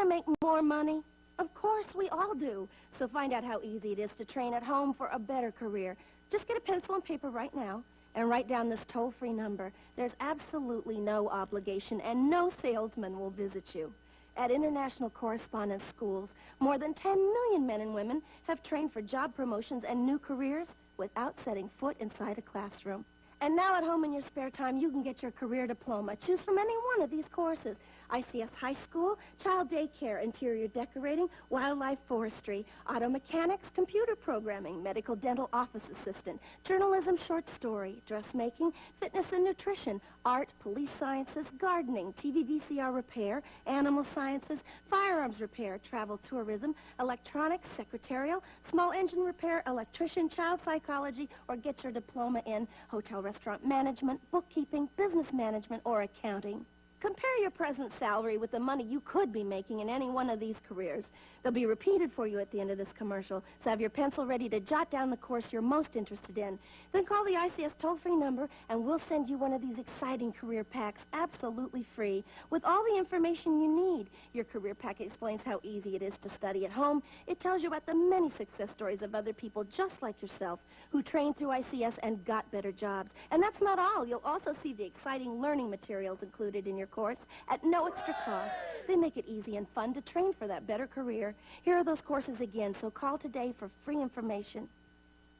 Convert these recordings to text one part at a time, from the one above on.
to make more money? Of course, we all do. So find out how easy it is to train at home for a better career. Just get a pencil and paper right now and write down this toll-free number. There's absolutely no obligation, and no salesman will visit you. At International Correspondence Schools, more than 10 million men and women have trained for job promotions and new careers without setting foot inside a classroom. And now at home in your spare time, you can get your career diploma. Choose from any one of these courses. ICS High School, Child Daycare, Interior Decorating, Wildlife Forestry, Auto Mechanics, Computer Programming, Medical Dental Office Assistant, Journalism Short Story, Dressmaking, Fitness and Nutrition, Art, Police Sciences, Gardening, TV VCR Repair, Animal Sciences, Firearms Repair, Travel Tourism, Electronics, Secretarial, Small Engine Repair, Electrician, Child Psychology, or get your diploma in Hotel Restaurant Management, Bookkeeping, Business Management, or Accounting. Compare your present salary with the money you could be making in any one of these careers. They'll be repeated for you at the end of this commercial, so have your pencil ready to jot down the course you're most interested in. Then call the ICS toll-free number, and we'll send you one of these exciting career packs absolutely free with all the information you need. Your career pack explains how easy it is to study at home. It tells you about the many success stories of other people just like yourself who trained through ICS and got better jobs. And that's not all. You'll also see the exciting learning materials included in your course at no extra cost. They make it easy and fun to train for that better career. Here are those courses again, so call today for free information.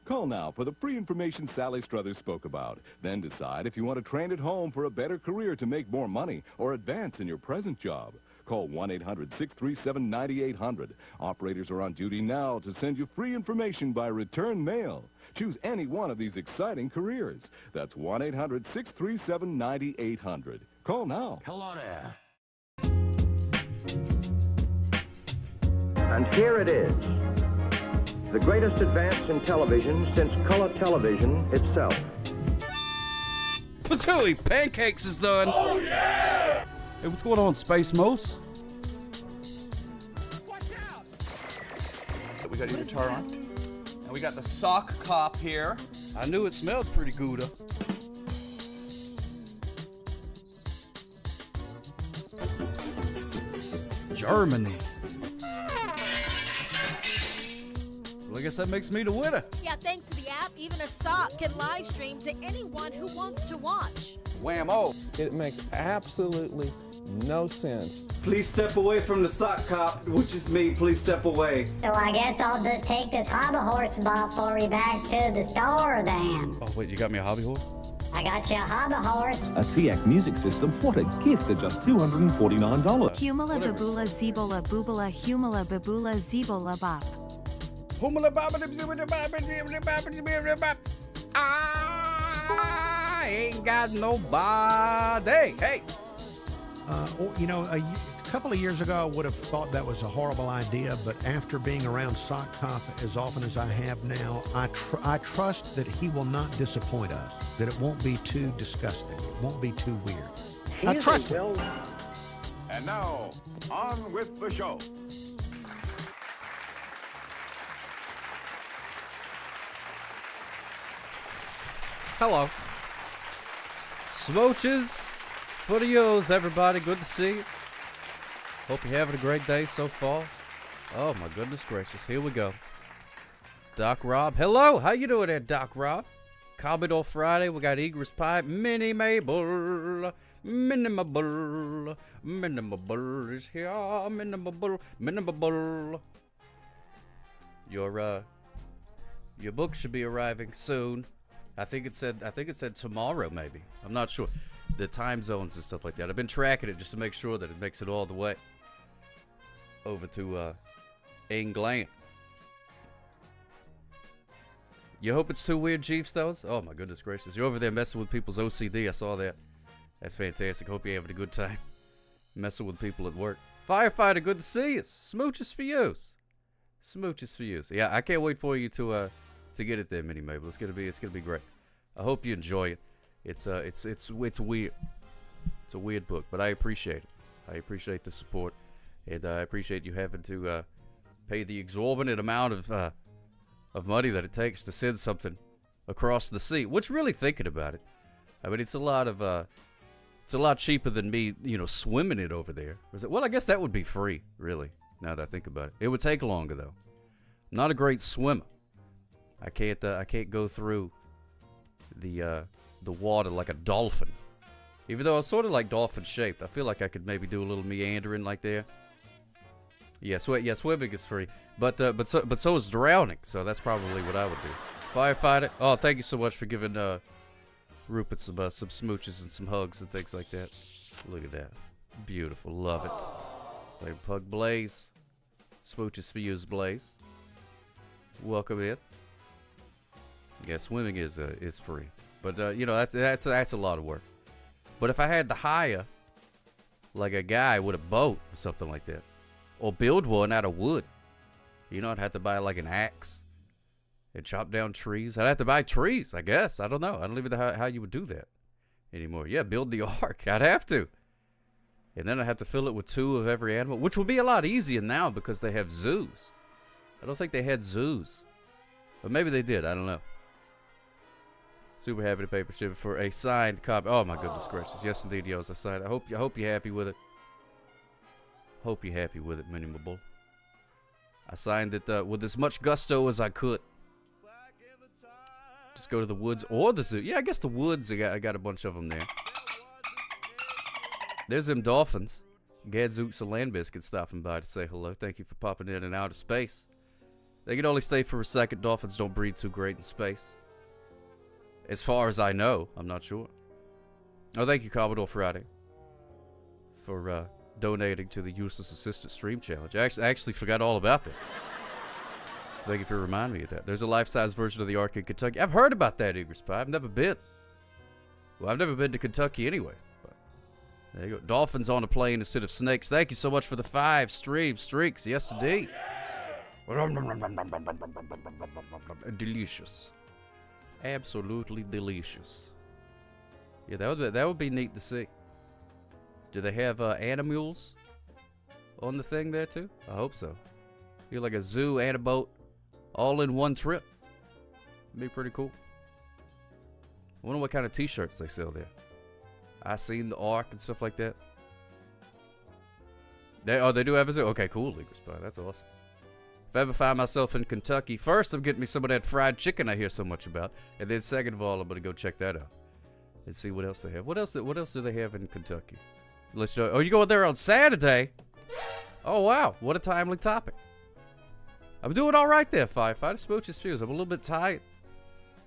Call now for the free information Sally Struthers spoke about. Then decide if you want to train at home for a better career to make more money or advance in your present job. Call 1-800-637-9800. Operators are on duty now to send you free information by return mail. Choose any one of these exciting careers. That's 1-800-637-9800. Call now. Hello there. And here it is, the greatest advance in television since color television itself. Patooey, pancakes is done. Oh, yeah! Hey, what's going on, Space Moose? Watch out! We got your guitar on. And we got the sock cop here. I knew it smelled pretty good. Germany. Well, I guess that makes me the winner. Yeah, thanks to the app, even a sock can live stream to anyone who wants to watch. Whammo. It makes absolutely no sense. Please step away from the sock cop, which is me. Please step away. So I guess I'll just take this hobby horse and ball for you back to the store then. Oh, wait, you got me a hobby horse? I got you a hobby horse. A CX music system, what a gift at just $249. Humula babula zebola boobala humula babula zebola bop. I ain't got nobody. Hey. You know, a couple of years ago, I would have thought that was a horrible idea, but after being around Sock Top as often as I have now, I trust that he will not disappoint us, that it won't be too disgusting, it won't be too weird. I trust him. And now, on with the show. Hello. Smooches for the O's, everybody. Good to see you. Hope you're having a great day so far. Oh, my goodness gracious. Here we go. Doc Rob. Hello. How you doing there, Doc Rob? Commodore Friday. We got Egress Pie. Minnie Mabel. Minnie Mabel. Minnie Mabel is here. Minnie Mabel. Minnie Mabel. Your book should be arriving soon. I think it said tomorrow, maybe. I'm not sure. The time zones and stuff like that. I've been tracking it just to make sure that it makes it all the way over to England. You hope it's too weird, Chiefs, though? Oh, my goodness gracious. You're over there messing with people's OCD. I saw that. That's fantastic. Hope you're having a good time messing with people at work. Firefighter, good to see you. Smooches for you. Smooches for you. Yeah, I can't wait for you to get it there, Minnie Mabel. It's gonna be great. I hope you enjoy it. It's weird. It's a weird book, but I appreciate it. I appreciate the support, and I appreciate you having to pay the exorbitant amount of money that it takes to send something across the sea. Which, really thinking about it, I mean, it's a lot of It's a lot cheaper than me, swimming it over there. Well, I guess that would be free, really, now that I think about it. It would take longer, though. I'm not a great swimmer. I can't go through the water like a dolphin. Even though I'm sort of like dolphin shaped, I feel like I could maybe do a little meandering like there. Yeah, swimming is free, but so is drowning. So that's probably what I would do. Firefighter. Oh, thank you so much for giving Rupert some smooches and some hugs and things like that. Look at that, beautiful, love it. Play Pug Blaze. Smooches for you, Blaze. Welcome in. Yeah, swimming is free, but that's a lot of work. But if I had to hire like a guy with a boat or something like that, or build one out of wood, I'd have to buy like an axe and chop down trees. I'd have to buy trees, I guess. I don't know. I don't even know how you would do that anymore. Yeah, build the ark. I'd have to. And then I'd have to fill it with 2 of every animal, which would be a lot easier now because they have zoos. I don't think they had zoos. But maybe they did. I don't know. Super happy to pay for shipping for a signed copy. Oh, my goodness gracious. Yes, indeed, yours. I signed. I hope you're happy with it. Hope you're happy with it, Minimal. I signed it with as much gusto as I could. Just go to the woods or the zoo. Yeah, I guess the woods, I got a bunch of them there. There's them dolphins. Gadzooks and Land Biscuit stopping by to say hello. Thank you for popping in and out of space. They can only stay for a second. Dolphins don't breed too great in space. As far as I know. I'm not sure. Oh, thank you, Commodore Friday, for donating to the Useless Assistant Stream Challenge. I actually forgot all about that. So thank you for reminding me of that. There's a life-size version of the Ark in Kentucky. I've heard about that, Eager Spy. I've never been. Well, I've never been to Kentucky anyways. But there you go. Dolphins on a plane instead of snakes. Thank you so much for the 5 streaks. Yes, indeed. Delicious. Absolutely delicious. Yeah, that would be neat to see. Do they have animals on the thing there too? I hope so. You're like a zoo and a boat all in one trip. It'd be pretty cool. I wonder what kind of t-shirts they sell there. I seen the Ark and stuff like that. They do have a zoo? Okay, cool, Leaker Spy. That's awesome. If I ever find myself in Kentucky, first I'm getting me some of that fried chicken I hear so much about. And then second of all, I'm going to go check that out. And see what else they have. What else do they have in Kentucky? Let's show. Oh, you going there on Saturday? Oh, wow. What a timely topic. I'm doing all right there, Firefighter. Smooches Fuse. I'm a little bit tired.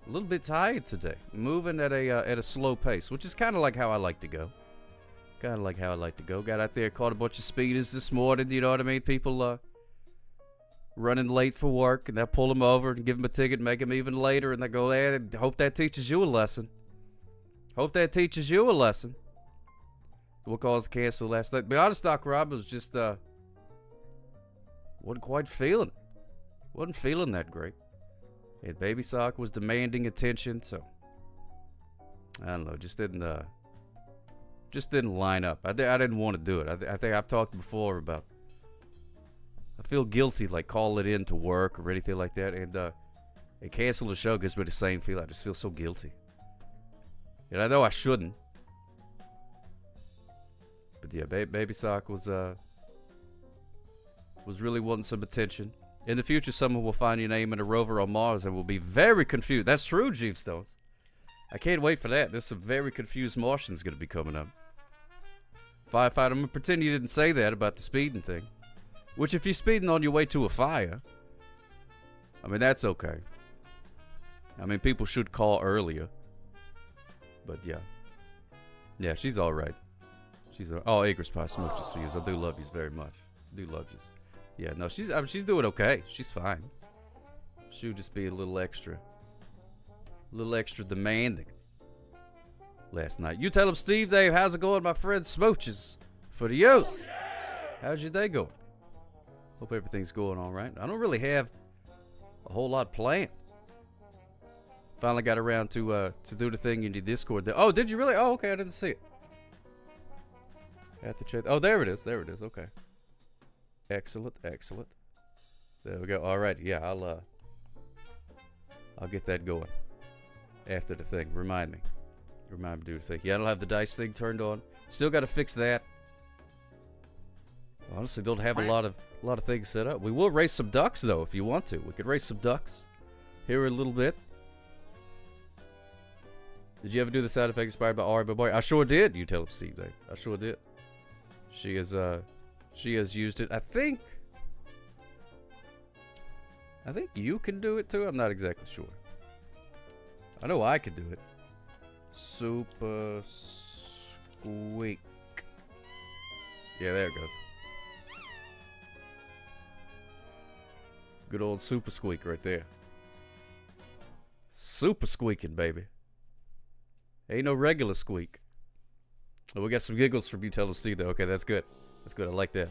A little bit tired today. Moving at a slow pace, which is kind of like how I like to go. Got out there, caught a bunch of speeders this morning. You know what I mean? People running late for work, and they'll pull them over and give them a ticket, make them even later, and they go there and hope that teaches you a lesson. We'll cause cancel last night. To be honest, Doc Rob was just wasn't quite feeling it. Wasn't feeling that great. And Baby Sock was demanding attention, so I don't know, just didn't line up. I didn't want to do it. I think I've talked before about I feel guilty like calling in to work or anything like that, and cancel the show gives me the same feel. I just feel so guilty. And I know I shouldn't. But yeah, Baby Sock was really wanting some attention. In the future, someone will find your name in a rover on Mars and will be very confused. That's true, Jeepstones. I can't wait for that. There's some very confused Martians going to be coming up. Firefighter, I'm going to pretend you didn't say that about the speeding thing. Which, if you're speeding on your way to a fire, I mean, that's okay. I mean, people should call earlier. But yeah. Yeah, she's all right. Oh, Acres Pie Smooches for you. I do love you very much. Do love you. Yeah, no, she's doing okay. She's fine. She'll just be a little extra demanding last night. You tell him, Steve, Dave, how's it going, my friend? Smooches for the use. How's your day going? Hope everything's going all right. I don't really have a whole lot planned. Finally got around to do the thing in your Discord. Oh, did you really? Oh, okay, I didn't see it. I have to check. Oh, there it is. Okay. Excellent. There we go. All right. Yeah, I'll get that going after the thing. Remind me to do the thing. Yeah, I don't have the dice thing turned on. Still got to fix that. Honestly, don't have a lot of things set up. We will raise some ducks though, if you want to. We could raise some ducks here a little bit. Did you ever do the sound effect inspired by Ari Boy? I sure did. You tell him, Steve. Dave. I sure did. She has used it. I think you can do it too. I'm not exactly sure. I know I could do it. Super squeak. Yeah, there it goes. Good old super squeak right there. Super squeaking, baby. Ain't no regular squeak. Oh, we got some giggles from you, tell them, Steve, though. Okay, that's good. That's good. I like that.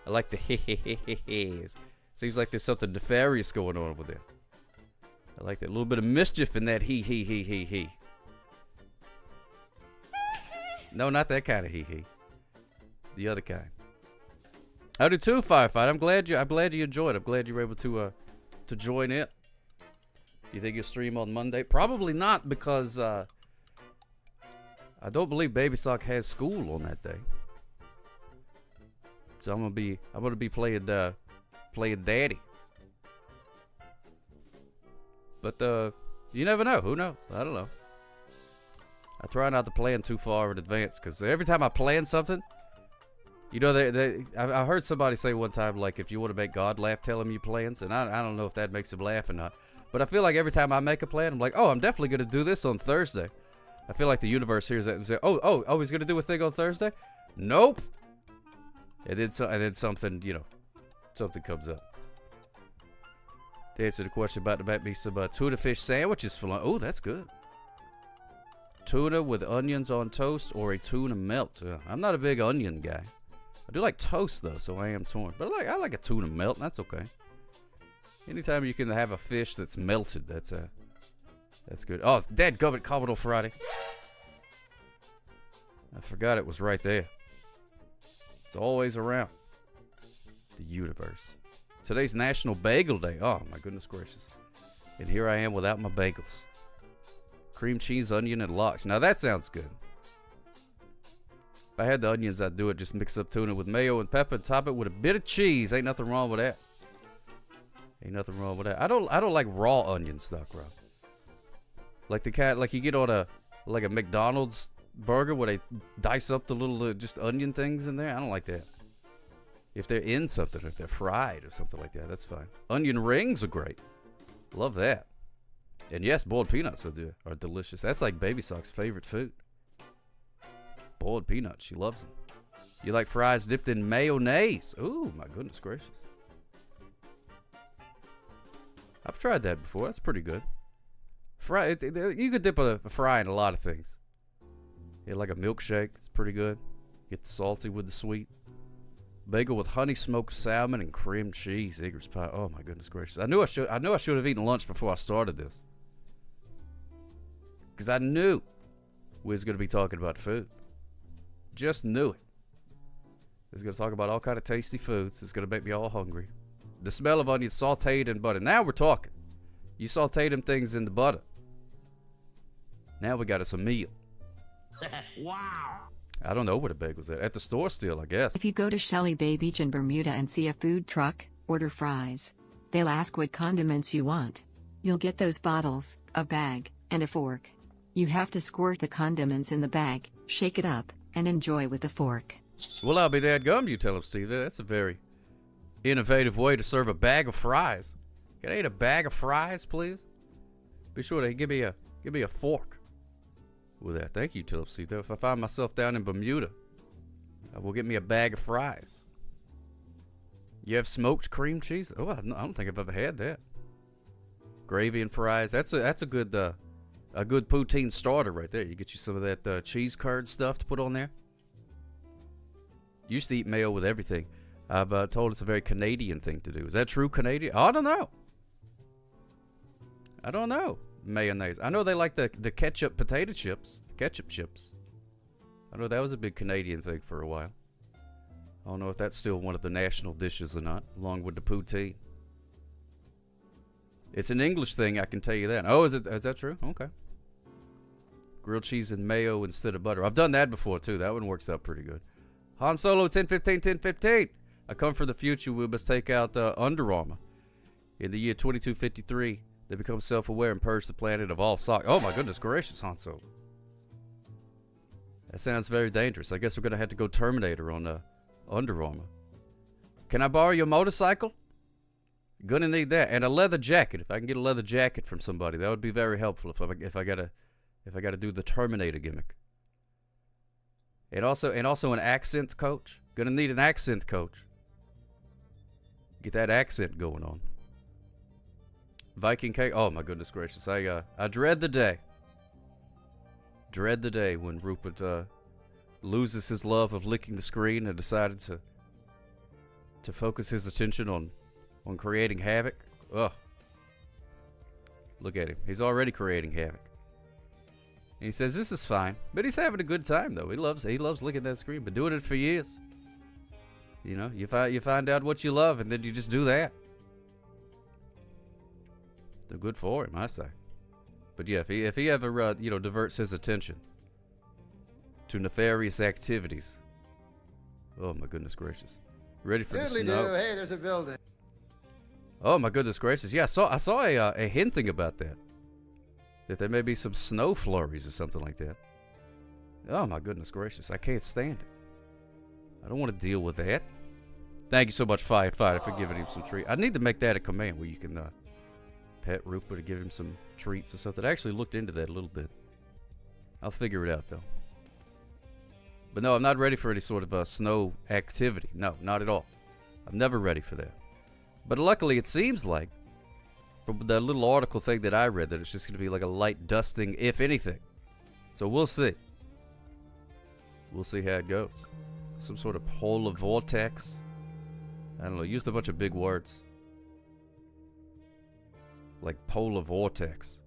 I like the he-he-he-he-he's. Seems like there's something nefarious going on over there. I like that. A little bit of mischief in that he. No, not that kind of he. The other kind. I do too, Firefight. I'm glad you enjoyed. I'm glad you were able to join it. You think you'll stream on Monday? Probably not, because I don't believe Baby Sock has school on that day. So I'm gonna be playing Daddy. But you never know. Who knows? I don't know. I try not to plan too far in advance, because every time I plan something, you know, I heard somebody say one time, like, if you want to make God laugh, tell him your plans. And I don't know if that makes him laugh or not. But I feel like every time I make a plan, I'm like, oh, I'm definitely going to do this on Thursday. I feel like the universe hears that and says, oh, he's going to do a thing on Thursday? Nope. And then something, you know, something comes up. To answer the question about to make me some tuna fish sandwiches for lunch. Oh, that's good. Tuna with onions on toast or a tuna melt. I'm not a big onion guy. I do like toast though, so I am torn. But I like a tuna melt. That's okay. Anytime you can have a fish that's melted, that's good. Oh, dadgummit, Commodore Friday. I forgot it was right there. It's always around. The universe. Today's National Bagel Day. Oh my goodness gracious. And here I am without my bagels. Cream cheese, onion, and lox. Now that sounds good. If I had the onions, I'd do it. Just mix up tuna with mayo and pepper and top it with a bit of cheese. Ain't nothing wrong with that. Ain't nothing wrong with that. I don't like raw onion stuff, bro. Like the cat, like you get on a McDonald's burger where they dice up the little just onion things in there. I don't like that. If they're in something, if they're fried or something like that, that's fine. Onion rings are great. Love that. And yes, boiled peanuts are delicious. That's like Baby Sock's favorite food. Boiled peanuts, she loves them. You like fries dipped in mayonnaise? Ooh, my goodness gracious. I've tried that before. That's pretty good. You could dip a fry in a lot of things. Yeah, like a milkshake. It's pretty good. Get the salty with the sweet. Bagel with honey smoked salmon and cream cheese. Eggers pie. Oh my goodness gracious! I knew I should have eaten lunch before I started this, because I knew we was going to be talking about food. Just knew it. We was going to talk about all kind of tasty foods. It's going to make me all hungry. The smell of onions sauteed in butter. Now we're talking. You sauteed them things in the butter. Now we got us a meal. Wow. I don't know where the bagel's at the store still, I guess. If you go to Shelly Bay Beach in Bermuda and see a food truck, order fries. They'll ask what condiments you want. You'll get those bottles, a bag, and a fork. You have to squirt the condiments in the bag, shake it up, and enjoy with a fork. Well, I'll be that gum, you tell him, Steve. That's a very innovative way to serve a bag of fries. Can I eat a bag of fries, please? Be sure to give me a fork with that. Thank you, Tillip Steve. If I find myself down in Bermuda, I will get me a bag of fries. You have smoked cream cheese? Oh, I don't think I've ever had that. Gravy and fries. That's a good poutine starter right there. You get you some of that cheese curd stuff to put on there. Used to eat mayo with everything. I've told it's a very Canadian thing to do. Is that true, Canadian? I don't know. Mayonnaise. I know they like the ketchup potato chips. The ketchup chips. I know that was a big Canadian thing for a while. I don't know if that's still one of the national dishes or not, along with the poutine. It's an English thing, I can tell you that. Oh, is that true? Okay. Grilled cheese and mayo instead of butter. I've done that before, too. That one works out pretty good. Han Solo 1015. I come from the future. We must take out Under Armour. In the year 2253, they become self-aware and purge the planet of all sock. Oh, my goodness gracious, Han Solo. That sounds very dangerous. I guess we're going to have to go Terminator on Under Armour. Can I borrow your motorcycle? Gonna need that. And a leather jacket. If I can get a leather jacket from somebody, that would be very helpful if I gotta do the Terminator gimmick. And also an accent coach. Gonna need an accent coach. Get that accent going on. Viking cake. Oh my goodness gracious. I dread the day. Dread the day when Rupert loses his love of licking the screen and decided to focus his attention on creating havoc. Ugh. Look at him. He's already creating havoc. And he says this is fine, but he's having a good time though. He loves licking that screen. Been doing it for years. You know, you find out what you love, and then you just do that. So good for him, I say. But yeah, if he ever diverts his attention to nefarious activities, oh my goodness gracious, ready for the snow? Hey, there's a building. Oh my goodness gracious! Yeah, I saw a hinting about that there may be some snow flurries or something like that. Oh my goodness gracious! I can't stand it. I don't want to deal with that. Thank you so much, Firefighter, for giving him some treats. I need to make that a command where you can pet Rupert or give him some treats or something. I actually looked into that a little bit. I'll figure it out though. But no, I'm not ready for any sort of snow activity. No, not at all. I'm never ready for that. But luckily, it seems like, from the little article thing that I read, that it's just going to be like a light dusting, if anything. So we'll see. We'll see how it goes. Some sort of polar vortex. I don't know. Used a bunch of big words. Like polar vortex.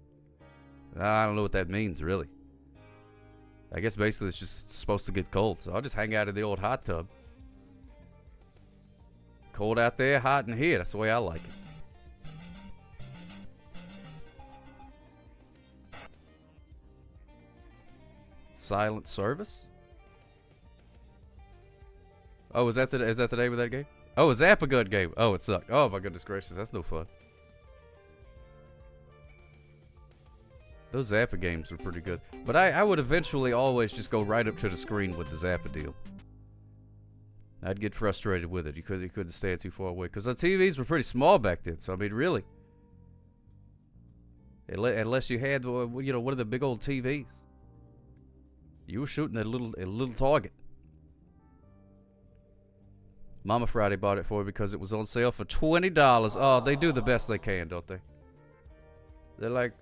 I don't know what that means, really. I guess basically it's just supposed to get cold. So I'll just hang out in the old hot tub. Cold out there, hot in here. That's the way I like it. Silent Service? Oh, is that the name of that game? Oh, a Zappagun game. Oh, it sucked. Oh my goodness gracious, that's no fun. Those Zappa games were pretty good. But I would eventually always just go right up to the screen with the Zappa deal. I'd get frustrated with it. You couldn't stand too far away. Because the TVs were pretty small back then. So, I mean, really. Unless you had, one of the big old TVs. You were shooting at a little target. Mama Friday bought it for me because it was on sale for $20. Oh, they do the best they can, don't they? They're like,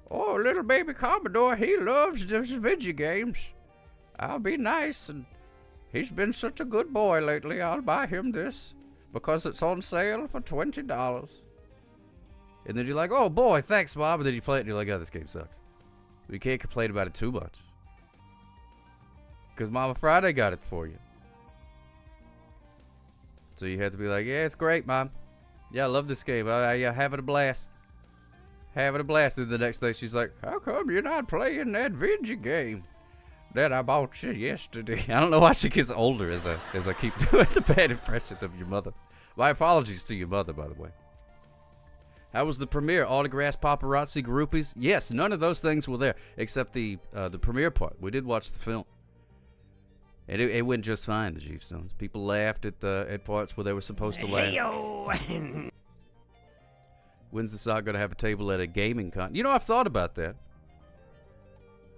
oh, little baby Commodore, he loves those video games. I'll be nice, and he's been such a good boy lately. I'll buy him this because it's on sale for $20. And then you're like, oh boy, thanks, Mom. And then you play it and you're like, oh, this game sucks. You can't complain about it too much. Because Mama Friday got it for you. So you have to be like, yeah, it's great, Mom. Yeah, I love this game. Yeah, having a blast. Having a blast. And the next day she's like, how come you're not playing that video game that I bought you yesterday? I don't know why she gets older as I keep doing the bad impression of your mother. My apologies to your mother, by the way. How was the premiere? Autographs, paparazzi, groupies? Yes, none of those things were there except the premiere part. We did watch the film. And it went just fine, the Jeepstones. People laughed at parts where they were supposed to laugh. When's the sock going to have a table at a gaming con? You know, I've thought about that.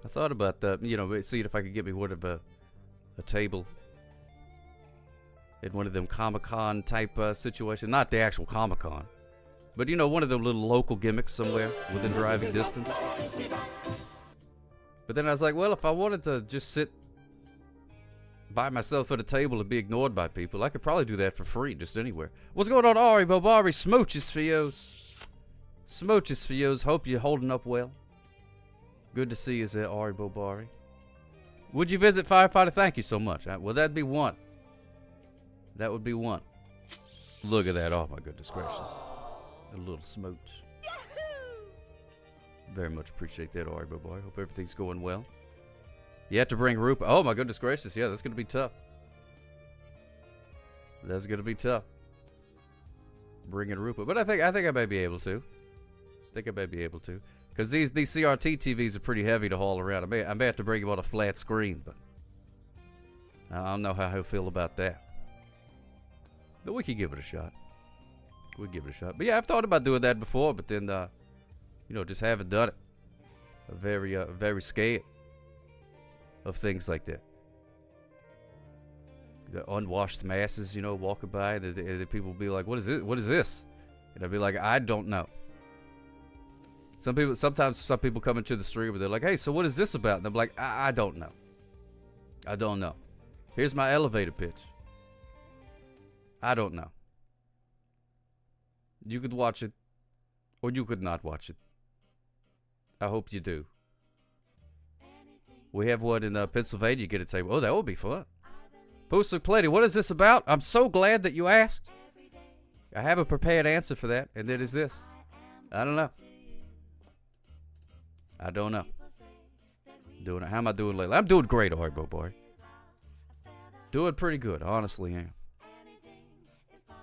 I thought about that, seeing if I could get me one of a table at one of them Comic-Con type situations. Not the actual Comic-Con. But, one of them little local gimmicks somewhere within driving distance. But then I was like, well, if I wanted to just sit by myself at a table and be ignored by people, I could probably do that for free just anywhere. What's going on, Ari Bobari? Smooches for yous. Smooches for yous. Hope you're holding up well. Good to see you there, Ari Bobari. Would you visit Firefighter? Thank you so much. Well, that'd be one. That would be one. Look at that. Oh, my goodness gracious. A little smooch. Very much appreciate that, Aribo boy. Hope everything's going well. You have to bring Rupa. Oh my goodness gracious, yeah, that's gonna be tough. That's gonna be tough. Bringing Rupa, but I think I may be able to. Because these CRT TVs are pretty heavy to haul around. I may have to bring him on a flat screen, but I don't know how he'll feel about that. But we could give it a shot. But yeah, I've thought about doing that before, but then, you know, just haven't done it. I'm very scared of things like that. The unwashed masses, you know, walking by, the people will be like, "What is it? What is this?" And I'd be like, "I don't know." Sometimes some people come into the stream and they're like, "Hey, so what is this about?" And I'm like, I don't know. I don't know. Here's my elevator pitch. I don't know. You could watch it, or you could not watch it. I hope you do. We have one in Pennsylvania. Get a table. Oh, that would be fun. Post McPlenty, what is this about? I'm so glad that you asked. I have a prepared answer for that, and it is this. I don't know. How am I doing lately? I'm doing great, Aribo boy. Doing pretty good, honestly am.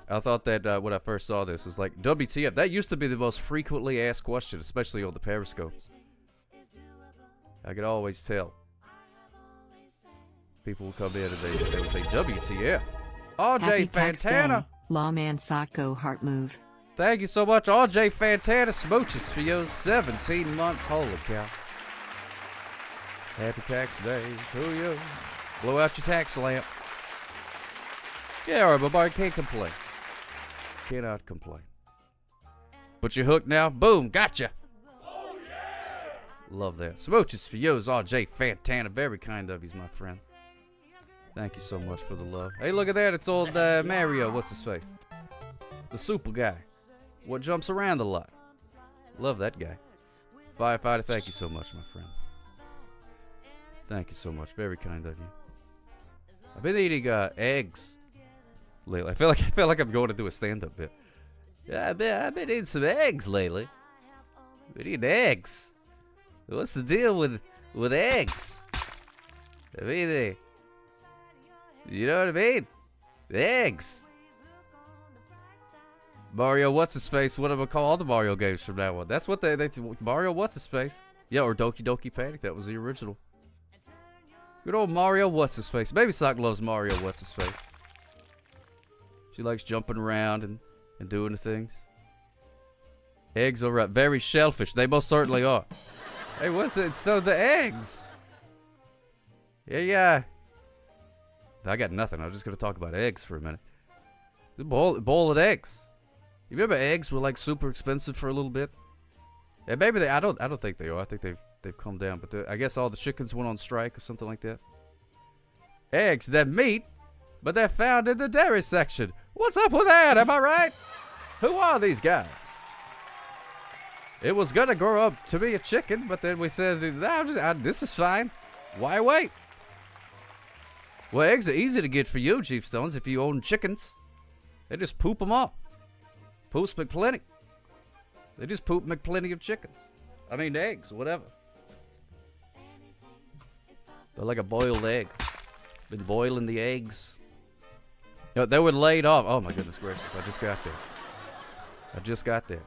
I thought that when I first saw this, it was like, WTF. That used to be the most frequently asked question, especially on the Periscopes. I could always tell. People will come in and they would say, WTF. RJ Happy Tax Fantana. Day. Lawman Socko heart move. Thank you so much, RJ Fantana. Smooches for you. 17 months. Holy cow. Happy tax day to you. Blow out your tax lamp. Yeah, all right, but I can't complain. Cannot complain. But you're hooked now. Boom, gotcha. Oh, yeah. Love that. Smooches for you, RJ Fantana. Very kind of you, my friend. Thank you so much for the love. Hey, look at that. It's old Mario. What's his face? The super guy. What jumps around a lot. Love that guy. Firefighter, thank you so much, my friend. Thank you so much. Very kind of you. I've been eating eggs lately. I feel like I'm going to do a stand-up bit. Yeah, I've been eating some eggs lately. Been eating eggs. What's the deal with eggs? I mean, you know what I mean? Eggs. Mario What's-His-Face. What am I call all the Mario games from now on? That's what they Mario What's-His-Face. Yeah, or Doki Doki Panic. That was the original. Good old Mario What's-His-Face. Baby Sock loves Mario What's-His-Face. She likes jumping around and doing the things. Eggs are very shellfish. They most certainly are. Hey, what's it? So the eggs. Yeah. I got nothing. I was just going to talk about eggs for a minute. The bowl of eggs. You remember eggs were like super expensive for a little bit? Yeah, maybe I don't think they are. I think they've come down. But I guess all the chickens went on strike or something like that. Eggs, they're meat, but they're found in the dairy section. What's up with that? Am I right? Who are these guys? It was gonna grow up to be a chicken, but then we said, this is fine. Why wait? Well, eggs are easy to get for you, Chief Stones, if you own chickens. They just poop them off. Poops McPlenty. They just poop McPlenty of chickens. I mean, eggs, whatever. They're like a boiled egg. Been boiling the eggs. No, they were laid off. Oh, my goodness gracious. I just got there.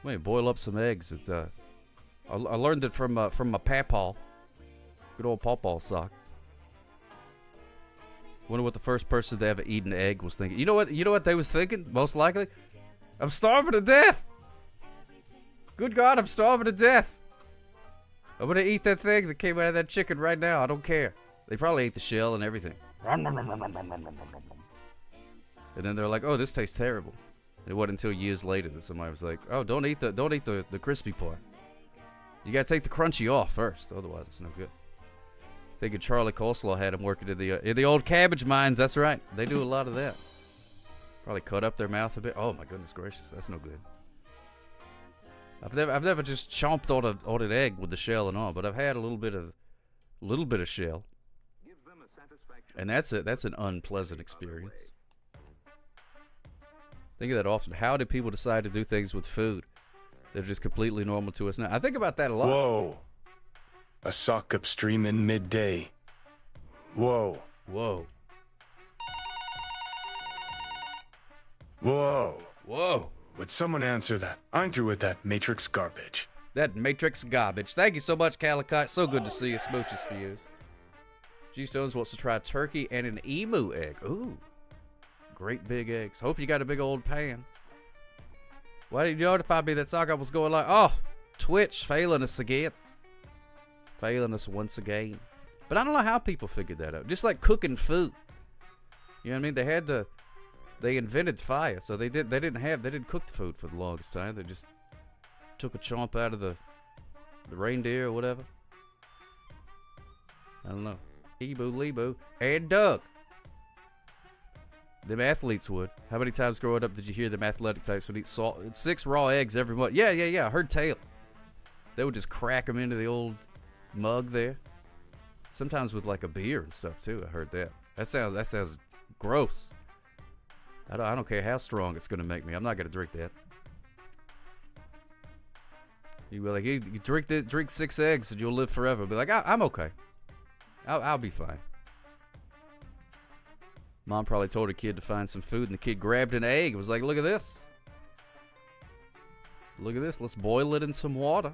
Wait, boil up some eggs. I learned it from my papaw. Good old pawpaw sock. Wonder what the first person to ever eat an egg was thinking. You know what they was thinking? Most likely, I'm starving to death. Good God, I'm starving to death. I'm gonna eat that thing that came out of that chicken right now. I don't care. They probably ate the shell and everything. And then they're like, "Oh, this tastes terrible." It wasn't until years later that somebody was like, "Oh, don't eat the crispy part. You gotta take the crunchy off first, otherwise it's no good." Thinking Charlie Coleslaw had him working in the old cabbage mines. That's right. They do a lot of that. Probably cut up their mouth a bit. Oh my goodness gracious, that's no good. I've never just chomped on an egg with the shell and all, but I've had a little bit of shell. And that's an unpleasant experience. Think of that often. How do people decide to do things with food? They're just completely normal to us now. I think about that a lot. Whoa. A sock cup stream in midday. Whoa. Whoa. Whoa. Whoa. Would someone answer that? I'm through with that Matrix garbage. That Matrix garbage. Thank you so much, Calicut. So good to see you. Smooches for you. G Stones wants to try turkey and an emu egg. Ooh. Great big eggs. Hope you got a big old pan. Why did you notify me that Sock was going like, oh, Twitch failing us again. Failing us once again. But I don't know how people figured that out. Just like cooking food. You know what I mean? They invented fire, so they didn't cook the food for the longest time. They just took a chomp out of the reindeer or whatever. I don't know. Ebu, Lebu, and Doug. Them athletes would. How many times growing up did you hear them athletic types would eat 6 raw eggs every month? Yeah. I heard tale. They would just crack them into the old mug there. Sometimes with like a beer and stuff too. I heard that. That sounds gross. I don't care how strong it's gonna make me. I'm not gonna drink that. You be like, you drink 6 eggs and you'll live forever. Be like, I'm okay. I'll be fine. Mom probably told her kid to find some food, and the kid grabbed an egg and was like, look at this. Look at this. Let's boil it in some water.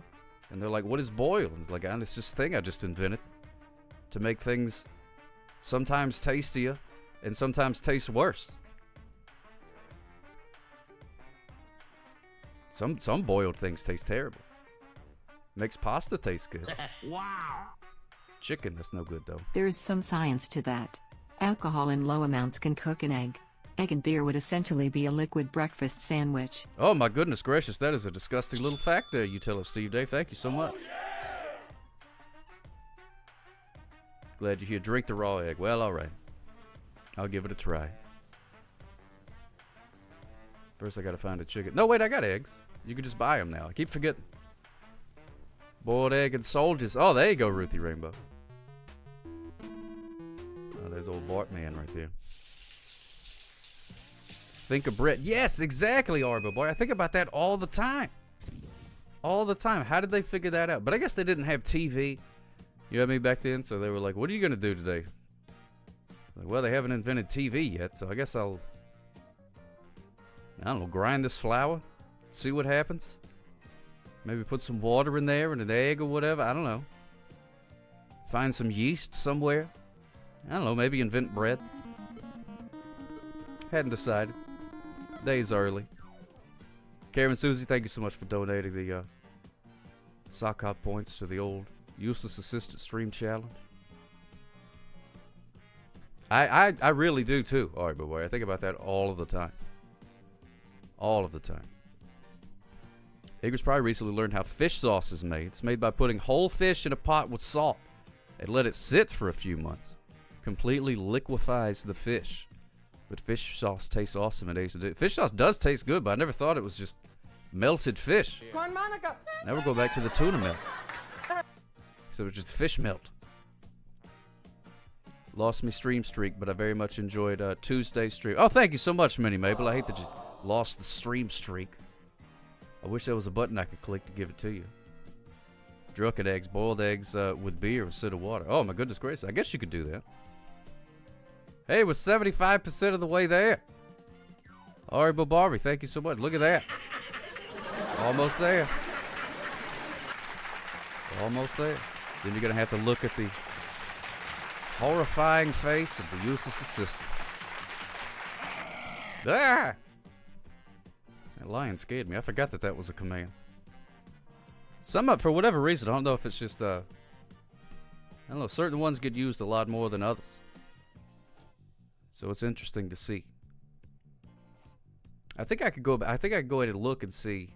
And they're like, what is boil? And it's like, it's just a thing I just invented to make things sometimes tastier and sometimes taste worse. Some boiled things taste terrible. Makes pasta taste good. Wow. Chicken, that's no good, though. There's some science to that. Alcohol in low amounts can cook an egg. Egg and beer would essentially be a liquid breakfast sandwich. Oh, my goodness gracious. That is a disgusting little fact there, you tell us, Steve Dave. Thank you so much. Glad you're here. Drink the raw egg. Well, all right. I'll give it a try. First, I got to find a chicken. No, wait, I got eggs. You can just buy them now. I keep forgetting. Boiled egg and soldiers. Oh, there you go, Ruthie Rainbow. Oh, there's old Bartman right there. Think of Brett. Yes, exactly, Arbo Boy. I think about that all the time. All the time. How did they figure that out? But I guess they didn't have TV. You know what I mean, back then? So they were like, what are you going to do today? Like, well, they haven't invented TV yet, so I guess I don't know, grind this flour, see what happens. Maybe put some water in there and an egg or whatever. I don't know. Find some yeast somewhere. I don't know, maybe invent bread. Hadn't decided. Day's early. Karen Susie, thank you so much for donating the sock hop points to the old useless assistant stream challenge. I really do too, Alright, but boy, I think about that all of the time. All of the time. Igor's probably recently learned how fish sauce is made. It's made by putting whole fish in a pot with salt and let it sit for a few months. Completely liquefies the fish. But fish sauce tastes awesome. Fish sauce does taste good, but I never thought it was just melted fish. Corn Monica. Never go back to the tuna melt. So it was just fish melt. Lost me stream streak, but I very much enjoyed Tuesday stream. Oh, thank you so much, Minnie Mabel. I hate that you lost the stream streak. I wish there was a button I could click to give it to you. Drunken eggs, boiled eggs with beer instead of water. Oh, my goodness gracious. I guess you could do that. Hey, we're 75% of the way there. Ari Barbie, thank you so much. Look at that. Almost there. Almost there. Then you're going to have to look at the horrifying face of the useless assistant. Ah! That lion scared me. I forgot that was a command. For whatever reason, I don't know if it's just, I don't know, certain ones get used a lot more than others. So it's interesting to see. I think I could go ahead and look and see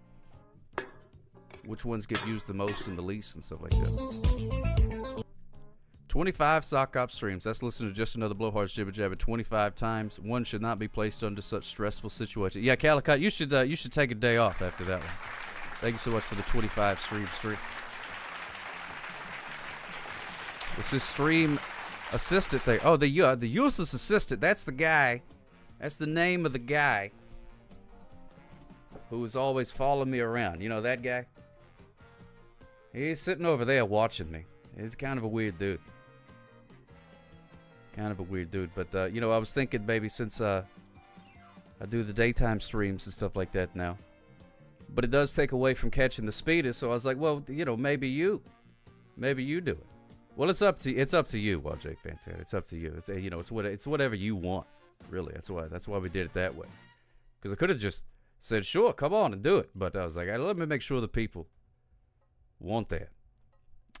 which ones get used the most and the least and stuff like that. 25 sock op streams. That's listening to just another blowhard's jibber jabber 25 times. One should not be placed under such stressful situations. Yeah, Calicut, you should take a day off after that one. Thank you so much for the 25 stream. What's this stream assistant thing? Oh, the useless assistant. That's the guy. That's the name of the guy who was always following me around. You know that guy? He's sitting over there watching me. He's kind of a weird dude. But, you know, I was thinking maybe since I do the daytime streams and stuff like that now. But it does take away from catching the speeders, so I was like, well, you know, maybe you do it. Well, it's up to you, Jake Fantan. It's up to you. It's, you know, it's whatever you want, really. That's why we did it that way. Because I could have just said, sure, come on and do it. But I was like, let me make sure the people want that.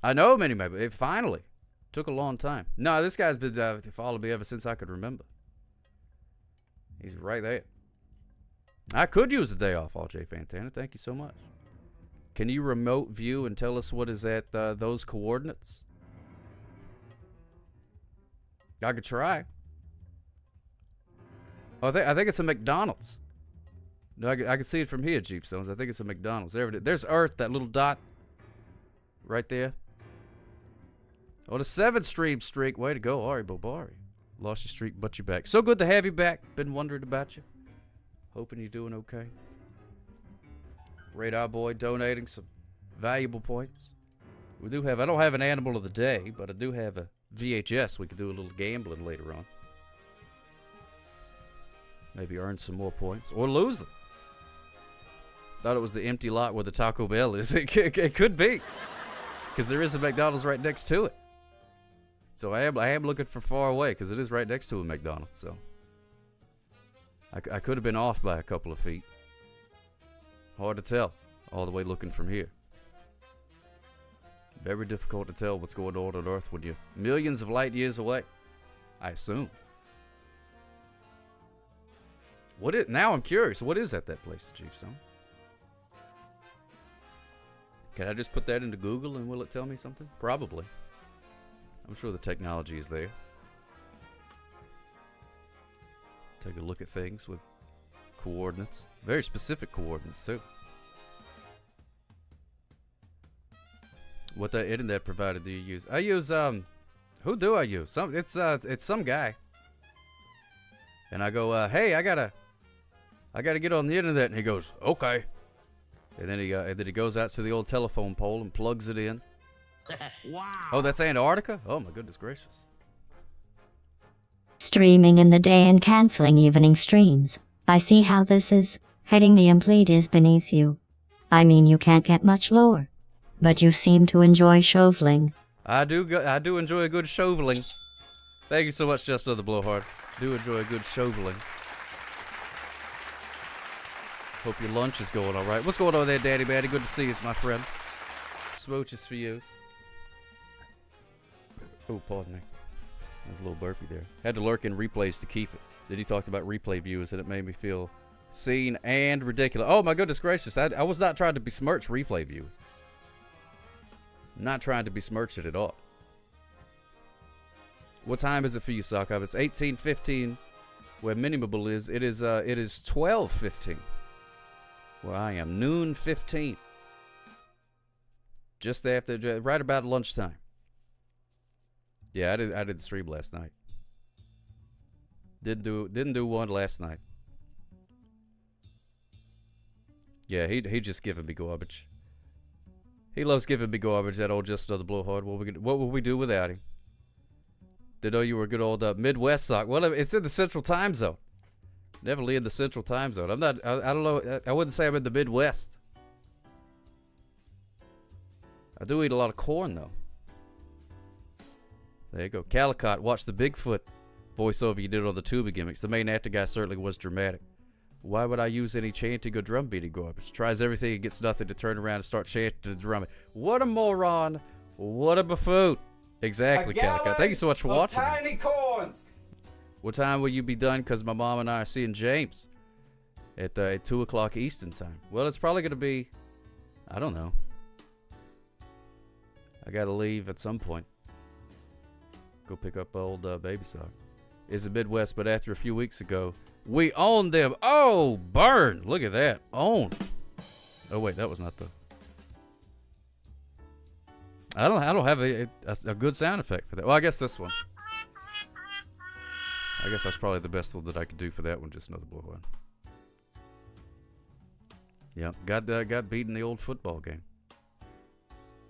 I know many, it finally took a long time. No, this guy's been following me ever since I could remember. He's right there. I could use a day off, Jay Fantana. Thank you so much. Can you remote view and tell us what is at those coordinates? I could try. Oh, I think it's a McDonald's. No, I can see it from here, Jeep Stones. I think it's a McDonald's. There it is. There's Earth, that little dot right there. Oh, the 7-stream streak. Way to go, Ari Bobari. Lost your streak, but you're back. So good to have you back. Been wondering about you. Hoping you're doing okay. Radar Boy donating some valuable points. We do have, I don't have an animal of the day, but I do have a VHS. We could do a little gambling later on. Maybe earn some more points. Or lose them. Thought it was the empty lot where the Taco Bell is. It could be. Because there is a McDonald's right next to it. So I am looking for far away because it is right next to a McDonald's. So I could have been off by a couple of feet. Hard to tell all the way looking from here. Very difficult to tell what's going on Earth when you're millions of light years away, I assume. Now I'm curious. What is at that place, Chiefstone? Can I just put that into Google and will it tell me something? Probably. I'm sure the technology is there. Take a look at things with coordinates. Very specific coordinates, too. What the internet provider do you use? I use, who do I use? It's some guy. And I go, hey, I gotta get on the internet. And he goes, okay. And then he goes out to the old telephone pole and plugs it in. Wow. Oh, that's Antarctica? Oh, my goodness gracious. Streaming in the day and canceling evening streams. I see how this is. Heading the plate is beneath you. I mean, you can't get much lower. But you seem to enjoy shoveling. I do enjoy a good shoveling. Thank you so much, Justin the Blowhard. Do enjoy a good shoveling. Hope your lunch is going all right. What's going on there, Daddy Baddy? Good to see you, my friend. Smooches for you. Oh, pardon me. There's a little burpee there. Had to lurk in replays to keep it. Then he talked about replay viewers, and it made me feel seen and ridiculous. Oh, my goodness gracious. I was not trying to besmirch replay viewers. Not trying to besmirch it at all. What time is it for you, Sockop? It's 18:15 where Minimable is. It is 12:15. Well, I am noon 15. Just after, right about lunchtime. Yeah, I did the stream last night. Didn't do one last night. Yeah, he just giving me garbage. He loves giving me garbage, that old Just Another Blowhard. What would we do without him? Didn't know you were a good old Midwest sock. Well, it's in the Central Time Zone. Never leave the Central Time Zone. I'm not, I don't know, I wouldn't say I'm in the Midwest. I do eat a lot of corn, though. There you go. Calicott, watch the Bigfoot voiceover you did on the tuba gimmicks. The main actor guy certainly was dramatic. Why would I use any chanting or drum beating garbage? Tries everything and gets nothing to turn around and start chanting and drumming. What a moron. What a buffoon. Exactly, Calicott. Thank you so much for watching. Tiny corns. What time will you be done? Because my mom and I are seeing James at 2 o'clock Eastern time. Well, it's probably going to be, I don't know. I got to leave at some point. Go pick up old baby sock. It's the Midwest, but after a few weeks ago, we owned them. Oh, burn. Look at that. Own. Oh, wait, that was not the... I don't have a good sound effect for that. Well, I guess this one. I guess that's probably the best one that I could do for that one. Just another blowhorn. Yep, got beat in the old football game.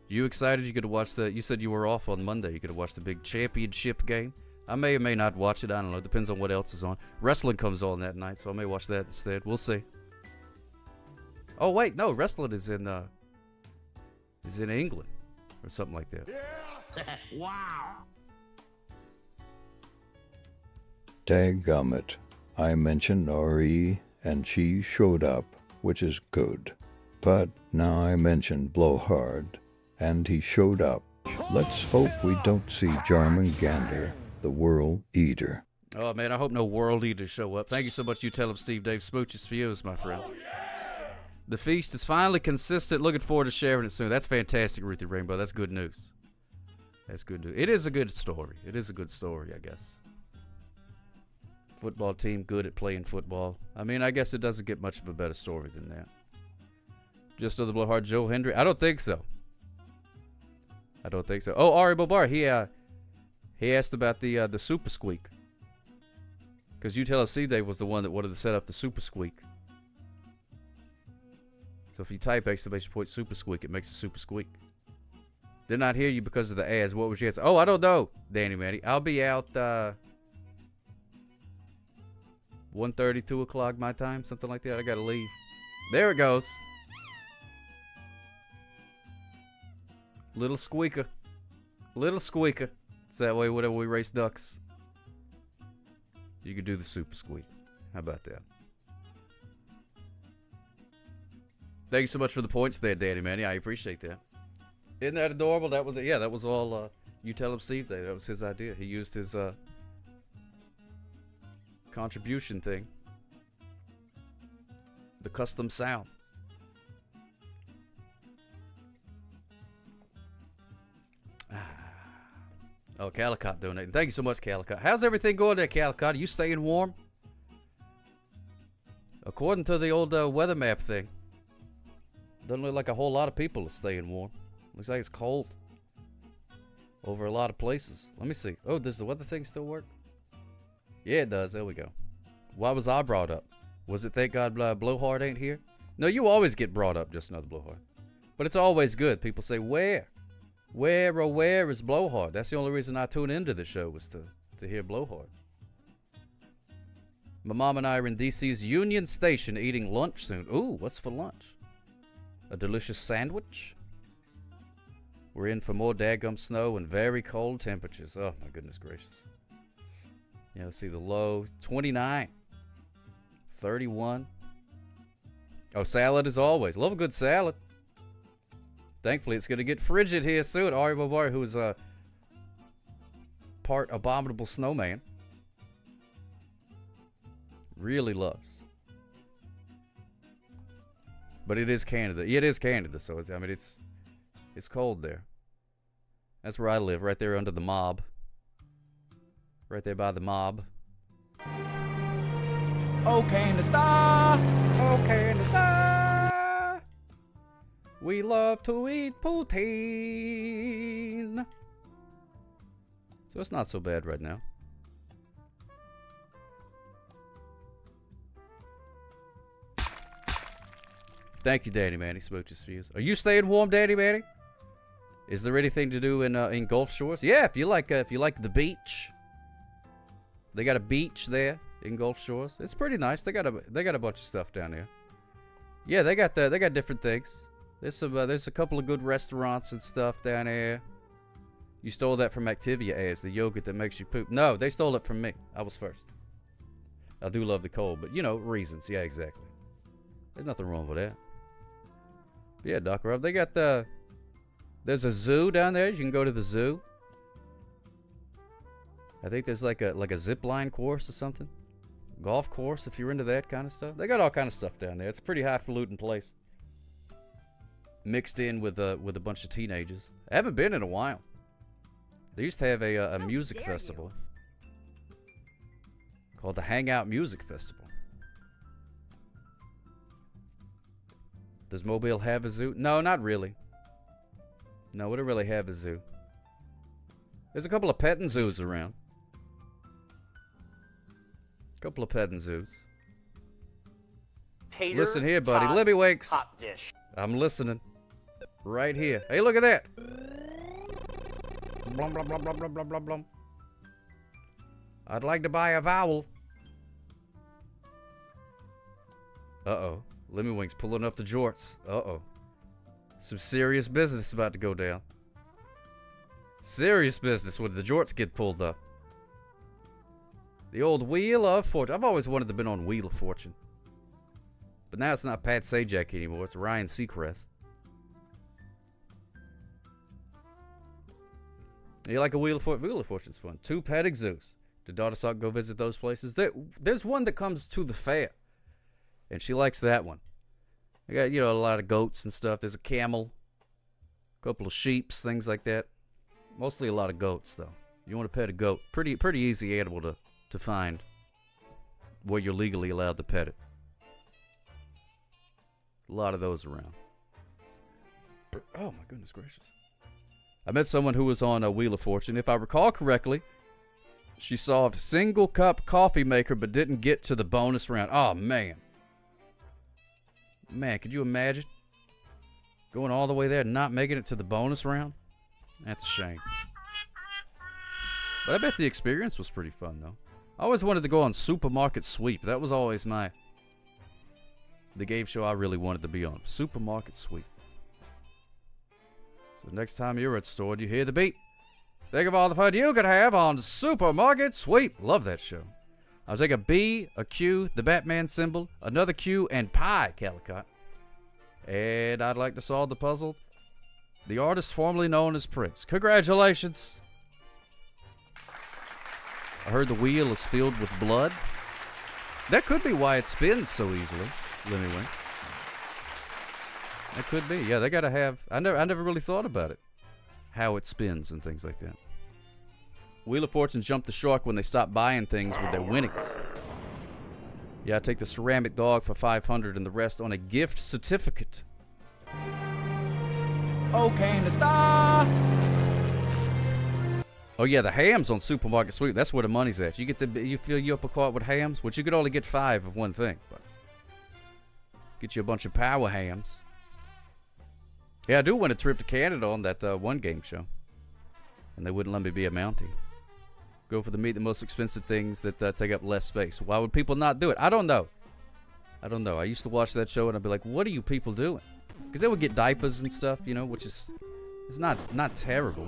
You excited? You could have watched the. You said you were off on Monday. You could have watched the big championship game. I may or may not watch it. I don't know. It depends on what else is on. Wrestling comes on that night, so I may watch that instead. We'll see. Oh wait, no, wrestling is in England or something like that. Yeah. Wow. Dadgummit. I mentioned RE and she showed up, which is good. But now I mentioned Blowhard and he showed up. Let's hope we don't see Jarmangander, the World Eater. Oh man, I hope no World Eaters show up. Thank you so much. You tell him, Steve Dave. Smooches for you, my friend. Oh, yeah. The feast is finally consistent. Looking forward to sharing it soon. That's fantastic, Ruthie Rainbow. That's good news. That's good news. It is a good story. It is a good story, I guess. Football team good at playing football. I mean, I guess it doesn't get much of a better story than that. Just another Blowhard Joe Hendry? I don't think so. I don't think so. Oh, Ari Bobar, he asked about the Super Squeak. Because You Tell Us Steve Dave was the one that wanted to set up the Super Squeak. So if you type exclamation point Super Squeak, it makes a Super Squeak. Did not hear you because of the ads. What was your answer? Oh, I don't know, Danny Manny. I'll be out 1:30, 2 o'clock my time, something like that. I gotta leave. There it goes. Little squeaker. Little squeaker. It's that way whenever we race ducks. You could do the Super Squeak. How about that? Thank you so much for the points there, Danny Manny. I appreciate that. Isn't that adorable? That was it. Yeah, that was all You Tell Him Steve Day. That was his idea. He used his contribution thing. The custom sound. Oh, Calicott donating. Thank you so much, Calicott. How's everything going there, Calicott? Are you staying warm? According to the old weather map thing, doesn't look like a whole lot of people are staying warm. Looks like it's cold over a lot of places. Let me see. Oh, does the weather thing still work? Yeah, it does. There we go. Why was I brought up? Was it thank God Blowhard ain't here? No, you always get brought up, just another Blowhard. But it's always good. People say, where? Where, oh, where is Blowhard? That's the only reason I tune into the show was to hear Blowhard. My mom and I are in DC's Union Station eating lunch soon. Ooh, what's for lunch? A delicious sandwich? We're in for more daggum snow and very cold temperatures. Oh, my goodness gracious. Yeah, let's see the low. 29. 31. Oh, salad as always. Love a good salad. Thankfully, it's going to get frigid here soon. Ari Bobar, who is a part abominable snowman, really loves. But it is Canada. It is Canada, so it's, I mean, it's cold there. That's where I live, right there under the mob. Right there by the mob. Oh, Canada! Oh, Canada! We love to eat poutine. So it's not so bad right now. Thank you, Danny Manny. Smooches for you. Are you staying warm, Danny Manny? Is there anything to do in Gulf Shores? Yeah, if you like the beach, they got a beach there in Gulf Shores. It's pretty nice. They got a bunch of stuff down there. Yeah, they got different things. There's a couple of good restaurants and stuff down there. You stole that from Activia as the yogurt that makes you poop. No, they stole it from me. I was first. I do love the cold, but you know, reasons. Yeah, exactly. There's nothing wrong with that. But yeah, Doc Rob, they got there's a zoo down there. You can go to the zoo. I think there's like a zip line course or something. Golf course if you're into that kind of stuff. They got all kind of stuff down there. It's a pretty highfalutin place. Mixed in with a bunch of teenagers. I haven't been in a while. They used to have a music festival called the Hangout Music Festival. Does Mobile have a zoo? No, not really. No, we don't really have a zoo. There's a couple of petting zoos around. A couple of petting zoos. tater Listen here, buddy. tot Libby Wakes. hot dish. I'm listening. Right here. Hey, look at that. Blum, blum, blum, blum, blum, blum, blum, blum. I'd like to buy a vowel. Uh-oh. Lemmy Wink's pulling up the jorts. Uh-oh. Some serious business about to go down. Serious business when the jorts get pulled up. The old Wheel of Fortune. I've always wanted to be on Wheel of Fortune. But now it's not Pat Sajak anymore. It's Ryan Seacrest. You like a Wheel of Fortune? Wheel of Fortune's fun. 2 petting zoos. Did Daughter Sock go visit those places? There's one that comes to the fair. And she likes that one. They got, a lot of goats and stuff. There's a camel. A couple of sheeps, things like that. Mostly a lot of goats, though. You want to pet a goat. Pretty easy animal to find where you're legally allowed to pet it. A lot of those around. Oh, my goodness gracious. I met someone who was on a Wheel of Fortune. If I recall correctly, she solved single cup coffee maker but didn't get to the bonus round. Oh, man. Man, could you imagine going all the way there and not making it to the bonus round? That's a shame. But I bet the experience was pretty fun, though. I always wanted to go on Supermarket Sweep. That was always the game show I really wanted to be on. Supermarket Sweep. So next time you're at the store and you hear the beep, think of all the fun you could have on Supermarket Sweep. Love that show. I'll take a B, a Q, the Batman symbol, another Q, and pie, Calicott. And I'd like to solve the puzzle. The artist formerly known as Prince. Congratulations. I heard the wheel is filled with blood. That could be why it spins so easily, Lemmy Wink. That could be. Yeah, they gotta have. I never really thought about it. How it spins and things like that. Wheel of Fortune jumped the shark when they stopped buying things with their winnings. Yeah, I take the ceramic dog for $500 and the rest on a gift certificate. Oh, Canada! Oh yeah, the hams on Supermarket Sweep. That's where the money's at. You fill you up a cart with hams, which you could only get 5 of one thing, but get you a bunch of power hams. Yeah, I do want a trip to Canada on that one game show, and they wouldn't let me be a Mountie. Go for the most expensive things that take up less space. Why would people not do it? I don't know. I used to watch that show and I'd be like, what are you people doing? Because they would get diapers and stuff, which is it's not terrible.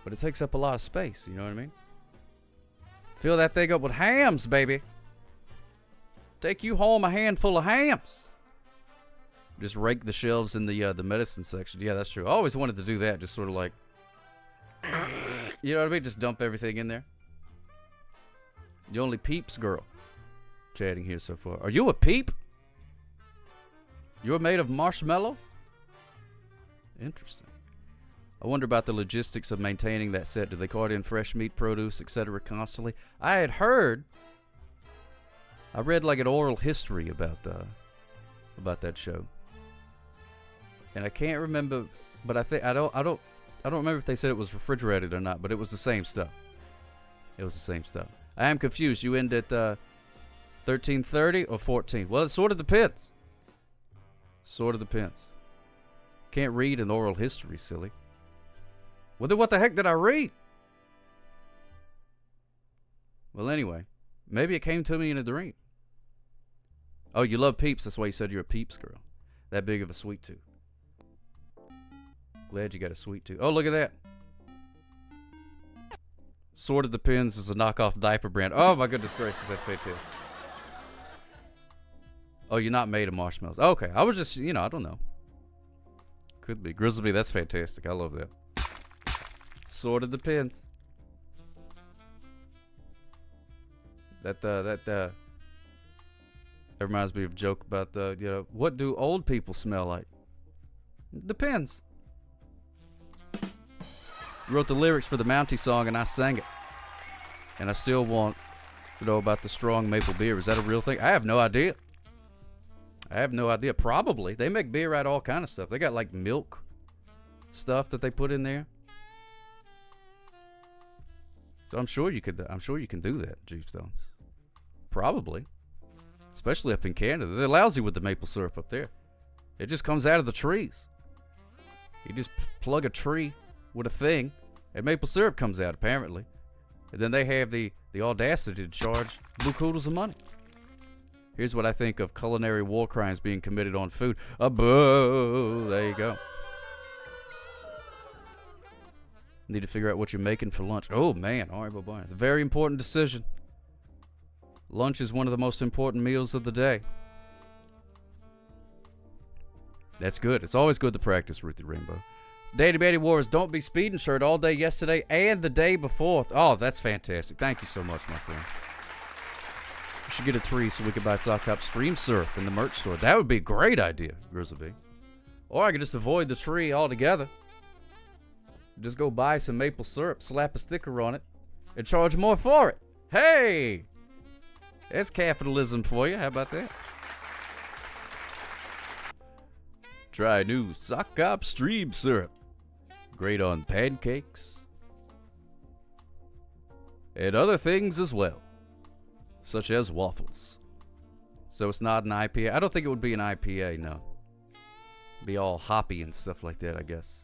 But it takes up a lot of space, you know what I mean? Fill that thing up with hams, baby. Take you home a handful of hams. Just rake the shelves in the medicine section. Yeah, that's true. I always wanted to do that, just sort of like, you know what I mean? Just dump everything in there. The only peeps girl chatting here so far. Are you a peep? You're made of marshmallow? Interesting. I wonder about the logistics of maintaining that set. Do they cart in fresh meat, produce, etc. constantly? I had heard. I read like an oral history about that show, and I can't remember. But I don't remember if they said it was refrigerated or not. But it was the same stuff. It was the same stuff. I am confused. You end at 13:30 or 14? Well, it sort of depends. Sort of depends. Can't read an oral history, silly. Well, then what the heck did I read? Well, anyway, maybe it came to me in a dream. Oh, you love Peeps. That's why you said you're a Peeps girl. That big of a sweet tooth. Glad you got a sweet tooth. Oh, look at that. Sorted Depends is a knockoff diaper brand. Oh, my goodness gracious. That's fantastic. Oh, you're not made of marshmallows. Okay, I was just, I don't know. Could be. Grizzly, that's fantastic. I love that. Sorted Depends. That reminds me of a joke about what do old people smell like? Depends. Wrote the lyrics for the Mountie song and I sang it. And I still want to know about the strong maple beer. Is that a real thing? I have no idea. Probably. They make beer out of all kind of stuff. They got like milk stuff that they put in there. So I'm sure you can do that, Jeep Stones. Probably. especially up in Canada. They're lousy with the maple syrup up there. It just comes out of the trees. You just plug a tree with a thing, and maple syrup comes out, apparently. And then they have the audacity to charge blue koodles of money. Here's what I think of culinary war crimes being committed on food. Boo! There you go. Need to figure out what you're making for lunch. Oh, man. All right, bye-bye. It's a very important decision. Lunch is one of the most important meals of the day. That's good. It's always good to practice, Ruthie Rainbow. Daddy Betty Wars, don't be speeding shirt all day yesterday and the day before. Oh, that's fantastic. Thank you so much, my friend. We should get a tree so we can buy Sock Hop Stream Syrup in the merch store. That would be a great idea, Grizzly. Or I could just avoid the tree altogether. Just go buy some maple syrup, slap a sticker on it, and charge more for it. Hey! That's capitalism for you. How about that? Try new Sock Hop Stream Syrup. Great on pancakes. And other things as well. Such as waffles. So it's not an IPA. I don't think it would be an IPA, no. Be all hoppy and stuff like that, I guess.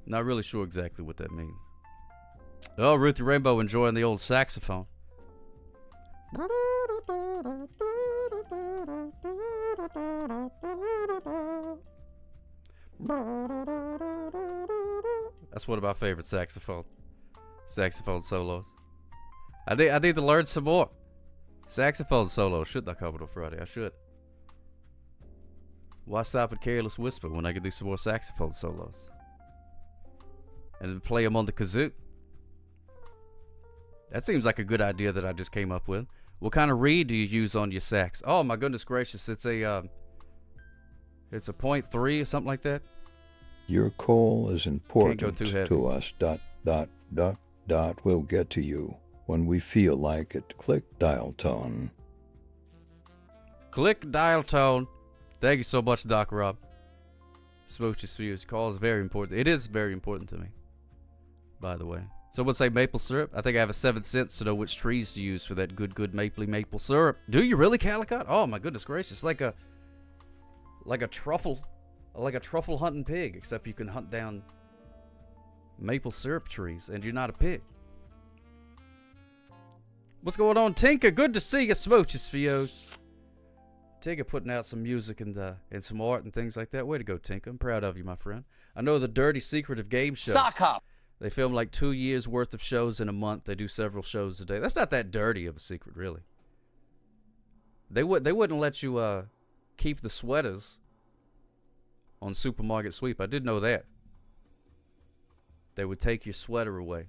Not really sure exactly what that means. Oh, Ruthie Rainbow enjoying the old saxophone. That's one of my favorite saxophone solos. I need to learn some more saxophone solos. Should not come on Friday. I should. Why stop at Careless Whisper when I can do some more saxophone solos? And then play them on the kazoo. That seems like a good idea that I just came up with. What kind of reed do you use on your sax? Oh my goodness gracious! It's a 0.3 or something like that. Your call is important to us. ... We'll get to you when we feel like it. Click dial tone. Click dial tone. Thank you so much, Doc Rob. Smooches for you. Your call is very important. It is very important to me, by the way. Someone say maple syrup. I think I have a 7 cents to know which trees to use for that good maple syrup. Do you really, Calicut? Oh my goodness gracious! Like a truffle hunting pig, except you can hunt down maple syrup trees, and you're not a pig. What's going on, Tinker? Good to see you, smooches for yo's. Tinker putting out some music and some art and things like that. Way to go, Tinker. I'm proud of you, my friend. I know the dirty secret of game shows. Sock Hop. They film like 2 years worth of shows in a month. They do several shows a day. That's not that dirty of a secret, really. They wouldn't let you keep the sweaters on Supermarket Sweep. I did know that. They would take your sweater away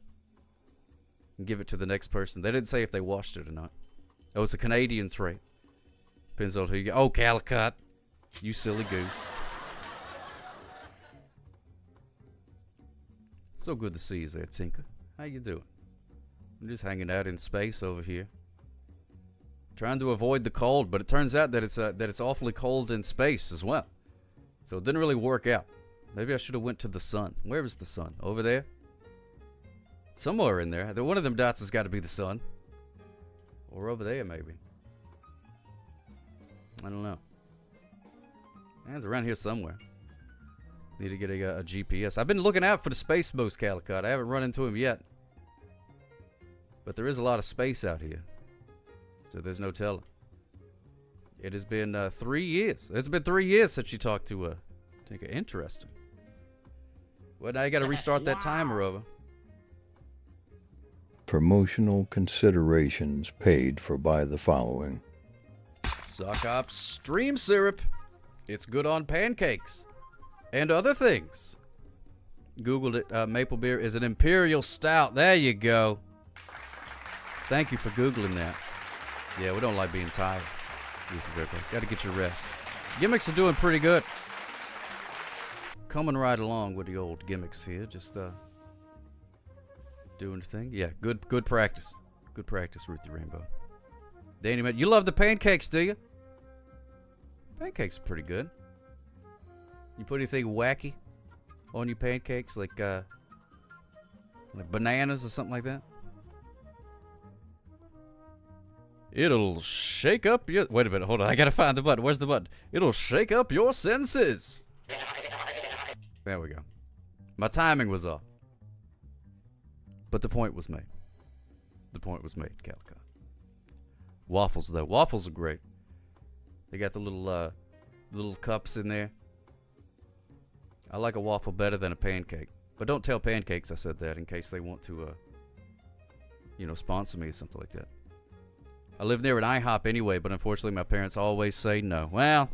and give it to the next person. They didn't say if they washed it or not. That was a Canadian trait. Depends on who you get. Oh, Calicut. You silly goose. So good to see you there, Tinker. How you doing? I'm just hanging out in space over here. Trying to avoid the cold, but it turns out that it's awfully cold in space as well. So it didn't really work out. Maybe I should have went to the sun. Where is the sun? Over there? Somewhere in there. One of them dots has got to be the sun. Or over there, maybe. I don't know. It's around here somewhere. Need to get a GPS. I've been looking out for the space moose, Calicut. I haven't run into him yet. But there is a lot of space out here. So there's no telling. It has been 3 years. It's been 3 years since you talked to Tinker. Interesting. Well, now you got to restart that timer over. Promotional considerations paid for by the following. Sock Hop Stream Syrup. It's good on pancakes. And other things. Googled it. Maple beer is an imperial stout. There you go. Thank you for Googling that. Yeah, we don't like being tired. Got to get your rest. Gimmicks are doing pretty good. Coming right along with the old gimmicks here. Just doing the thing. Yeah, good practice. Good practice, Ruthie Rainbow. Danny, man, you love the pancakes, do you? Pancakes are pretty good. You put anything wacky on your pancakes, like bananas or something like that? It'll shake up your... Wait a minute, hold on. I gotta find the button. Where's the button? It'll shake up your senses. There we go. My timing was off. But the point was made. The point was made, Calico. Waffles, though. Waffles are great. They got the little cups in there. I like a waffle better than a pancake. But don't tell Pancakes I said that in case they want to, sponsor me or something like that. I live near an IHOP anyway, but unfortunately my parents always say no. Well,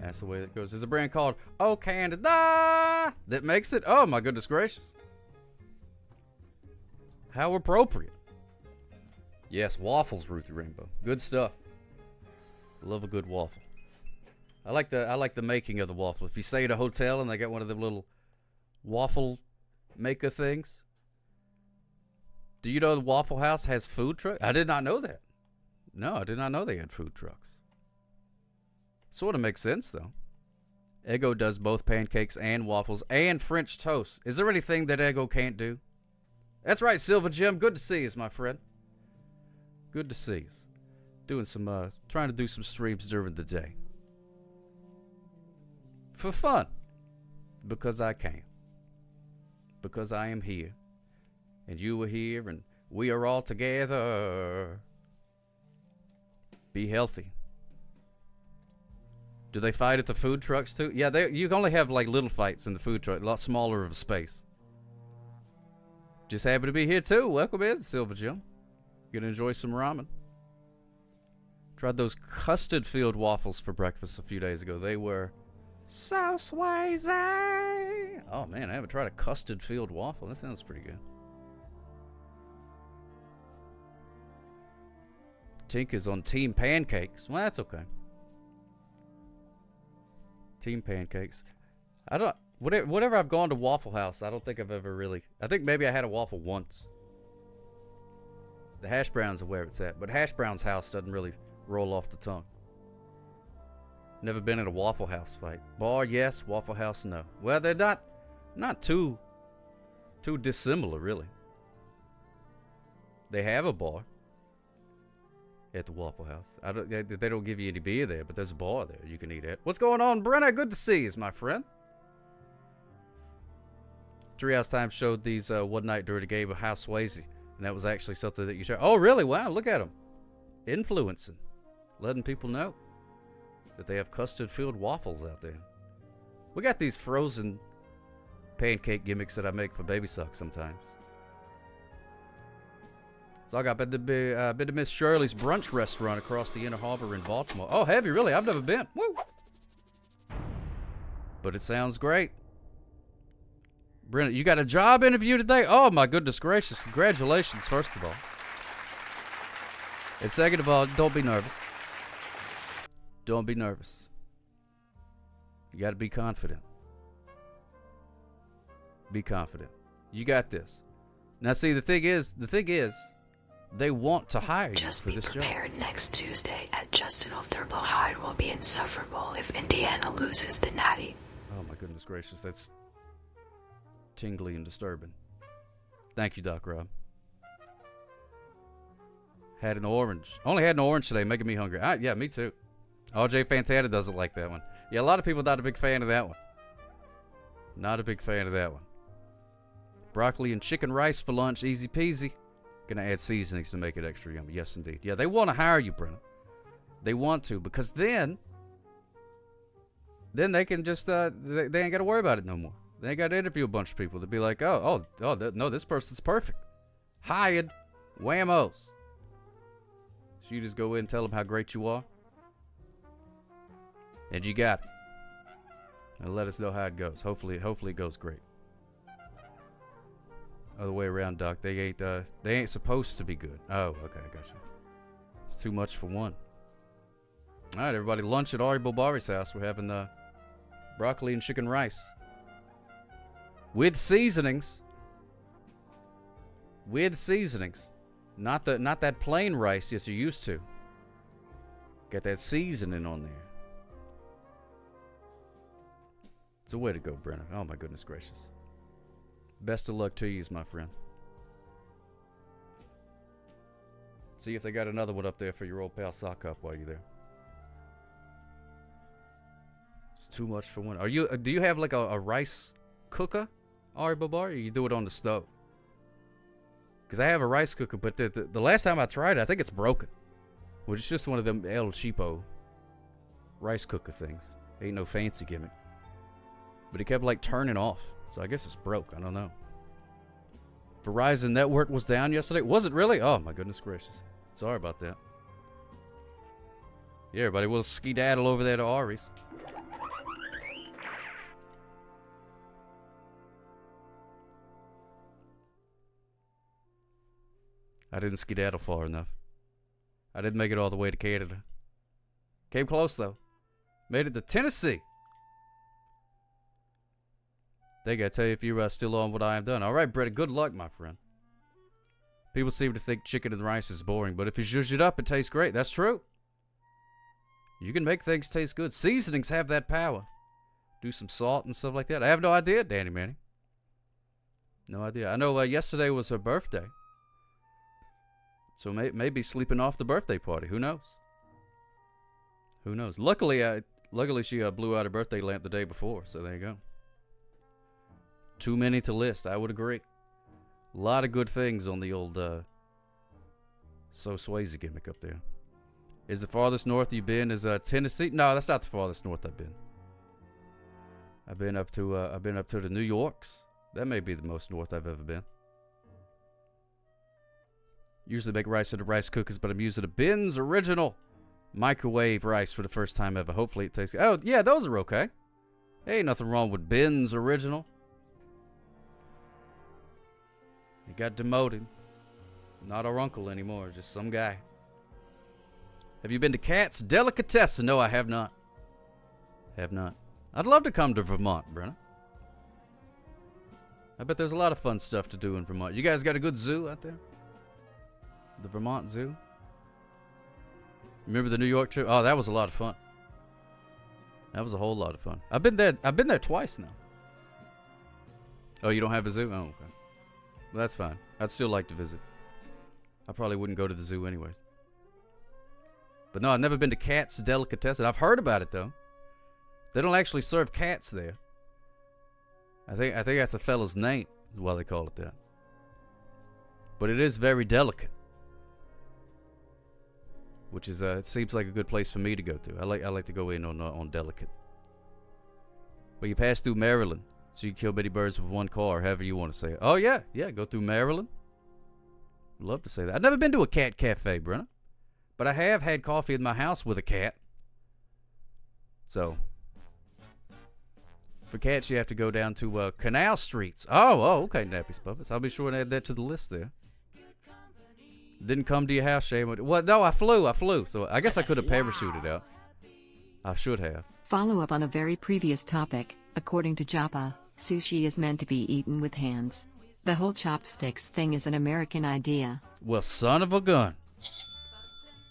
that's the way it goes. There's a brand called Oh Canada that makes it. Oh, my goodness gracious. How appropriate. Yes, waffles, Ruthie Rainbow. Good stuff. Love a good waffle. I like the making of the waffle. If you stay at a hotel and they got one of them little waffle maker things. Do you know the Waffle House has food trucks? I did not know that. No, I did not know they had food trucks. Sort of makes sense, though. Eggo does both pancakes and waffles and French toast. Is there anything that Eggo can't do? That's right, Silver Jim. Good to see you, my friend. Good to see you. Doing some, trying to do some streams during the day. For fun. Because I can. Because I am here. And you are here, and we are all together. Be healthy. Do they fight at the food trucks too? Yeah, you can only have like little fights in the food truck, a lot smaller of a space. Just happy to be here too. Welcome in, Silver Jim. Gonna enjoy some ramen. Tried those custard-filled waffles for breakfast a few days ago. They were so swazy. Oh man, I haven't tried a custard-filled waffle. That sounds pretty good. Tink is on Team Pancakes. Well, that's okay. Team Pancakes. Whatever I've gone to Waffle House, I don't think I've ever really... I think maybe I had a waffle once. The hash browns are where it's at, but Hash Brown's house doesn't really roll off the tongue. Never been in a Waffle House fight. Bar, yes. Waffle House, no. Well, they're not too dissimilar, really. They have a bar at the Waffle House. They don't give you any beer there, but there's a bar there you can eat at. What's going on, Brenna? Good to see you, my friend. Treehouse Time showed these one night during a game of House Swayze, and that was actually something that you shared. Oh, really? Wow, look at them. Influencing. Letting people know that they have custard-filled waffles out there. We got these frozen pancake gimmicks that I make for Baby Suck sometimes. So I got been to Miss Shirley's brunch restaurant across the Inner Harbor in Baltimore. Oh, have you really? I've never been. Woo! But it sounds great. Brennan, you got a job interview today? Oh, my goodness gracious. Congratulations, first of all. And second of all, don't be nervous. Don't be nervous. You got to be confident. Be confident. You got this. Now, see, the thing is, they want to hire you for this job. Just be prepared next Tuesday at Justin Thurlow Hyde will be insufferable if Indiana loses the Natty. Oh my goodness gracious, that's tingly and disturbing. Thank you, Doc Rob. Had an orange. Only had an orange today, making me hungry. Yeah, me too. RJ Fantana doesn't like that one. Yeah, a lot of people not a big fan of that one. Not a big fan of that one. Broccoli and chicken rice for lunch, easy peasy. Gonna add seasonings to make it extra yummy. Yes, indeed. Yeah, they want to hire you, Brenna. They want to, because then they can just, they ain't got to worry about it no more. They ain't got to interview a bunch of people. They'll be like, no, this person's perfect. Hired. Whammos. So you just go in and tell them how great you are. And you got it. And let us know how it goes. Hopefully it goes great. Other way around, Doc. They ain't supposed to be good. Oh, okay, I got you. It's too much for one. All right, everybody. Lunch at Ari Bobari's house. We're having broccoli and chicken rice with seasonings. With seasonings, not that plain rice that you're used to. Got that seasoning on there. It's a way to go, Brenna. Oh my goodness gracious. Best of luck to you, my friend. See if they got another one up there for your old pal Sock Up while you're there. It's too much for one. Do you have like a rice cooker, Ari Babar, or you do it on the stove? Because I have a rice cooker, but the last time I tried it, I think it's broken. Which is just one of them El Cheapo rice cooker things. Ain't no fancy gimmick. But it kept like turning off. So I guess it's broke. I don't know. Verizon network was down yesterday. Was it really? Oh my goodness gracious. Sorry about that. Yeah, everybody, we'll skedaddle over there to Ari's. I didn't skedaddle far enough. I didn't make it all the way to Canada. Came close, though. Made it to Tennessee. They gotta tell you if you're still on what I have done. All right, Brett, good luck, my friend. People seem to think chicken and rice is boring, but if you zhuzh it up, it tastes great. That's true. You can make things taste good. Seasonings have that power. Do some salt and stuff like that. I have no idea, Danny Manny. No idea. I know yesterday was her birthday. So maybe sleeping off the birthday party. Who knows? Who knows? Luckily she blew out her birthday lamp the day before. So there you go. Too many to list. I would agree. A lot of good things on the old So Swayze gimmick up there. Is the farthest north you've been is Tennessee? No, that's not the farthest north I've been. I've been up to the New Yorks. That may be the most north I've ever been. Usually make rice in the rice cookers, but I'm using a Ben's Original microwave rice for the first time ever. Hopefully it tastes good. Oh, yeah, those are okay. Ain't nothing wrong with Ben's Original. He got demoted. Not our uncle anymore, just some guy. Have you been to Cat's Delicatessen? No, I have not. Have not. I'd love to come to Vermont, Brenna. I bet there's a lot of fun stuff to do in Vermont. You guys got a good zoo out there? The Vermont Zoo? Remember the New York trip? Oh, that was a lot of fun. That was a whole lot of fun. I've been there twice now. Oh, you don't have a zoo? Oh, okay. Well, that's fine. I'd still like to visit. I probably wouldn't go to the zoo anyways. But no, I've never been to Cat's Delicatessen. I've heard about it though. They don't actually serve cats there. I think that's a fella's name, is why they call it that. But it is very delicate. Which is it seems like a good place for me to go to. I like to go in on delicate. But you pass through Maryland, so you kill many birds with one car, however you want to say it. Oh yeah, go through Maryland. Love to say that. I've never been to a cat cafe, Brenna, but I have had coffee in my house with a cat. So for cats, you have to go down to Canal Streets. Oh, okay, Nappy's Puppets. I'll be sure to add that to the list there. Didn't come to your house, Shane. Well, no, I flew. So I guess I could have parachuted out. I should have. Follow up on a very previous topic. According to Japa, sushi is meant to be eaten with hands. The whole chopsticks thing is an American idea. Well, son of a gun.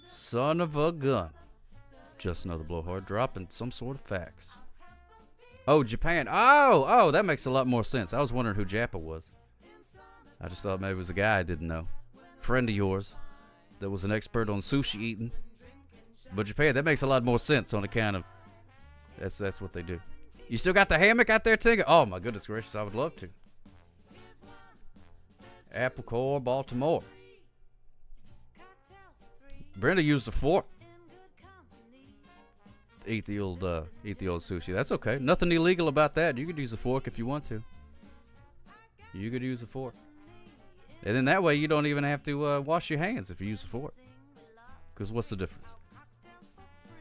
Son of a gun. Just another blowhard dropping some sort of facts. Oh, Japan. Oh, that makes a lot more sense. I was wondering who Japa was. I just thought maybe it was a guy I didn't know. Friend of yours that was an expert on sushi eating. But Japan, that makes a lot more sense on account of that's what they do. You still got the hammock out there, Tigger? Oh my goodness gracious, I would love to. Apple Core, Baltimore. Brenda used a fork. Eat the old sushi. That's okay. Nothing illegal about that. You could use a fork if you want to. You could use a fork. And then that way you don't even have to wash your hands if you use a fork. Because what's the difference?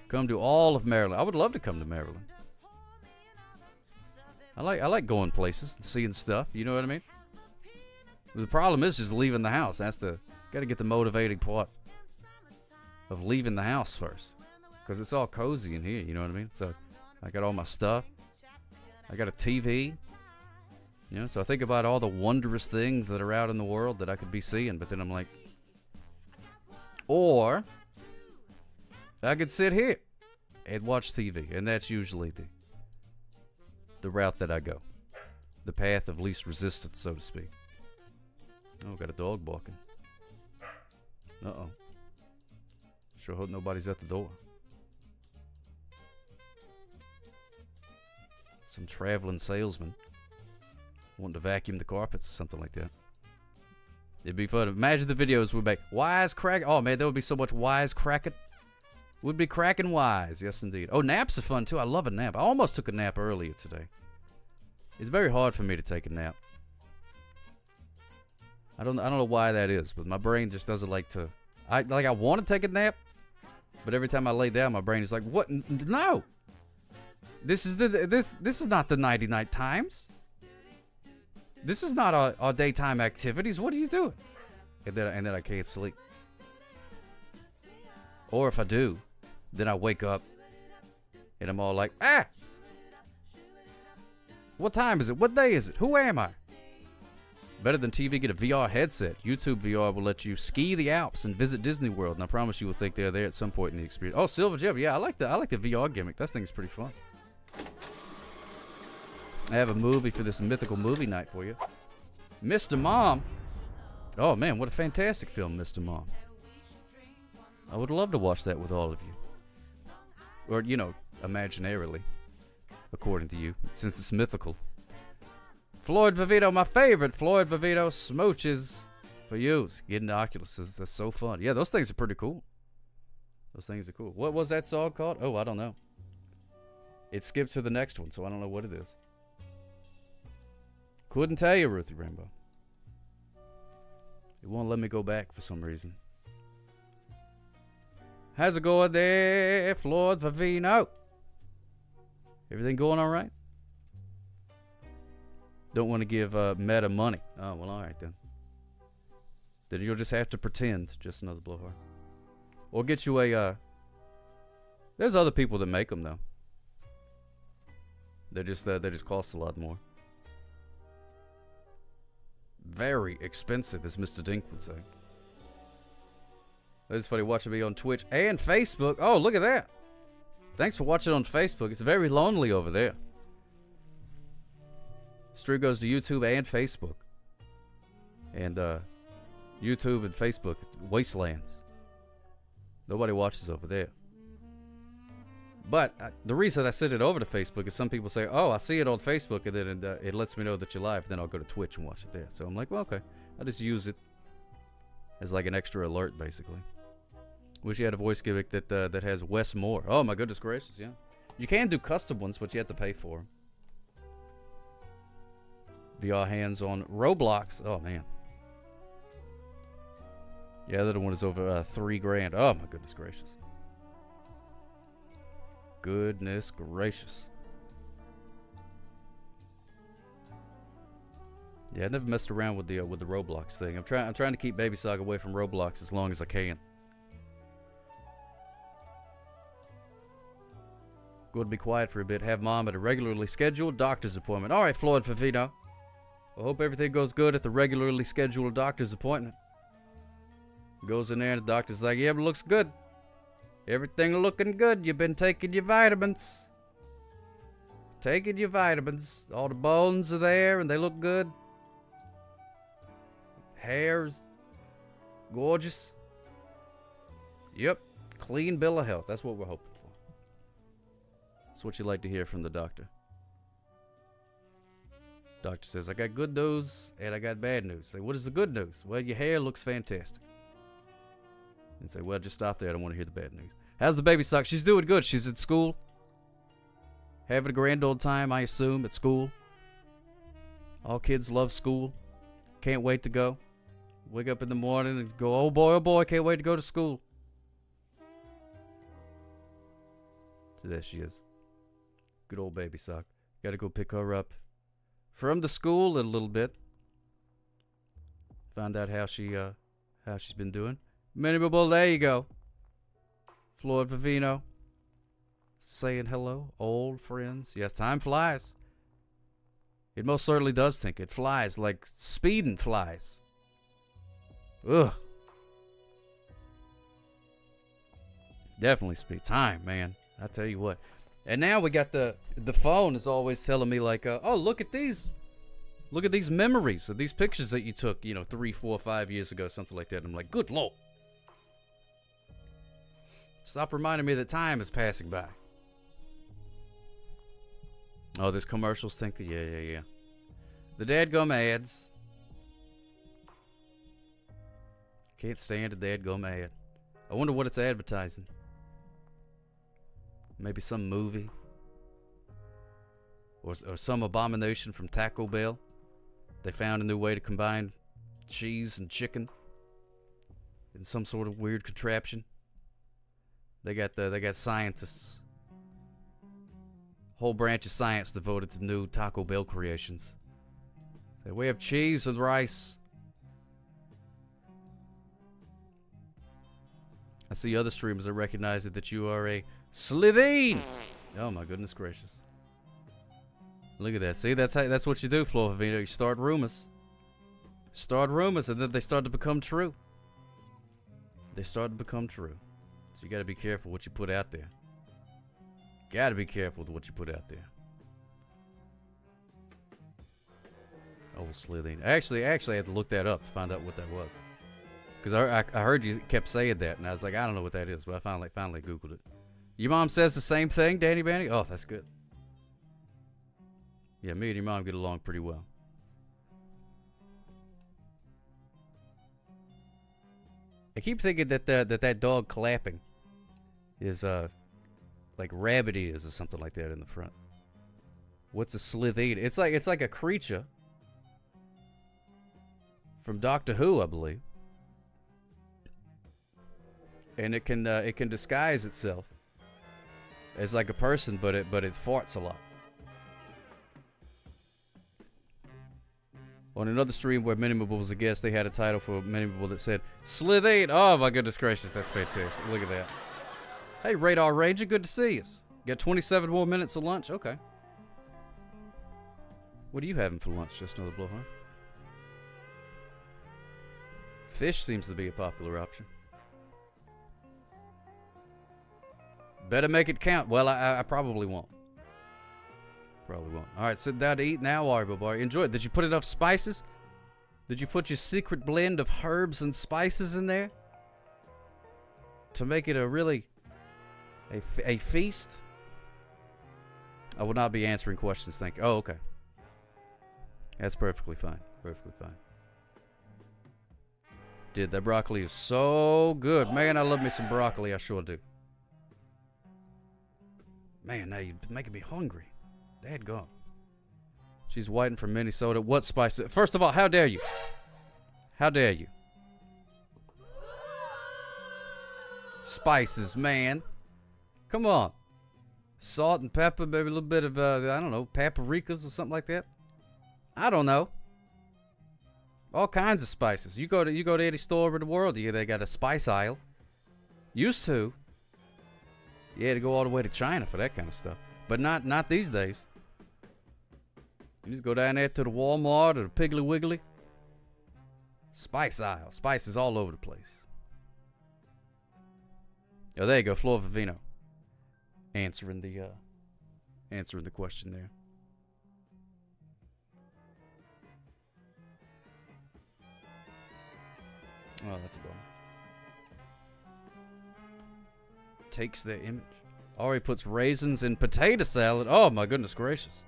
Come to all of Maryland. I would love to come to Maryland. I like going places and seeing stuff. You know what I mean? The problem is just leaving the house. Got to get the motivating part of leaving the house first. Because it's all cozy in here. You know what I mean? So I got all my stuff. I got a TV. You know, so I think about all the wondrous things that are out in the world that I could be seeing, but then I'm like, or I could sit here and watch TV, and that's usually the route that I go. The path of least resistance, so to speak. Oh, got a dog barking. Uh-oh. Sure hope nobody's at the door. Some traveling salesman wanting to vacuum the carpets or something like that. It'd be fun. Imagine the videos would make wise crack. Oh man, there would be so much wise cracking. Would be cracking wise. Yes, indeed. Oh, naps are fun too. I love a nap. I almost took a nap earlier today. It's very hard for me to take a nap. I don't know why that is, but my brain just doesn't like to. I want to take a nap, but every time I lay down, my brain is like, "What? No. This is not the nighty-night times. This is not our daytime activities. What are you doing?" And then I can't sleep. Or if I do, then I wake up and I'm all like, "Ah! What time is it? What day is it? Who am I?" Better than TV, get a VR headset. YouTube VR will let you ski the Alps and visit Disney World, and I promise you will think they're there at some point in the experience. Oh, Silver Gem, yeah, I like the VR gimmick. That thing's pretty fun. I have a movie for this mythical movie night for you. Mr. Mom. Oh man, what a fantastic film, Mr. Mom. I would love to watch that with all of you. Or, you know, imaginarily, according to you, since it's mythical. Floyd Vivito, my favorite. Floyd Vivito smooches for you. Getting the Oculuses, that's so fun. Yeah, those things are pretty cool. Those things are cool. What was that song called? Oh, I don't know. It skipped to the next one, so I don't know what it is. Couldn't tell you, Ruthie Rainbow. It won't let me go back for some reason. How's it going there, Floyd Vivino? Everything going all right? Don't want to give Meta money. Oh, well, all right then. Then you'll just have to pretend. Just another blowhard. Or get you a... There's other people that make them, though. They just cost a lot more. Very expensive, as Mr. Dink would say. It's funny watching me on Twitch and Facebook. Oh, look at that. Thanks for watching on Facebook. It's very lonely over there. Stream goes to YouTube and Facebook. And YouTube and Facebook, wastelands. Nobody watches over there. But the reason I send it over to Facebook is some people say, "Oh, I see it on Facebook," and then it lets me know that you're live. Then I'll go to Twitch and watch it there. So I'm like, well, okay. I just use it as like an extra alert, basically. Wish you had a voice gimmick that has Wes Moore. Oh my goodness gracious, yeah. You can do custom ones, but you have to pay for them. VR hands on Roblox. Oh man. Yeah, the other one is over $3,000. Oh my goodness gracious. Goodness gracious. Yeah, I never messed around with the Roblox thing. I'm trying to keep Baby Saga away from Roblox as long as I can. Go to be quiet for a bit. Have Mom at a regularly scheduled doctor's appointment. All right, Floyd Favino. I hope everything goes good at the regularly scheduled doctor's appointment. Goes in there and the doctor's like, "Yeah, it looks good. Everything looking good. You've been taking your vitamins. Taking your vitamins. All the bones are there and they look good. Hair's gorgeous. Yep. Clean bill of health." That's what we're hoping for. That's what you like to hear from the doctor. Doctor says, "I got good news and I got bad news." Say, "What is the good news?" "Well, your hair looks fantastic." And say, "Well, just stop there. I don't want to hear the bad news." How's the baby suck? She's doing good. She's at school. Having a grand old time, I assume, at school. All kids love school. Can't wait to go. Wake up in the morning and go, oh boy, can't wait to go to school. So there she is. Good old baby sock. Gotta go pick her up from the school in a little bit. Find out how she's been doing. Minimable, there you go. Floyd Vivino saying hello, old friends. Yes, time flies. It most certainly does think it flies like speeding flies. Ugh. Definitely speed. Time, man. I tell you what. And now we got the phone is always telling me like, oh, look at these. Look at these memories of these pictures that you took, 3, 4, 5 years ago, something like that. I'm like, good Lord. Stop reminding me that time is passing by. Oh, this commercials thing? Yeah. The dadgum ads. Can't stand a dadgum ad. I wonder what it's advertising. Maybe some movie. Or some abomination from Taco Bell. They found a new way to combine cheese and chicken in some sort of weird contraption. They got scientists. Whole branch of science devoted to new Taco Bell creations. We have cheese and rice. I see other streamers that recognize it that you are a Slitheen. Oh my goodness gracious. Look at that. See, that's what you do, Flo Favino. You start rumors. Start rumors and then they start to become true. They start to become true. So you gotta be careful what you put out there. Gotta be careful with what you put out there. Oh, Slitheen. Actually, I had to look that up to find out what that was. Because I heard you kept saying that, and I was like, I don't know what that is, but I finally Googled it. Your mom says the same thing, Danny Banny? Oh, that's good. Yeah, me and your mom get along pretty well. I keep thinking that dog clapping is like rabbit ears or something like that in the front. What's a Slitheen? It's like a creature from Doctor Who, I believe. And it can disguise itself as like a person, but it farts a lot. On another stream where Minimable was a guest, they had a title for Minimable that said Slitheen. Oh my goodness gracious, that's fantastic. Look at that. Hey, Radar Ranger, good to see us. Got 27 more minutes of lunch? Okay. What are you having for lunch? Just another blowhorn? Fish seems to be a popular option. Better make it count. Well, I probably won't. Probably won't. All right, sit down to eat now, Aribo Bar. Enjoy it. Did you put enough spices? Did you put your secret blend of herbs and spices in there to make it a really a feast? I will not be answering questions. Thank you. Oh, okay. That's perfectly fine. Perfectly fine. Dude, that broccoli is so good. Man, I love me some broccoli. I sure do. Man, now you're making me hungry. Dadgum. She's whiting from Minnesota. What spice? First of all, how dare you? How dare you? Spices, man. Come on. Salt and pepper, maybe a little bit of, I don't know, paprikas or something like that. I don't know. All kinds of spices. You go to any store in the world, they got a spice aisle. Used to. You had to go all the way to China for that kind of stuff. But not these days. You just go down there to the Walmart or the Piggly Wiggly. Spice aisle. Spices all over the place. Oh, there you go. Flor Vivino. Answering the question there. Oh, that's a bummer. Takes their image. Ari puts raisins in potato salad. Oh my goodness gracious.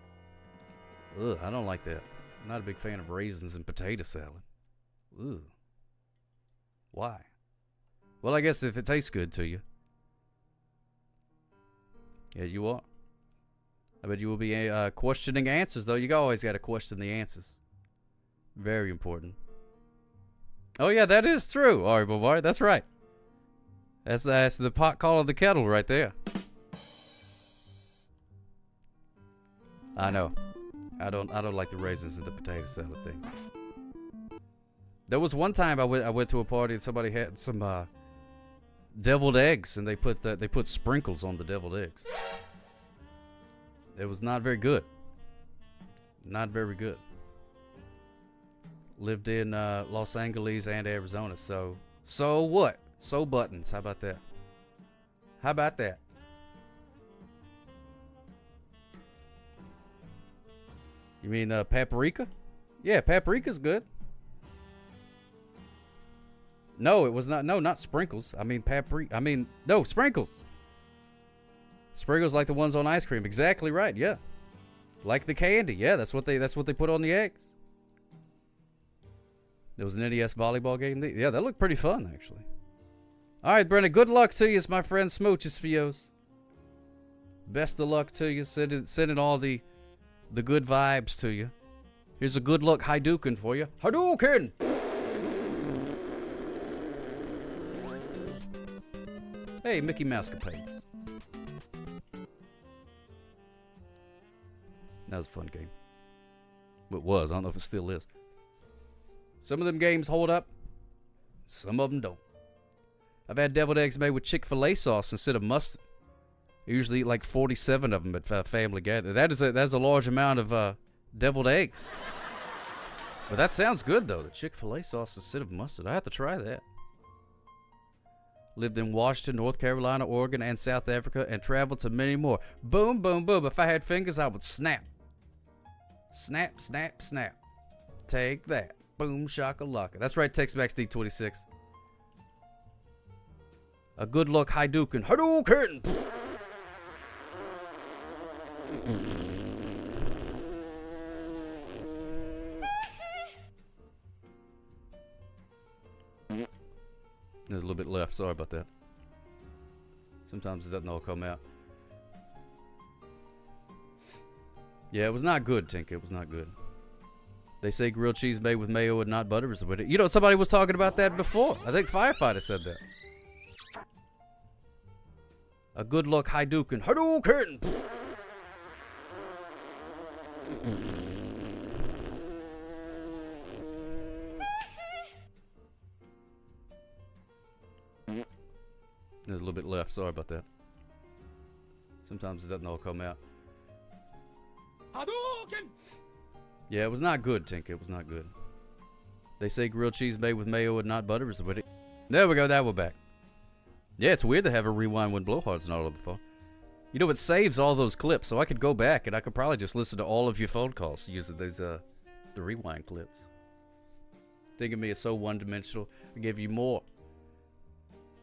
Ugh, I don't like that. I'm not a big fan of raisins in potato salad. Ugh. Why? Well, I guess if it tastes good to you. Yeah, you are. I bet you will be questioning answers, though. You always got to question the answers. Very important. Oh, yeah, that is true, Ari Bobar. That's right. That's the pot calling the kettle right there. I know. I don't like the raisins in the potato salad thing. There was one time I went to a party and somebody had some deviled eggs and they put sprinkles on the deviled eggs. It was not very good. Not very good. Lived in Los Angeles and Arizona, so what? So buttons. How about that? How about that? You mean paprika? Yeah, paprika's good. No, it was not. No, not sprinkles. I mean no, sprinkles. Sprinkles like the ones on ice cream. Exactly right. Yeah, like the candy. Yeah, that's what they put on the eggs. There was an NES volleyball game. Yeah, that looked pretty fun actually. All right, Brennan. Good luck to you, my friend. Smooches for yours. Best of luck to you. Sending all the good vibes to you. Here's a good luck Hadouken for you. Hadouken! Hey, Mickey Mouse Capades. That was a fun game. It was. I don't know if it still is. Some of them games hold up. Some of them don't. I've had deviled eggs made with Chick-fil-A sauce instead of mustard. I usually eat like 47 of them at family gathering. That's a large amount of deviled eggs. But that sounds good, though. The Chick-fil-A sauce instead of mustard. I have to try that. Lived in Washington, North Carolina, Oregon, and South Africa, and traveled to many more. Boom, boom, boom. If I had fingers, I would snap. Snap, snap, snap. Take that. Boom, shakalaka. That's right, Tex-Mex D26. A good luck Hadouken. Hadouken! There's a little bit left. Sorry about that. Sometimes it doesn't all come out. Yeah, it was not good, Tink. It was not good. They say grilled cheese made with mayo and not butter is with it. You know, somebody was talking about that before. I think Firefighter said that. A good luck Hadouken. Hadouken! There's a little bit left. Sorry about that. Sometimes it doesn't all come out. Hadouken! Yeah, it was not good, Tink. It was not good. They say grilled cheese made with mayo and not butter is with it. There we go. That we're back. Yeah, it's weird to have a rewind when Blowhard's not on the phone. You know, it saves all those clips, so I could go back and I could probably just listen to all of your phone calls using these the rewind clips. Think of me as so one-dimensional. I give you more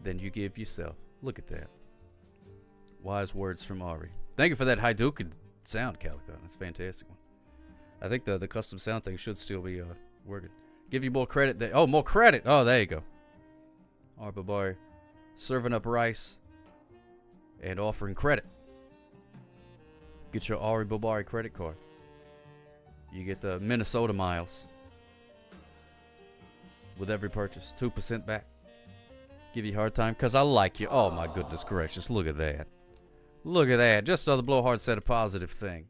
than you give yourself. Look at that. Wise words from Ari. Thank you for that Hadouken sound, Calico. That's a fantastic one. I think the custom sound thing should still be working. Give you more credit. Oh, more credit. Oh, there you go. Arba Bar serving up rice and offering credit. Get your Ari Bobari credit card. You get the Minnesota miles with every purchase. 2% back. Give you a hard time because I like you. Oh, my goodness gracious. Look at that. Look at that. Just so the Blowhard said a positive thing.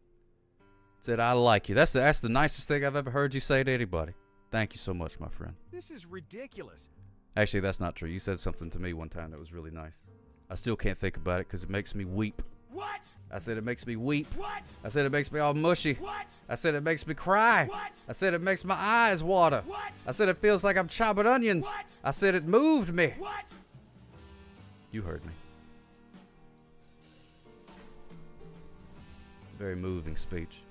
Said, I like you. That's the nicest thing I've ever heard you say to anybody. Thank you so much, my friend. This is ridiculous. Actually, that's not true. You said something to me one time that was really nice. I still can't think about it because it makes me weep. What? I said it makes me weep. What? I said it makes me all mushy. What? I said it makes me cry. What? I said it makes my eyes water. What? I said it feels like I'm chopping onions. What? I said it moved me. What? You heard me. Very moving speech.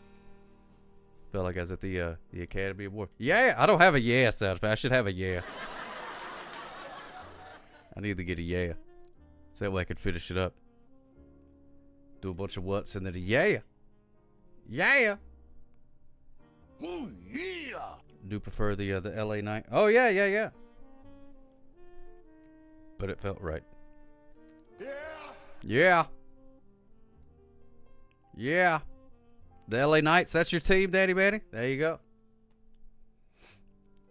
Felt like I was at the Academy Award. Yeah, I don't have a yeah sound effect. I should have a yeah. I need to get a yeah. So that way I could finish it up. Do a bunch of whats and then a yeah. Yeah. Oh, yeah. Do prefer the LA night. Oh, yeah. But it felt right. Yeah. The LA Knights, that's your team, Daddy Manny? There you go.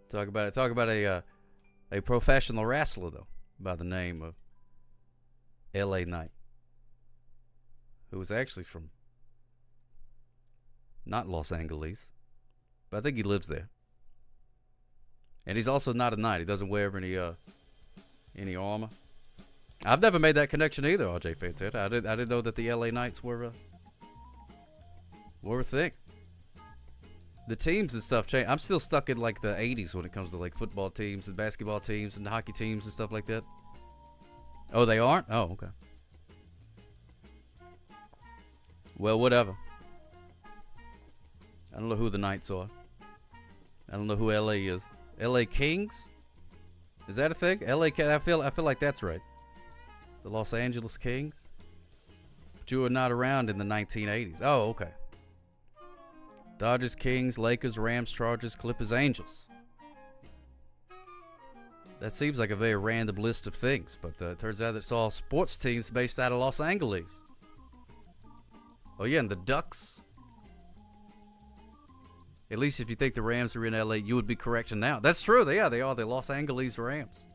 Talk about it. Talk about a professional wrestler, though, by the name of LA Knight, who was actually from not Los Angeles, but I think he lives there. And he's also not a knight. He doesn't wear any armor. I've never made that connection either, RJ Fantana. I didn't know that the LA Knights were a thing. The teams and stuff change. I'm still stuck in like the 80s when it comes to like football teams and basketball teams and hockey teams and stuff like that. Oh, they aren't? Oh, okay. Well, whatever. I don't know who the Knights are. I don't know who LA is. LA Kings? Is that a thing? LA, I feel like that's right. The Los Angeles Kings. But you were not around in the 1980s. Oh, okay. Dodgers, Kings, Lakers, Rams, Chargers, Clippers, Angels. That seems like a very random list of things, but it turns out it's all sports teams based out of Los Angeles. Oh yeah, and the Ducks. At least if you think the Rams are in LA, you would be correct now. That's true. They are the Los Angeles Rams.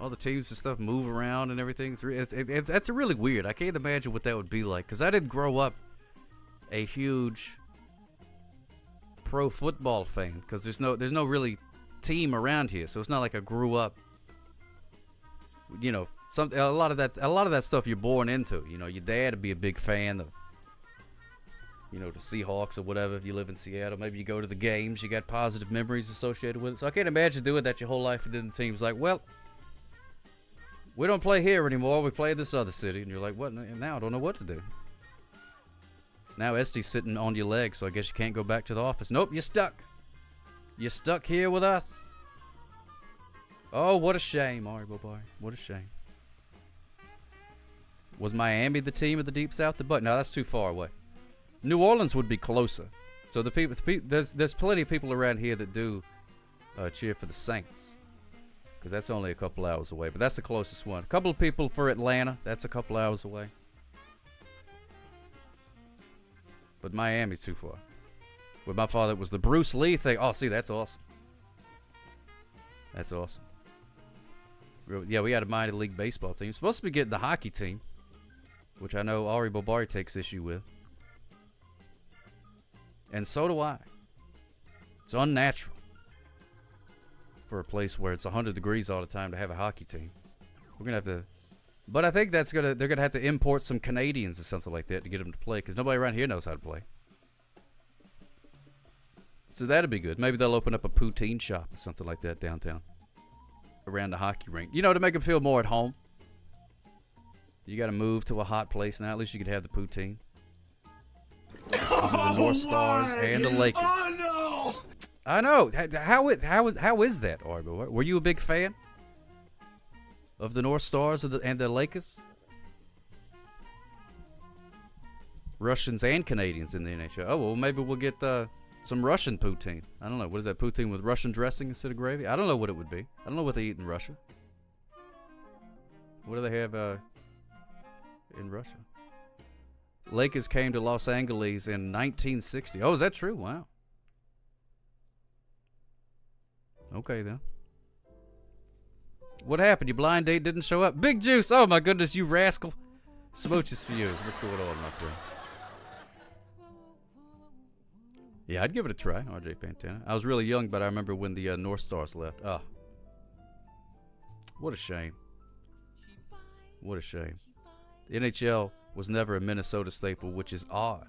All the teams and stuff move around and everything. That's really weird. I can't imagine what that would be like, because I didn't grow up a huge pro football fan, because there's no really team around here, so it's not like I grew up, you know, a lot of that stuff you're born into. You know, your dad would be a big fan of, you know, the Seahawks or whatever. If you live in Seattle, maybe you go to the games, you got positive memories associated with it. So I can't imagine doing that your whole life, and then the team's like, well, we don't play here anymore, we play in this other city, and you're like, what? Now I don't know what to do. Now Este's sitting on your leg, so I guess you can't go back to the office. Nope, you're stuck. You're stuck here with us. Oh, what a shame, Ari Boy. What a shame. Was Miami the team of the Deep South? No, that's too far away. New Orleans would be closer. So there's plenty of people around here that do cheer for the Saints, because that's only a couple hours away. But that's the closest one. A couple of people for Atlanta. That's a couple hours away. But Miami's too far. With my father, it was the Bruce Lee thing. Oh, see, that's awesome. That's awesome. Yeah, we had a minor league baseball team. Supposed to be getting the hockey team, which I know Ari Bobari takes issue with. And so do I. It's unnatural for a place where it's 100 degrees all the time to have a hockey team. We're going to have to... But I think they're going to have to import some Canadians or something like that to get them to play, because nobody around here knows how to play. So that'd be good. Maybe they'll open up a poutine shop or something like that downtown around the hockey rink. You know, to make them feel more at home. You got to move to a hot place now. At least you could have the poutine. The North Stars and the Lakers. Oh no! I know. How is that, Arbo? Were you a big fan of the North Stars and the Lakers? Russians and Canadians in the NHL. Oh, well, maybe we'll get some Russian poutine. I don't know. What is that, poutine with Russian dressing instead of gravy? I don't know what it would be. I don't know what they eat in Russia. What do they have in Russia? Lakers came to Los Angeles in 1960. Oh, is that true? Wow. Okay, then. What happened? Your blind date didn't show up? Big Juice! Oh, my goodness, you rascal. Smooches for years. What's going on, my friend? Yeah, I'd give it a try, RJ Fantana. I was really young, but I remember when the North Stars left. Ah. What a shame. What a shame. The NHL was never a Minnesota staple, which is odd.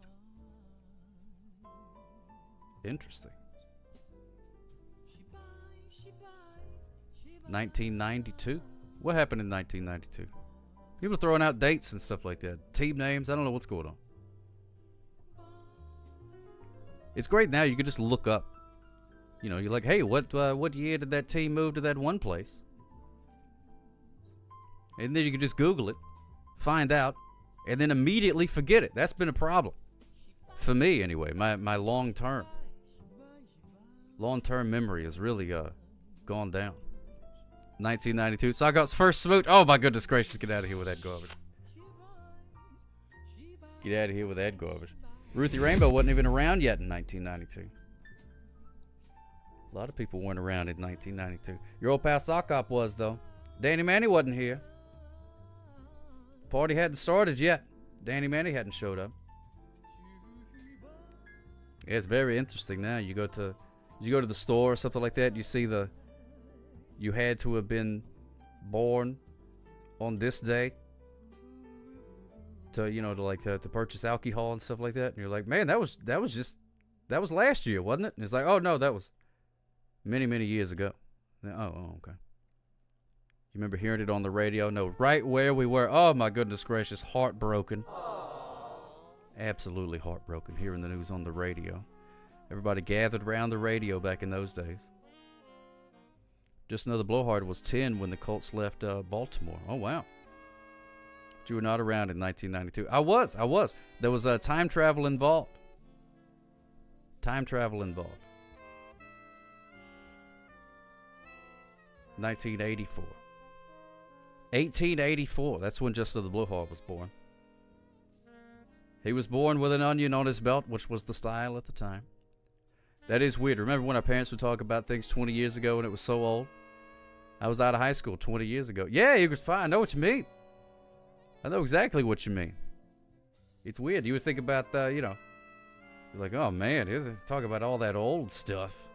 Interesting. 1992? What happened in 1992? People are throwing out dates and stuff like that. Team names. I don't know what's going on. It's great now. You can just look up. You know, you're like, hey, what year did that team move to that one place? And then you can just Google it, find out, and then immediately forget it. That's been a problem. For me, anyway. My long-term memory has really gone down. 1992. Saga's first smooch. Oh, my goodness gracious. Get out of here with that garbage. Get out of here with that garbage. Ruthie Rainbow wasn't even around yet in 1992. A lot of people weren't around in 1992. Your old pal Sockop was, though. Danny Manny wasn't here. Party hadn't started yet. Danny Manny hadn't showed up. Yeah, it's very interesting now. You go to the store or something like that, you see you had to have been born on this day to purchase alcohol and stuff like that. And you're like, man, that was last year, wasn't it? And it's like, oh no, that was many, many years ago. Oh, okay. You remember hearing it on the radio? No, right where we were. Oh my goodness gracious, heartbroken. Absolutely heartbroken hearing the news on the radio. Everybody gathered around the radio back in those days. Just Another Blowhard was 10 when the Colts left Baltimore. Oh, wow. But you were not around in 1992. I was. There was time travel involved. Time travel involved. 1984. 1884. That's when Just Another Blowhard was born. He was born with an onion on his belt, which was the style at the time. That is weird. Remember when our parents would talk about things 20 years ago and it was so old? I was out of high school 20 years ago. Yeah, he was fine. I know what you mean. I know exactly what you mean. It's weird. You would think about, you know, you're like, oh man, here's talk about all that old stuff.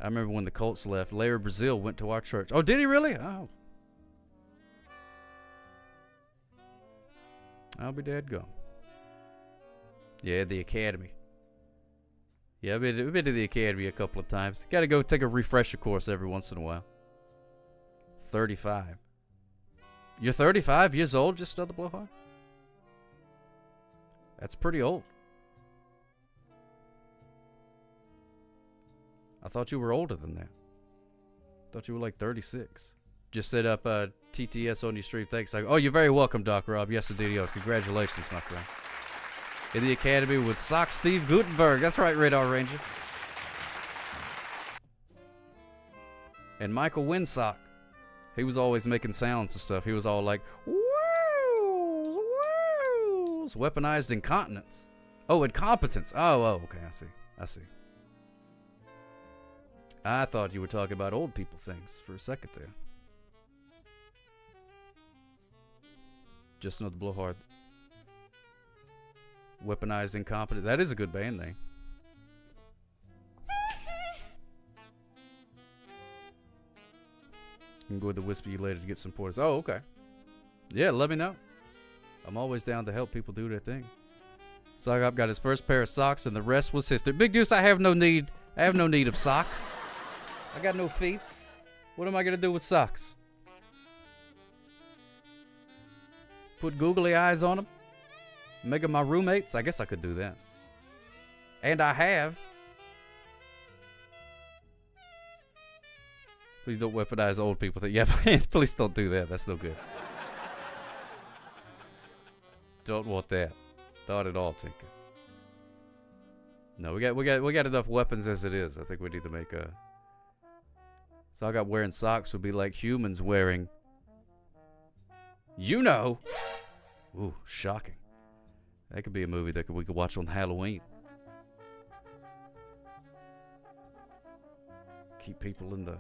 I remember when the Colts left, Larry Brazil went to our church. Oh, did he really? Oh. I'll be dead gone. Yeah, the academy. Yeah, we've been to the academy a couple of times. Got to go take a refresher course every once in a while. 35. You're 35 years old, Just Another Blowhard? That's pretty old. I thought you were older than that. Thought you were like 36. Just set up TTS on your stream. Thanks. Oh, you're very welcome, Doc Rob. Yes, indeed. Congratulations, my friend. In the academy with Sock Steve Gutenberg. That's right, Radar Ranger. And Michael Winsock. He was always making sounds and stuff. He was all like, woos, woos. Weaponized incontinence. Oh, incompetence. Oh, okay. I see. I thought you were talking about old people things for a second there. Just Another Blowhard. Weaponized Incompetence. That is a good band name. You can go with the whisper you later to get some porters. Oh, okay. Yeah, let me know. I'm always down to help people do their thing. Sock Up got his first pair of socks, and the rest was history. Big Deuce, I have no need of socks. I got no feet. What am I gonna do with socks? Put googly eyes on them? Make them my roommates? I guess I could do that. And I have. Please don't weaponize old people. Yeah, please don't do that. That's no good. Don't want that. Not at all, Tinker. No, we got enough weapons as it is. I think we need to make a. So I got wearing socks would be like humans wearing. You know. Ooh, shocking. That could be a movie that we could watch on Halloween. Keep people in the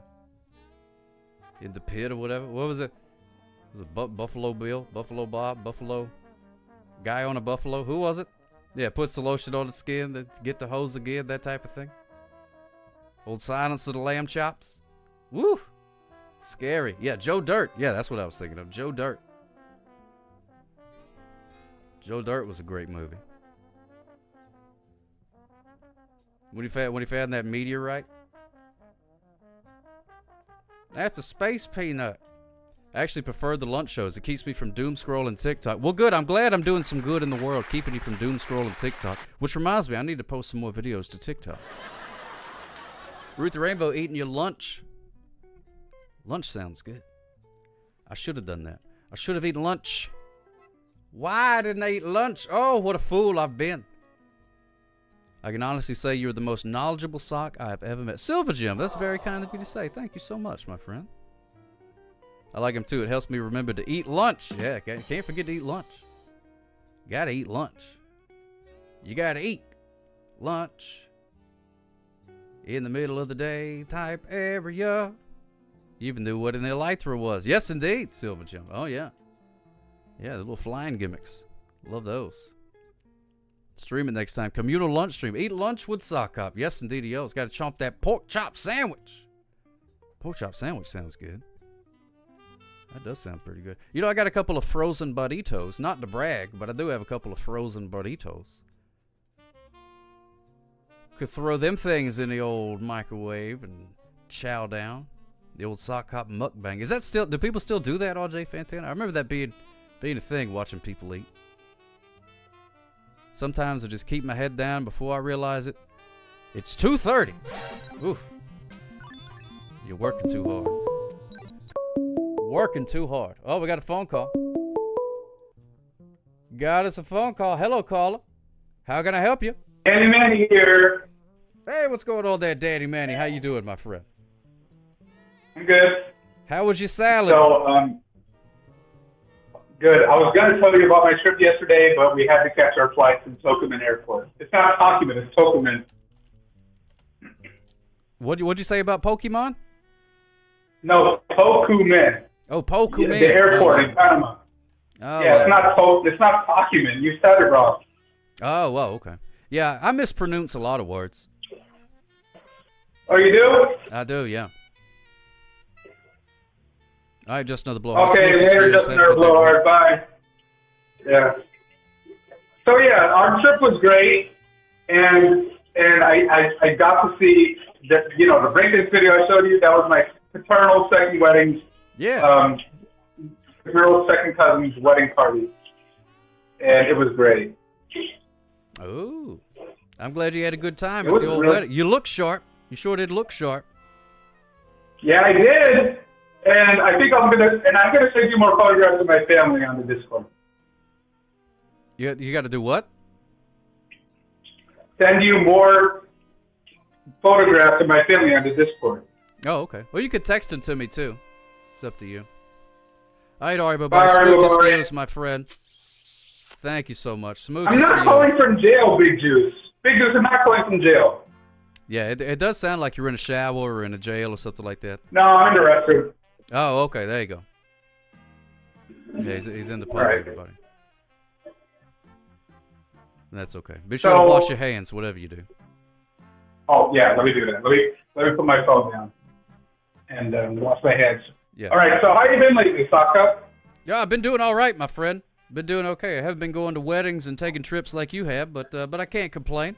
pit or whatever. What was it? Was it Buffalo Bill? Buffalo Bob? Buffalo guy on a buffalo? Who was it? Yeah, puts the lotion on the skin to get the hose again, that type of thing. Old Silence of the Lamb Chops. Woo! Scary. Yeah, Joe Dirt. Yeah, that's what I was thinking of. Joe Dirt. Joe Dirt was a great movie. When he found that meteorite? That's a space peanut. I actually prefer the lunch shows. It keeps me from doom scrolling TikTok. Well, good. I'm glad I'm doing some good in the world, keeping you from doom scrolling TikTok. Which reminds me, I need to post some more videos to TikTok. Ruth the Rainbow eating your lunch. Lunch sounds good. I should have done that. I should have eaten lunch. Why didn't I eat lunch? Oh, what a fool I've been. I can honestly say you're the most knowledgeable sock I have ever met. Silver Jim, that's very kind of you to say. Thank you so much, my friend. I like him too. It helps me remember to eat lunch. Yeah, can't forget to eat lunch. Gotta eat lunch. You gotta eat lunch. In the middle of the day type area. You even knew what an elytra was. Yes, indeed, Silver Jim. Oh, yeah. Yeah, the little flying gimmicks. Love those. Stream it next time. Communal lunch stream. Eat lunch with Sock Hop. Yes, indeed, he owes. Got to chomp that pork chop sandwich. Pork chop sandwich sounds good. That does sound pretty good. You know, I got a couple of frozen burritos. Not to brag, but I do have a couple of frozen burritos. Could throw them things in the old microwave and chow down. The old Sock Hop mukbang. Is that still... Do people still do that, RJ Fantana? I remember that being a thing, watching people eat. Sometimes I just keep my head down before I realize it. It's 2:30. Oof. You're working too hard. Working too hard. Oh, we got a phone call. Got us a phone call. Hello, caller. How can I help you? Danny Manny here. Hey, what's going on there, Daddy Manny? How you doing, my friend? I'm good. How was your salad? So, good. I was going to tell you about my trip yesterday, but we had to catch our flight from Tokumen Airport. It's not Tokumen, it's Tokumen. What'd you say about Pokemon? No, Tokumen. Oh, Tokumen. The airport in Panama. Oh, yeah, it's not Tokumen. You said it wrong. Oh, well, okay. Yeah, I mispronounce a lot of words. Oh, you do? I do, yeah. All right, just another blowhard. Okay, later, just another blowhard. Bye. Yeah. So yeah, our trip was great, and I got to see the the breakdance video I showed you. That was my paternal second wedding. Yeah. Girl's second cousin's wedding party, and it was great. Oh, I'm glad you had a good time It at the was old really- wedding. You look sharp. You sure did look sharp. Yeah, I did, and I think I'm gonna send you more photographs of my family on the Discord. You got to do what? Send you more photographs of my family on the Discord. Oh, okay. Well, you could text them to me too. It's up to you. All right, Ari, bye-bye. Bye, Smooches bye-bye. for you, my friend. Thank you so much. Smooches I'm for not you. calling from jail, Big Juice. Big Juice, I'm not calling from jail. Yeah, it does sound like you're in a shower or in a jail or something like that. No, I'm in the restroom. Oh, okay. There you go. Yeah, he's in the party, Alright. everybody. That's okay. Be sure to wash your hands, whatever you do. Oh yeah, let me do that. Let me put my phone down and wash my hands. Yeah. All right. So how you been lately, Sokka? Yeah, I've been doing all right, my friend. Been doing okay. I haven't been going to weddings and taking trips like you have, but I can't complain.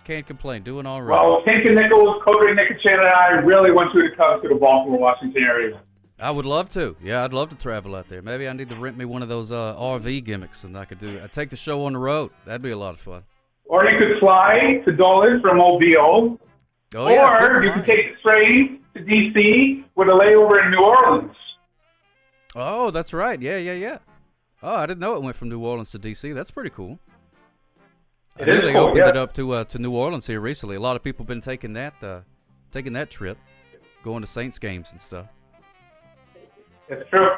Can't complain. Doing all right. Well, Tinker Nichols, Cody Nicochan, and I really want you to come to the Baltimore, Washington area. I would love to. Yeah, I'd love to travel out there. Maybe I need to rent me one of those RV gimmicks, and I'd take the show on the road. That'd be a lot of fun. Or you could fly to Dulles from Mobile. Oh, yeah, or you could take the train to D.C. with a layover in New Orleans. Oh, that's right. Yeah. Oh, I didn't know it went from New Orleans to D.C. That's pretty cool. I knew they opened it up to New Orleans here recently. A lot of people been taking that trip, going to Saints games and stuff. It's true.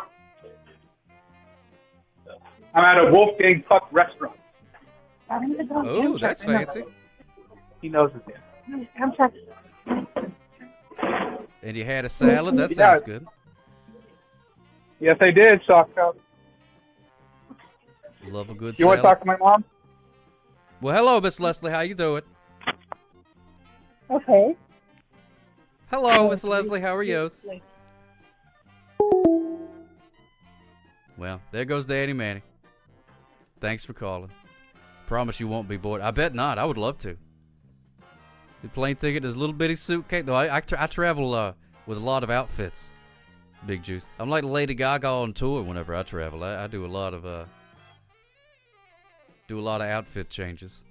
I'm at a Wolfgang Puck restaurant. Oh, that's fancy. He knows it there. And you had a salad? That sounds good. Yes, I did, Sokka. Love a good You salad. want to talk to my mom? Well, hello, Miss Leslie. How you doing? Okay. Hello, Miss Leslie. How are you? Well, there goes Daddy Manny. Thanks for calling. Promise you won't be bored. I bet not. I would love to. The plane ticket, this little bitty suitcase. Though I travel with a lot of outfits. Big Juice. I'm like Lady Gaga on tour whenever I travel. I do a lot of outfit changes.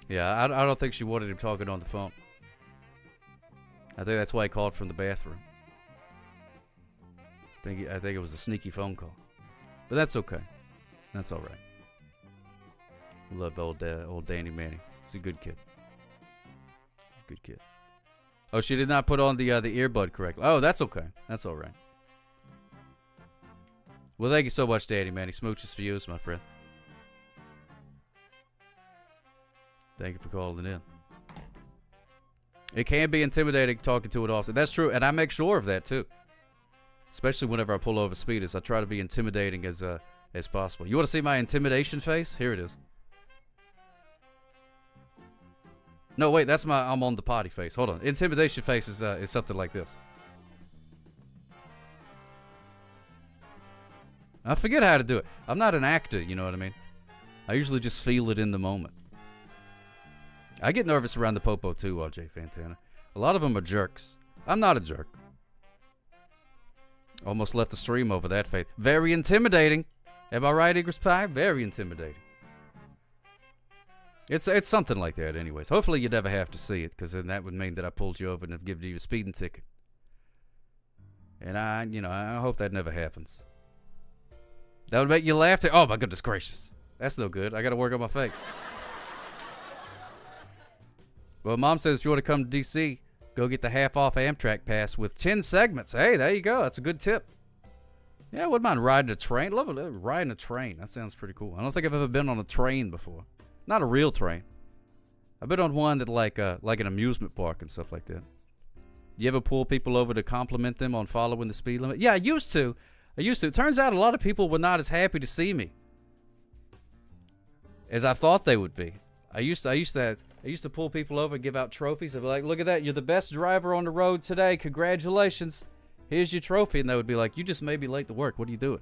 Yeah, I don't think she wanted him talking on the phone. I think that's why he called from the bathroom. I think it was a sneaky phone call. But that's okay. That's all right. Love old Danny Manny. He's a good kid. Good kid. Oh, she did not put on the earbud correctly. Oh, that's okay. That's all right. Well, thank you so much, Danny Manny. Smooches for you, my friend. Thank you for calling in. It can be intimidating talking to an officer. That's true, and I make sure of that too. Especially whenever I pull over speeders, I try to be intimidating as possible. You want to see my intimidation face? Here it is. No, wait, that's my I'm on the potty face. Hold on. Intimidation face is something like this. I forget how to do it. I'm not an actor, you know what I mean? I usually just feel it in the moment. I get nervous around the popo too, RJ Fantana. A lot of them are jerks. I'm not a jerk. Almost left the stream over that face. Very intimidating. Am I right, Igris Pie? Very intimidating. It's something like that, anyways. Hopefully you never have to see it, because then that would mean that I pulled you over and have given you a speeding ticket. And I hope that never happens. That would make you laugh. Oh my goodness gracious, that's no good. I got to work on my face. Well, Mom says if you want to come to D.C., go get the half-off Amtrak pass with 10 segments. Hey, there you go. That's a good tip. Yeah, I wouldn't mind riding a train. Love it, riding a train. That sounds pretty cool. I don't think I've ever been on a train before. Not a real train. I've been on one that like an amusement park and stuff like that. You ever pull people over to compliment them on following the speed limit? Yeah, I used to. It turns out a lot of people were not as happy to see me as I thought they would be. I used to pull people over and give out trophies. I'd be like, look at that, you're the best driver on the road today. Congratulations. Here's your trophy. And they would be like, you just made me late to work. What are you doing?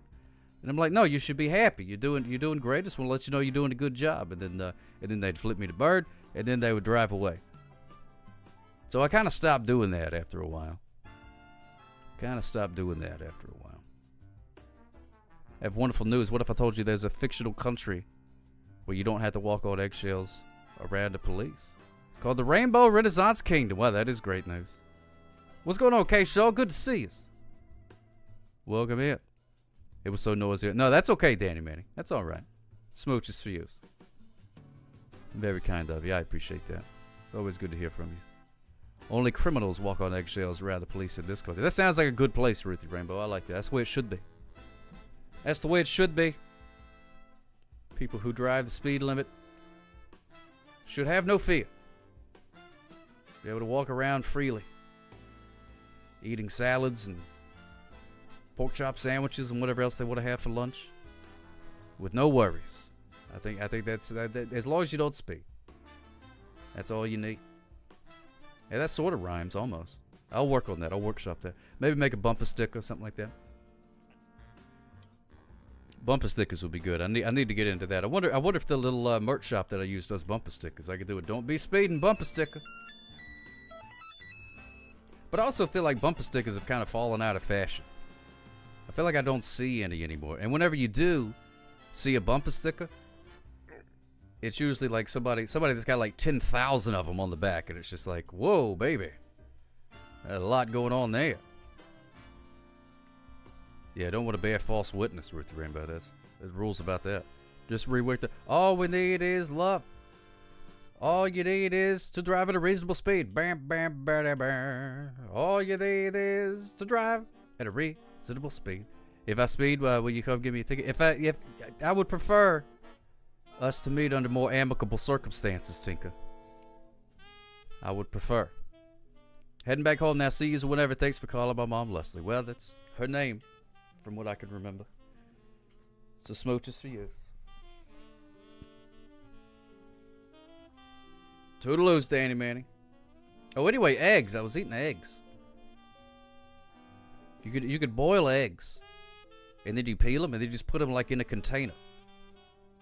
And I'm like, no, you should be happy. You're doing great. Just want to let you know you're doing a good job. And then they'd flip me the bird, and then they would drive away. So I kind of stopped doing that after a while. I have wonderful news. What if I told you there's a fictional country where you don't have to walk on eggshells around the police? It's called the Rainbow Renaissance Kingdom. Wow, that is great news. What's going on, K-Shaw? Good to see you. Welcome in. It was so noisy. No, that's okay, Danny Manning. That's all right. Smooches for you. Very kind of you. I appreciate that. It's always good to hear from you. Only criminals walk on eggshells around the police in this country. That sounds like a good place, Ruthie Rainbow. I like that. That's the way it should be. That's the way it should be. People who drive the speed limit should have no fear. Be able to walk around freely, eating salads and pork chop sandwiches and whatever else they want to have for lunch, with no worries. I think that's that, as long as you don't speed. That's all you need. Yeah, that sort of rhymes almost. I'll work on that. I'll workshop that. Maybe make a bumper sticker or something like that. Bumper stickers would be good. I need to get into that. I wonder if the little merch shop that I use does bumper stickers. I could do a "Don't be speeding" bumper sticker. But I also feel like bumper stickers have kind of fallen out of fashion. I feel like I don't see any anymore. And whenever you do see a bumper sticker, it's usually like somebody that's got like 10,000 of them on the back, and it's just like, whoa, baby, there's a lot going on there. Yeah, don't want to bear false witness, Ruth Rainbow. There's rules about that. Just rework the. All we need is love. All you need is to drive at a reasonable speed. Bam, bam, bam, bam. All you need is to drive at a reasonable speed. If I speed, will you come give me a ticket? If I would prefer us to meet under more amicable circumstances, Tinker. I would prefer. Heading back home now. See you whenever. Thanks for calling my mom, Leslie. Well, that's her name, from what I can remember. So smooches for you. Toodaloos, Danny Manning. Oh, anyway, eggs. I was eating eggs. You could boil eggs, and then you peel them, and then you just put them like in a container,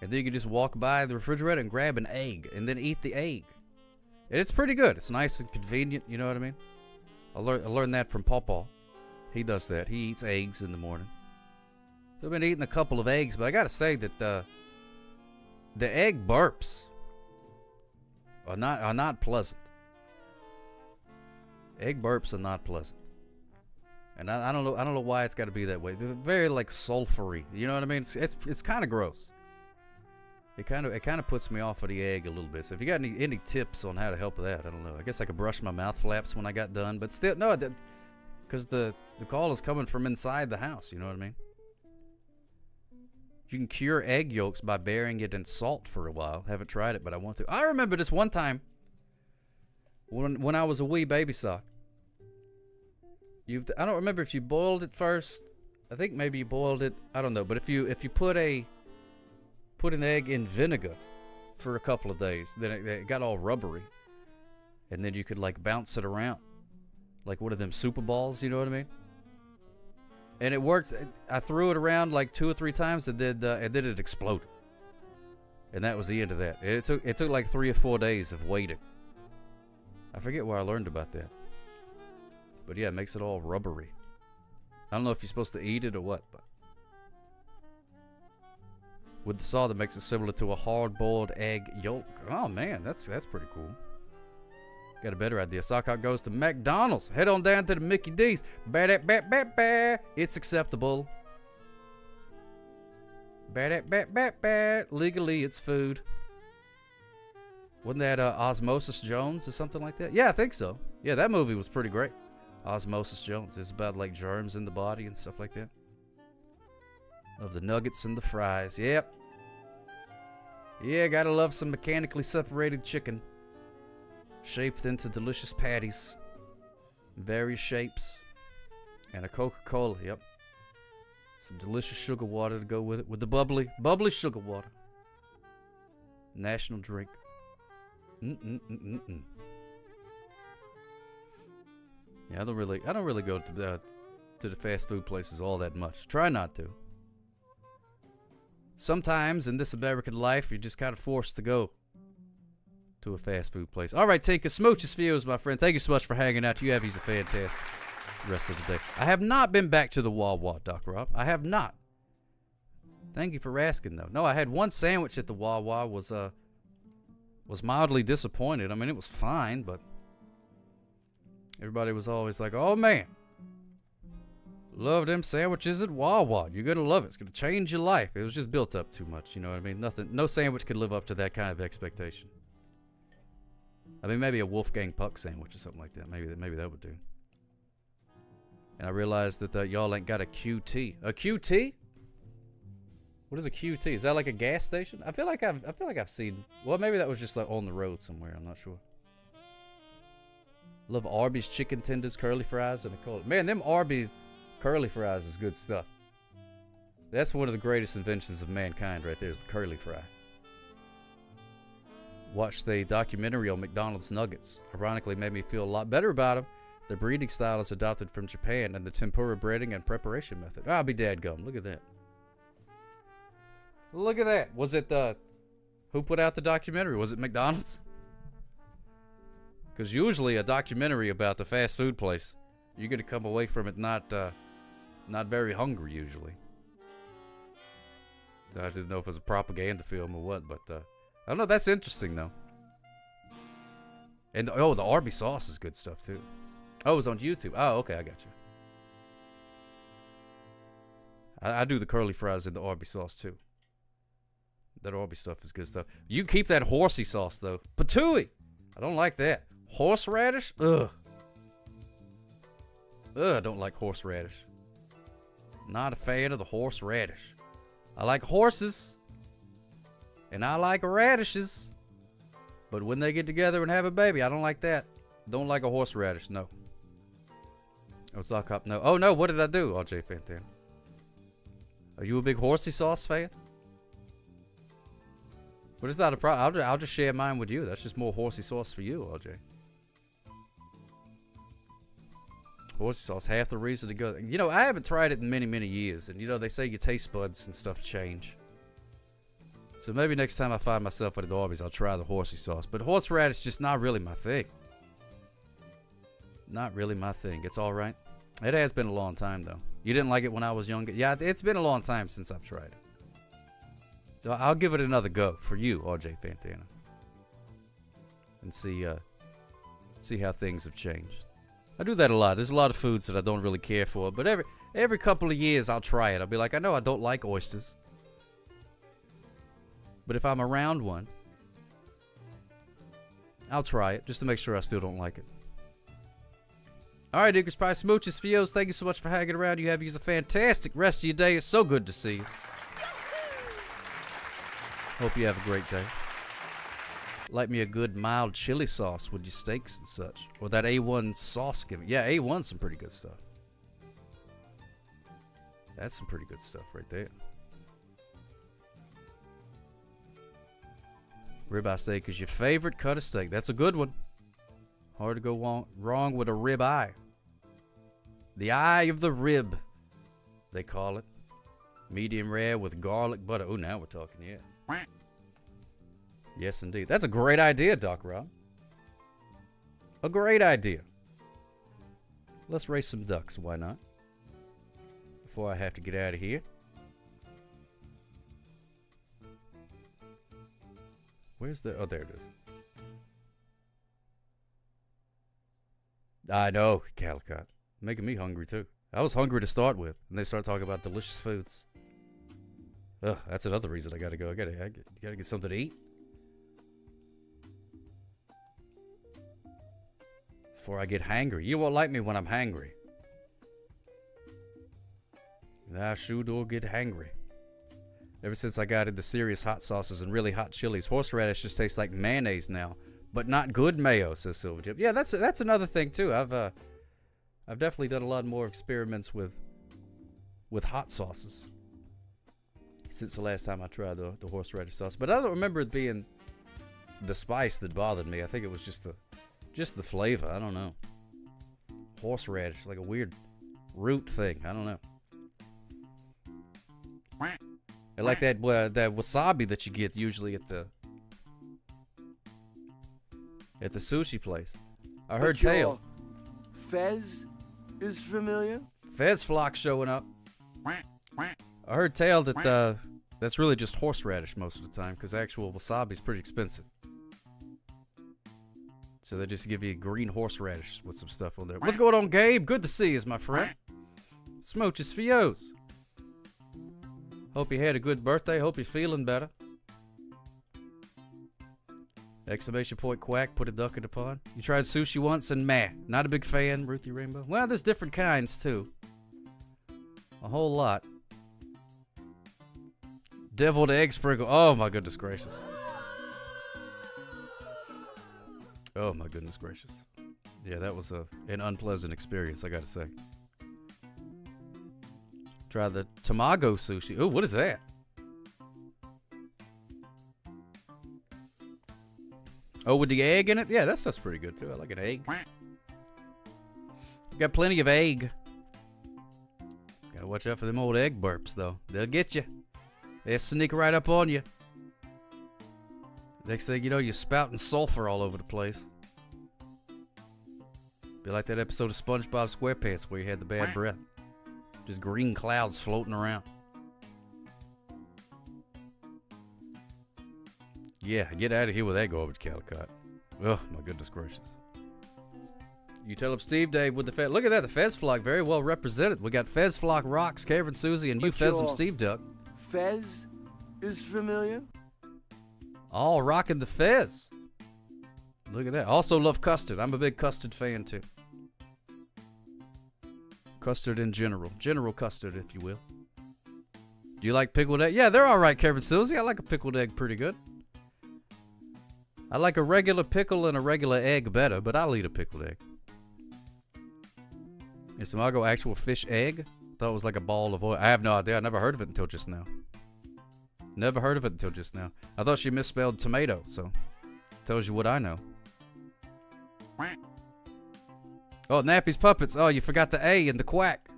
and then you can just walk by the refrigerator and grab an egg, and then eat the egg. And it's pretty good. It's nice and convenient. You know what I mean? I learned that from Pawpaw. He does that. He eats eggs in the morning. So I've been eating a couple of eggs, but I gotta say that the egg burps are not pleasant. Egg burps are not pleasant, and I don't know why it's got to be that way. They're very like sulfury. You know what I mean? It's kind of gross. It kind of puts me off of the egg a little bit. So if you got any tips on how to help with that, I don't know. I guess I could brush my mouth flaps when I got done, but still no, because the call is coming from inside the house. You know what I mean? You can cure egg yolks by burying it in salt for a while. Haven't tried it, but I want to. I remember this one time when I was a wee baby sock. I don't remember if you boiled it first. I think maybe you boiled it. I don't know. But if you put an egg in vinegar for a couple of days, then it got all rubbery, and then you could like bounce it around like one of them super balls. You know what I mean? And it worked. I threw it around like 2 or 3 times, and then it exploded. And that was the end of that. It took like 3 or 4 days of waiting. I forget where I learned about that. But yeah, it makes it all rubbery. I don't know if you're supposed to eat it or what, but with the saw that makes it similar to a hard-boiled egg yolk. Oh man, that's pretty cool. Got a better idea. Sock hop goes to McDonald's. Head on down to the Mickey D's. It's acceptable. Legally, it's food. Wasn't that Osmosis Jones or something like that? Yeah, I think so. Yeah, that movie was pretty great. Osmosis Jones. It's about like germs in the body and stuff like that. Love the nuggets and the fries. Yep. Yeah, gotta love some mechanically separated chicken. Shaped into delicious patties. Various shapes. And a Coca-Cola. Yep. Some delicious sugar water to go with it. With the bubbly sugar water. National drink. Yeah, I don't really go to the fast food places all that much. Try not to. Sometimes in this American life, you're just kind of forced to go to a fast food place. All right, Tinker, smooches for you, my friend. Thank you so much for hanging out. You have a fantastic rest of the day. I have not been back to the Wawa, Doc Rob. I have not. Thank you for asking, though. No, I had one sandwich at the Wawa. Was mildly disappointed. I mean, it was fine, but everybody was always like, "Oh man, love them sandwiches at Wawa. You're gonna love it. It's gonna change your life." It was just built up too much. You know what I mean? No sandwich could live up to that kind of expectation. I mean, maybe a Wolfgang Puck sandwich or something like that. Maybe that would do. And I realized that y'all ain't got a QT. A QT? What is a QT? Is that like a gas station? I feel like I've seen. Well, maybe that was just like on the road somewhere. I'm not sure. Love Arby's chicken tenders, curly fries, and a cola. Man, them Arby's curly fries is good stuff. That's one of the greatest inventions of mankind right there is the curly fry. Watched the documentary on McDonald's nuggets. Ironically, made me feel a lot better about them. The breeding style is adopted from Japan and the tempura breading and preparation method. I'll be dadgum. Look at that. Look at that. Was it who put out the documentary? Was it McDonald's? Because usually a documentary about the fast food place, you're going to come away from it not very hungry usually. So I didn't know if it was a propaganda film or what, but I don't know. That's interesting though. And the Arby sauce is good stuff too. Oh, it was on YouTube. Oh, okay, I got you. I do the curly fries in the Arby sauce too. That Arby stuff is good stuff. You keep that horsey sauce though. Patooey! I don't like that. Horseradish? Ugh. I don't like horseradish. Not a fan of the horseradish. I like horses. And I like radishes. But when they get together and have a baby, I don't like that. Don't like a horseradish, no. Oh, sock hop, no. Oh, no, what did I do? RJ Fantana. Are you a big horsey sauce fan? But it's not a problem. I'll just share mine with you. That's just more horsey sauce for you, RJ. Horsey sauce, half the reason to go. You know, I haven't tried it in many, many years. And, you know, they say your taste buds and stuff change. So maybe next time I find myself at the Arby's, I'll try the horsey sauce. But horseradish is just not really my thing. Not really my thing. It's all right. It has been a long time, though. You didn't like it when I was younger? Yeah, it's been a long time since I've tried it. So I'll give it another go for you, RJ Fantana. And see how things have changed. I do that a lot. There's a lot of foods that I don't really care for. But every couple of years, I'll try it. I'll be like, I know I don't like oysters. But if I'm around one, I'll try it just to make sure I still don't like it. All right, Diggers Pie Smooches Fios, thank you so much for hanging around. You have a fantastic rest of your day. It's so good to see you. Hope you have a great day. Like me a good mild chili sauce with your steaks and such. Or that A1 sauce giving. Yeah, A1's some pretty good stuff. That's some pretty good stuff right there. Ribeye steak is your favorite cut of steak. That's a good one. Hard to go wrong with a rib eye. The eye of the rib, they call it. Medium rare with garlic butter. Oh, now we're talking, yeah. Yes, indeed. That's a great idea, Doc Rob. A great idea. Let's raise some ducks, why not? Before I have to get out of here. Where's the... Oh, there it is. I know, Calicut. Making me hungry, too. I was hungry to start with, and they start talking about delicious foods. Ugh, that's another reason I gotta go. I gotta get something to eat. Before I get hangry. You won't like me when I'm hangry. I sure do get hangry. Ever since I got into serious hot sauces and really hot chilies, horseradish just tastes like mayonnaise now, but not good mayo, says Silver Jim. Yeah, that's another thing too. I've definitely done a lot more experiments with hot sauces since the last time I tried the horseradish sauce. But I don't remember it being the spice that bothered me. I think it was just the flavor. I don't know. Horseradish, like a weird root thing. I don't know. I like that wasabi that you get usually at the sushi place. I heard tale. Fez is familiar. Fez flock showing up. I heard tale that that's really just horseradish most of the time because actual wasabi is pretty expensive. So they just give you green horseradish with some stuff on there. What's going on, Gabe? Good to see you, my friend. Smooches for yo's. Hope you had a good birthday. Hope you're feeling better. Exclamation point quack, put a duck in the pond. You tried sushi once and meh. Not a big fan, Ruthie Rainbow. Well, there's different kinds too. A whole lot. Deviled egg sprinkle. Oh my goodness gracious. Oh my goodness gracious. Yeah, that was an unpleasant experience, I gotta say. Try the tamago sushi. Oh, what is that? Oh, with the egg in it? Yeah, that stuff's pretty good too. I like an egg. Got plenty of egg. Gotta watch out for them old egg burps, though. They'll get you. They'll sneak right up on you. Next thing you know, you're spouting sulfur all over the place. Be like that episode of SpongeBob SquarePants where you had the bad breath. Just green clouds floating around. Yeah, get out of here with that garbage, Calicut. Oh, my goodness gracious. You tell him Steve Dave with the Fez. Look at that, the Fez flock very well represented. We got Fez flock rocks, Kevin Susie, and you Fezum Steve Duck. Fez is familiar. All rocking the Fez. Look at that. Also love custard. I'm a big custard fan too. Custard in general. General custard, if you will. Do you like pickled egg? Yeah, they're all right, Kevin Susie. I like a pickled egg pretty good. I like a regular pickle and a regular egg better, but I'll eat a pickled egg. Is tamago actual fish egg? Thought it was like a ball of oil. I have no idea. I never heard of it until just now. Never heard of it until just now. I thought she misspelled tomato, so tells you what I know. Oh, Nappy's Puppets. Oh, you forgot the A in the quack.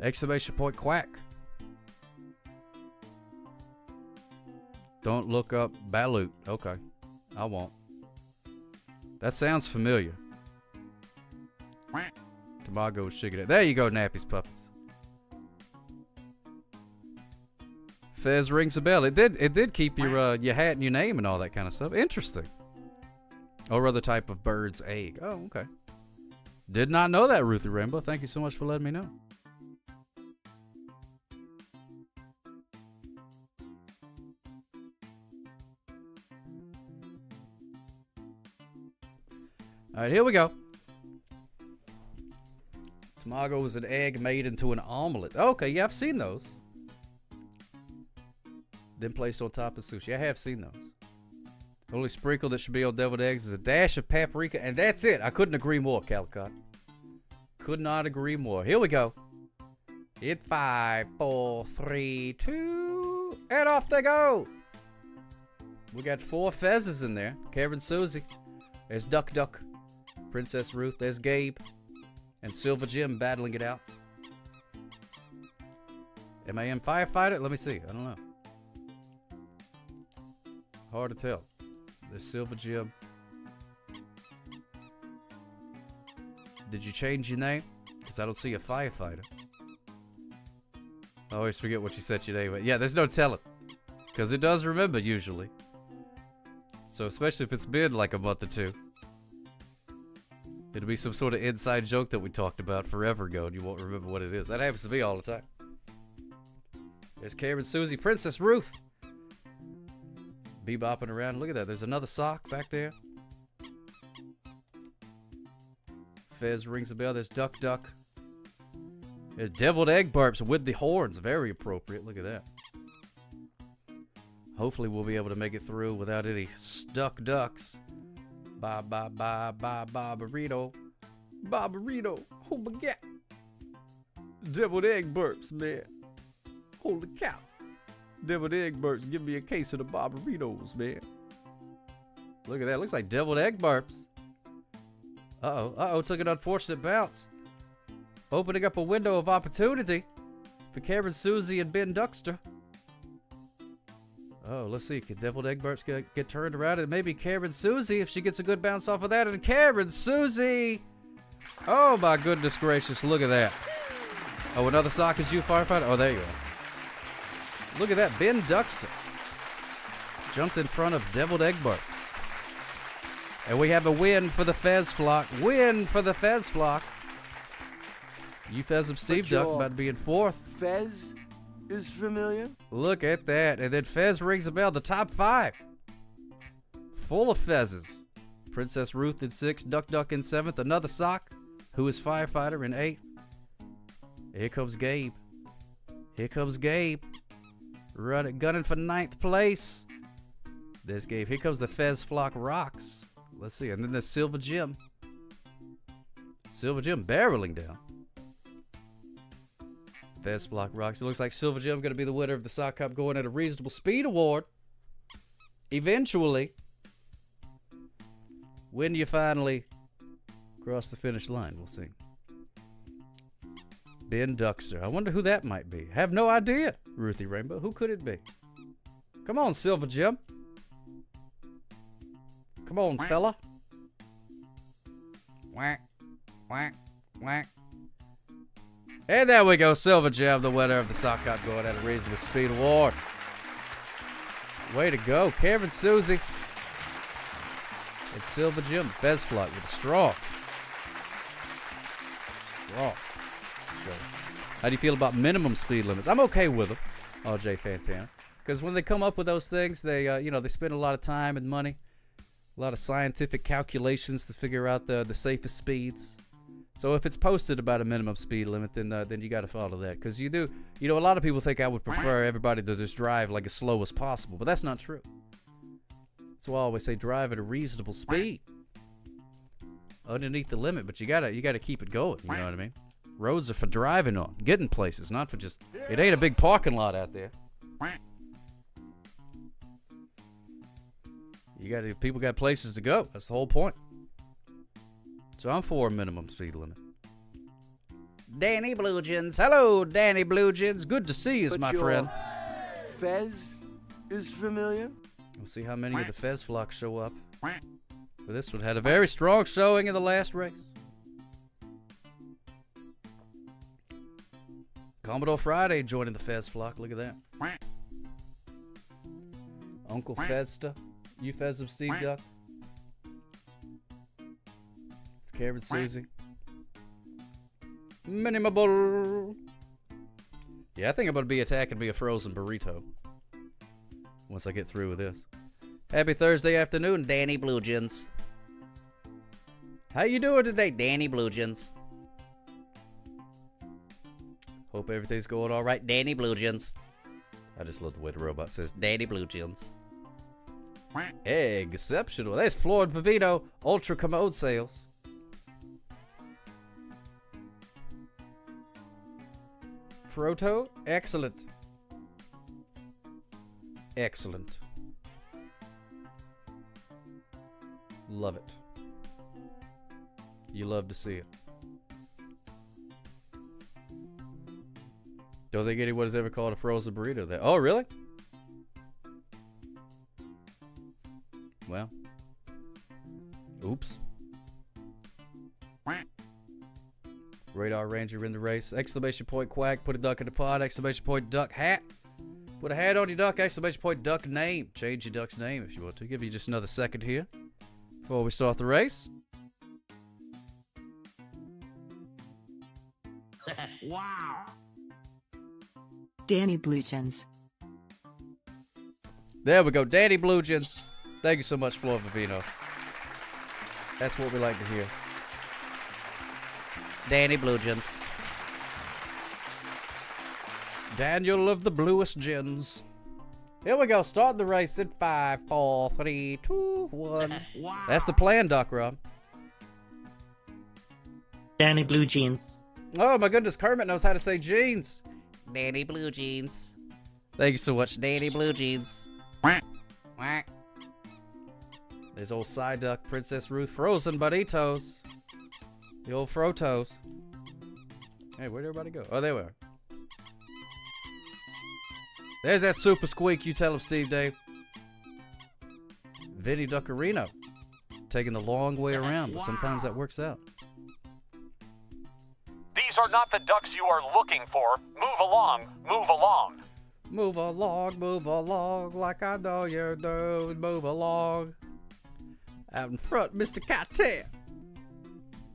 Exclamation point quack. Don't look up Balut. Okay. I won't. That sounds familiar. Tamago's chicken. There you go, Nappy's Puppets. Fez rings a bell. It did keep your hat and your name and all that kind of stuff. Interesting. Or other type of bird's egg. Oh, okay. Did not know that, Ruthie Rainbow. Thank you so much for letting me know. All right, here we go. Tamago is an egg made into an omelet. Okay, yeah, I've seen those. Then placed on top of sushi. I have seen those. The only sprinkle that should be on deviled eggs is a dash of paprika, and that's it. I couldn't agree more, Calicut. Could not agree more. Here we go. In 5, 4, 3, 2, and off they go. We got 4 Fezes in there. Kevin Susie. There's Duck Duck. Princess Ruth. There's Gabe. And Silver Jim battling it out. Am I in firefighter? Let me see. I don't know. Hard to tell. There's Silver Jim. Did you change your name? Because I don't see a firefighter. I always forget what you set your name at. Yeah, there's no telling. Because it does remember, usually. So especially if it's been like a month or two. It'll be some sort of inside joke that we talked about forever ago and you won't remember what it is. That happens to me all the time. There's Cameron, Susie, Princess Ruth. Bebopping around. Look at that. There's another sock back there. Fez rings a bell. There's Duck Duck. There's Deviled Egg Burps with the horns. Very appropriate. Look at that. Hopefully we'll be able to make it through without any stuck ducks. Bye, bye, bye, bye, bye, burrito. Bye, burrito. Oh, my God. Deviled egg burps, man. Holy cow. Deviled egg burps. Give me a case of the barbaritos, man. Look at that. Looks like deviled egg burps. Uh-oh. Uh-oh. Took an unfortunate bounce. Opening up a window of opportunity for Karen, Susie, and Ben Duxter. Oh, let's see. Can deviled egg burps get turned around? And maybe Karen, Susie, if she gets a good bounce off of that. And Karen, Susie. Oh, my goodness gracious. Look at that. Oh, another sock is you, firefighter? Oh, there you are. Look at that. Ben Duxter jumped in front of deviled egg burps. And we have a win for the Fez flock. Win for the Fez flock. You Fez and Steve Duck about to be in fourth. Fez is familiar. Look at that. And then Fez rings a bell. The top 5. Full of Fezes. Princess Ruth in 6th. Duck Duck in 7th. Another sock. Who is firefighter in 8th. Here comes Gabe. Here comes Gabe. Gunning for 9th place. There's Gabe. Here comes the Fez Flock Rocks. Let's see. And then there's Silver Jim. Silver Jim barreling down. Fez Flock Rocks. It looks like Silver Jim going to be the winner of the Sock Cup going at a reasonable speed award. Eventually. When you finally cross the finish line, we'll see. Ben Duxter. I wonder who that might be. Have no idea, Ruthie Rainbow. Who could it be? Come on, Silver Jim. Come on, fella. Whack, whack, whack. And there we go. Silver Jim, the winner of the Sock Cup going at a reasonable speed award. Way to go. Karen, Susie. And Silver Jim, Fez Flock with a straw. Straw. How do you feel about minimum speed limits? I'm okay with them, RJ Fantana, because when they come up with those things, they they spend a lot of time and money, a lot of scientific calculations to figure out the safest speeds. So if it's posted about a minimum speed limit, then you got to follow that, because you do. A lot of people think I would prefer everybody to just drive like as slow as possible, but that's not true. That's why I always say drive at a reasonable speed, underneath the limit. But you gotta keep it going. You know what I mean? Roads are for driving on, getting places, not for just... It ain't a big parking lot out there. People got places to go. That's the whole point. So I'm for a minimum speed limit. Danny Bluejeans. Hello, Danny Bluejeans. Good to see you, my friend. Fez is familiar. We'll see how many of the Fez flock show up. So this one had a very strong showing in the last race. Commodore Friday joining the Fez flock. Look at that. Uncle Festa. You Fez of Steve Duck. It's Karen, Susie. Minimable. Yeah, I think I'm going to be attacking me a frozen burrito once I get through with this. Happy Thursday afternoon, Danny Bluejeans. How you doing today, Danny Bluejeans? Hope everything's going all right, Danny Bluejeans. I just love the way the robot says Danny Bluejeans. Exceptional. There's Floyd Vivito, Ultra Commode sales. Froto, excellent. Excellent. Love it. You love to see it. Don't think anyone has ever called a frozen burrito that. Oh, really? Well. Oops. Radar Ranger in the race. Exclamation point quack. Put a duck in the pod. Exclamation point duck hat. Put a hand on your duck, exclamation point, duck name. Change your duck's name if you want to. Give you just another second here before we start the race. Wow. Danny Bluejeans. There we go, Danny Bluejeans. Thank you so much, Flor Vivino. That's what we like to hear. Danny Bluejeans. Daniel of the Bluest Gins. Here we go, start the race in 5, 4, 3, 2, 1. Wow. That's the plan, Doc Rob. Danny Blue Jeans. Oh my goodness, Kermit knows how to say jeans. Danny Blue Jeans. Thank you so much, Danny Blue Jeans. Quack. There's old side duck, Princess Ruth, Frozen Burritos. The old Frotos. Hey, where'd everybody go? Oh, there we are. There's that super squeak you tell him, Steve Dave. Vinny Duckerino. Taking the long way around, but sometimes that works out. These are not the ducks you are looking for. Move along, move along. Move along, like I know you do. Move along. Out in front, Mr. Catet.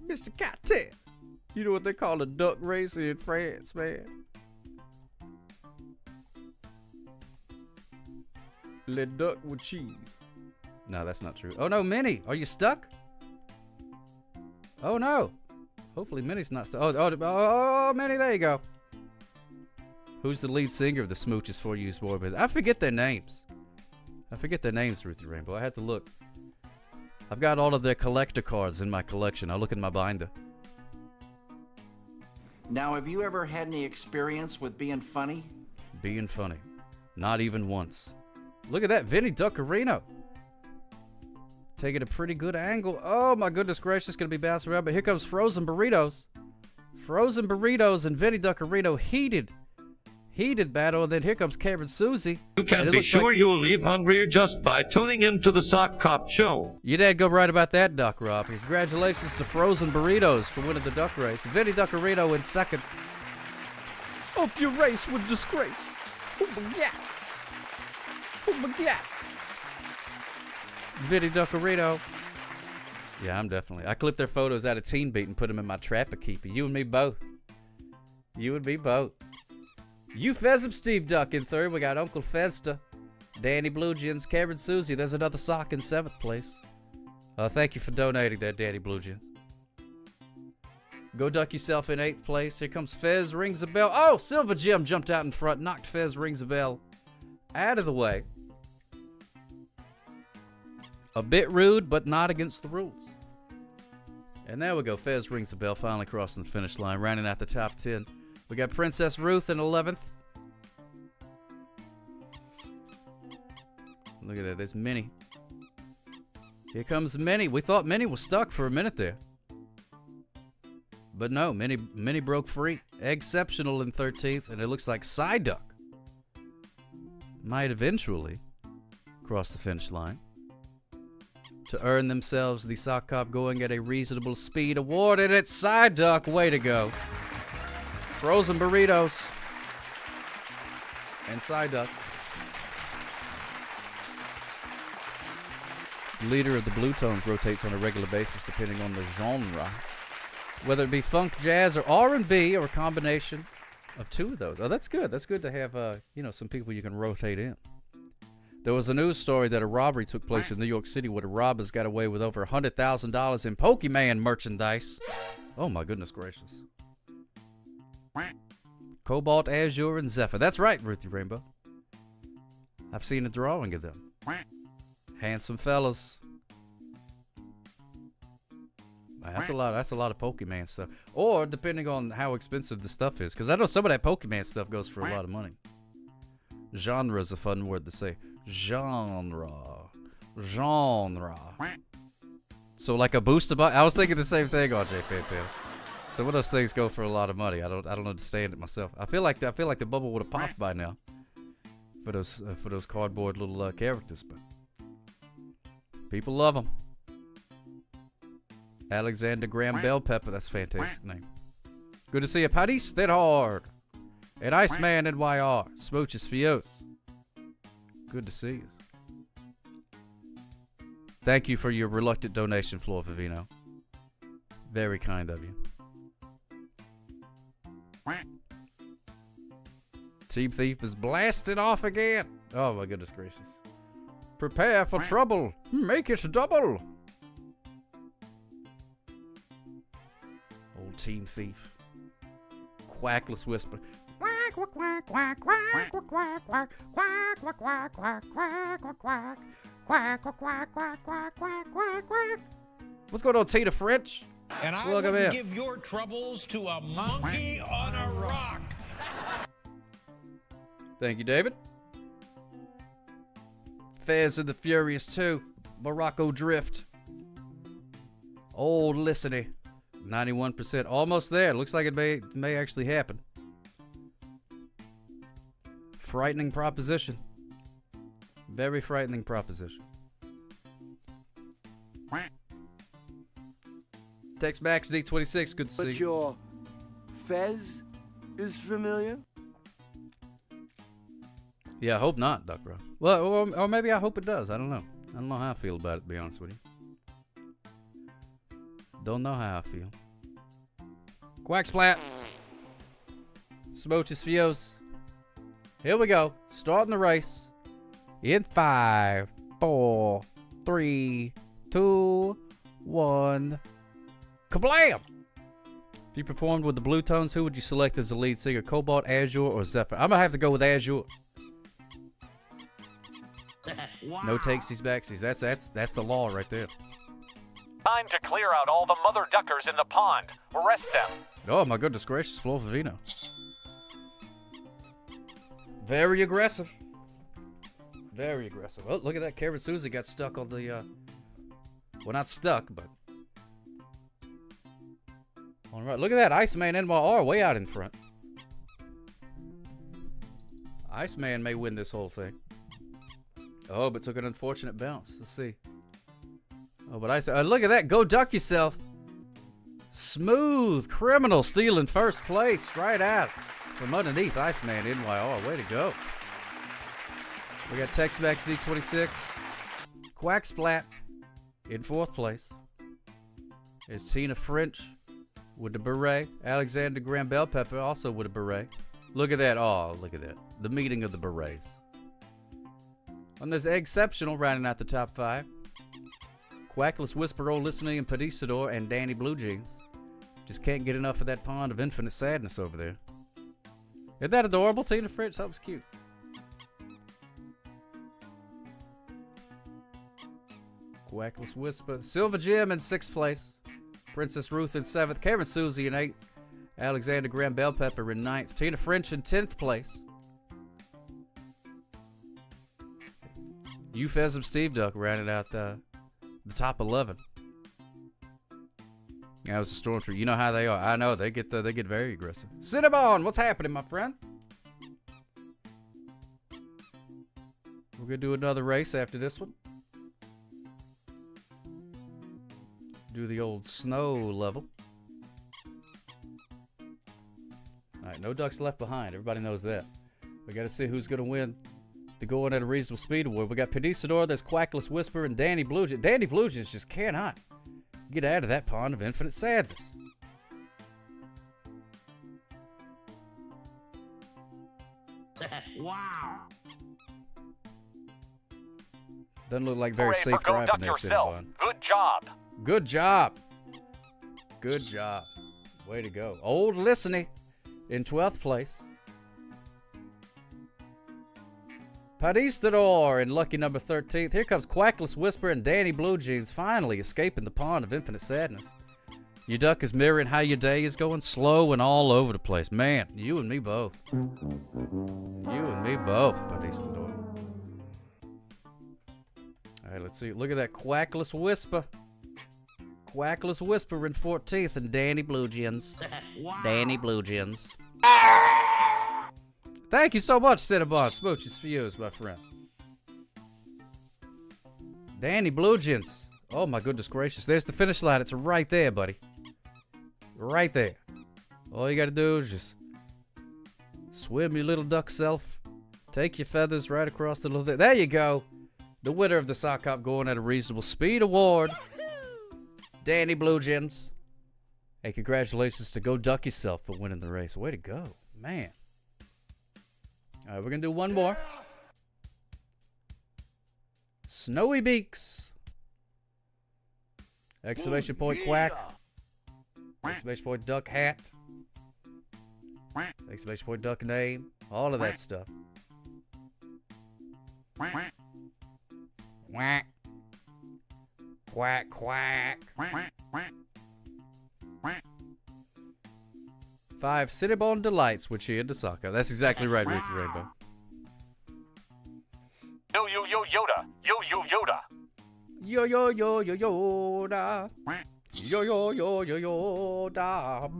Mr. Catet. You know what they call a duck race in France, man? Le duck with cheese. No, that's not true. Oh no, Minnie, are you stuck? Oh no. Hopefully Minnie's not stuck. Oh, Minnie, there you go. Who's the lead singer of the Smooches for You Boy Bands? I forget their names. Ruthie Rainbow. I had to look. I've got all of their collector cards in my collection. I'll look in my binder. Now, have you ever had any experience with being funny? Being funny. Not even once. Look at that, Vinny Duckerino. Taking a pretty good angle. Oh my goodness gracious, gonna be bouncing around, but here comes Frozen Burritos. Frozen Burritos and Vinny Duckerino heated battle, and then here comes Cameron Susie. You can be sure you'll leave hungrier just by tuning into the Sock Cop Show. You did go right about that, Doc Rob. Congratulations to Frozen Burritos for winning the duck race. Vinny Duckerino in second. Hope your race with disgrace. Oh my God. Oh my God. Vinny Duckerino. Yeah, I'm definitely. I clipped their photos out of Teen Beat and put them in my Trapper Keeper. You and me both. You and me both. You Pheasant Steve Duck in third. We got Uncle Festa, Danny Bluejeans, Cameron Susie. There's another sock in 7th place. Thank you for donating that, Danny Bluejeans. Go duck yourself in 8th place. Here comes Fez, rings a bell. Oh, Silver Jim jumped out in front, knocked Fez, rings a bell out of the way. A bit rude, but not against the rules. And there we go. Fez rings a bell, finally crossing the finish line, rounding out the top 10. We got Princess Ruth in 11th. Look at that. There's Minnie. Here comes Minnie. We thought Minnie was stuck for a minute there. But no, Minnie broke free. Exceptional in 13th, and it looks like Side Duck might eventually cross the finish line to earn themselves the Sock Cop Going at a Reasonable Speed award, and it's Side Duck. Way to go. Frozen Burritos and Side Duck. Leader of the Blue Tones rotates on a regular basis depending on the genre. Whether it be funk, jazz, or R&B, or a combination of two of those. Oh, that's good. That's good to have, some people you can rotate in. There was a news story that a robbery took place in New York City where the robbers got away with over $100,000 in Pokemon merchandise. Oh, my goodness gracious. Cobalt, Azure, and Zephyr. That's right, Ruthie Rainbow. I've seen a drawing of them. Handsome fellas. That's a lot of Pokemon stuff. Or depending on how expensive the stuff is. Because I know some of that Pokemon stuff goes for a lot of money. Genre is a fun word to say. Genre. So like a booster box. I was thinking the same thing, RJ Pantana. Some of those things go for a lot of money. I don't understand it myself. I feel like the bubble would have popped by now for those cardboard little characters, but people love them. Alexander Graham Bell Pepper, that's a fantastic name. Good to see you, Patty Stedhard. And Iceman NYR. Smooches for you. Good to see you. Thank you for your reluctant donation, Flor Vivino. Very kind of you. Team Thief is blasting off again. Oh my goodness gracious. Prepare for trouble. Make it double. Old Team Thief. Quackless Whisper. Quack, quack, quack, quack, quack, quack, quack, quack, quack, quack, quack, quack, quack, quack, quack. Quack, quack, quack, quack, quack, quack, quack, quack. What's going on, Tina French? And I Welcome wouldn't in. give your troubles to a monkey on a rock. Thank you, David. Fez and the Furious 2. Morocco Drift. Old Listening. 91%. Almost there. Looks like it may actually happen. Frightening proposition. Very frightening proposition. Text Max D26, good to see But you. your Fez is familiar? Yeah, I hope not, Duck Bro. Well, or maybe I hope it does. I don't know. I don't know how I feel about it, to be honest with you. Don't know how I feel. Quacksplat. Smoches Fios. Here we go. Starting the race. In 5, 4, 3, 2, 1. Kablam! If you performed with the Blue Tones, who would you select as the lead singer? Cobalt, Azure, or Zephyr? I'm gonna have to go with Azure. Wow. No takesies, backsies. That's the law right there. Time to clear out all the mother duckers in the pond. Arrest them. Oh my goodness gracious, Flo Vivino. Very aggressive. Very aggressive. Oh, look at that. Karen Susie got stuck on the, well, not stuck, but. All right, look at that. Iceman NYR way out in front. Iceman may win this whole thing. Oh, but took an unfortunate bounce. Let's see. Oh, but look at that. Go duck yourself. Smooth Criminal stealing first place right out from underneath Iceman NYR. Way to go. We got Tex-Mex D26. Quacksplat in 4th place. It's Tina French with the beret. Alexander Graham Bell Pepper also with a beret. Look at that. Oh, look at that. The meeting of the berets. And there's Exceptional rounding out the top 5. Quackless Whisper, Listening, and Padisador, and Danny Blue Jeans. Just can't get enough of that pond of infinite sadness over there. Isn't that adorable, Tina French? That was cute. Quackless Whisper. Silver Gem in 6th place. Princess Ruth in 7th. Karen Susie in 8th. Alexander Graham Bell Pepper in 9th. Tina French in 10th place. Euphesim Steve Duck rounded out the top 11. That was a storm tree. You know how they are. I know they get very aggressive. Cinnabon, what's happening, my friend? We're gonna do another race after this one. Do the old snow level. All right, no ducks left behind. Everybody knows that. We got to see who's gonna win the Going at a Reasonable Speed Award. We got Padisador, there's Quackless Whisper, and Danny Blue Jeans. Danny Blue Jeans just cannot get out of that pond of infinite sadness. Wow. Doesn't look like very Hooray safe for Go driving Duck there, yourself. Cinnabon. Good job. Good job. Good job. Way to go. Old Listening in 12th place. Padistador in lucky number 13th. Here comes Quackless Whisper and Danny Blue Jeans finally escaping the pond of infinite sadness. Your duck is mirroring how your day is going, slow and all over the place. Man, you and me both. You and me both, Padistador. All right, let's see. Look at that Quackless Whisper. Quackless Whisper in 14th and Danny Blue Jeans. Wow. Danny Blue Jeans. Thank you so much, Cinnabon. Smooches for you, my friend. Danny Blue Jeans. Oh, my goodness gracious. There's the finish line. It's right there, buddy. Right there. All you got to do is just swim your little duck self Take your feathers right across the little... There you go. The winner of the Sock Hop Going at a Reasonable Speed Award, Danny Blue Jeans. Hey, congratulations to Go Duck Yourself for winning the race. Way to go, man. All right, we're going to do one more. Snowy Beaks. Exclamation point quack. Exclamation point duck hat. Exclamation point duck name. All of that stuff. Quack. Quack, quack. 5 Cinnabon Delights, which he into soccer. That's exactly right, Ruthie Rainbow. Yo yo yo Yoda. Yo yo Yoda. Yo yo yo yo Yoda. Yo yo yo yo Yoda.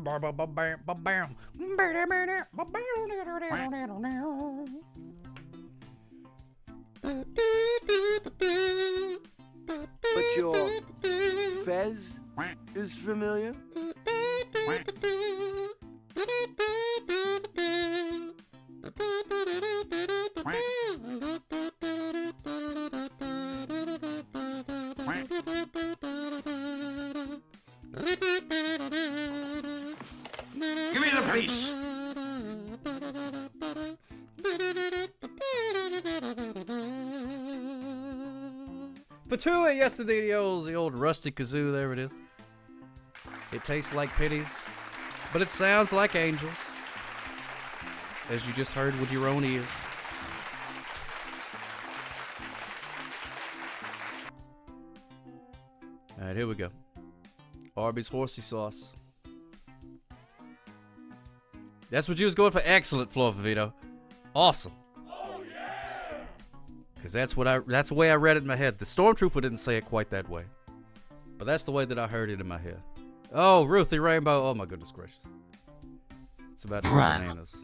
But your fez is familiar? Give me the police. Patua, yesterday the old rusty kazoo, there it is. It tastes like pitties, but it sounds like angels, as you just heard with your own ears. All right, here we go. Arby's horsey sauce. That's what you was going for. Excellent, Flor Vito. Awesome. Because that's the way I read it in my head. The Stormtrooper didn't say it quite that way. But that's the way that I heard it in my head. Oh, Ruthie Rainbow. Oh my goodness gracious. It's about bananas.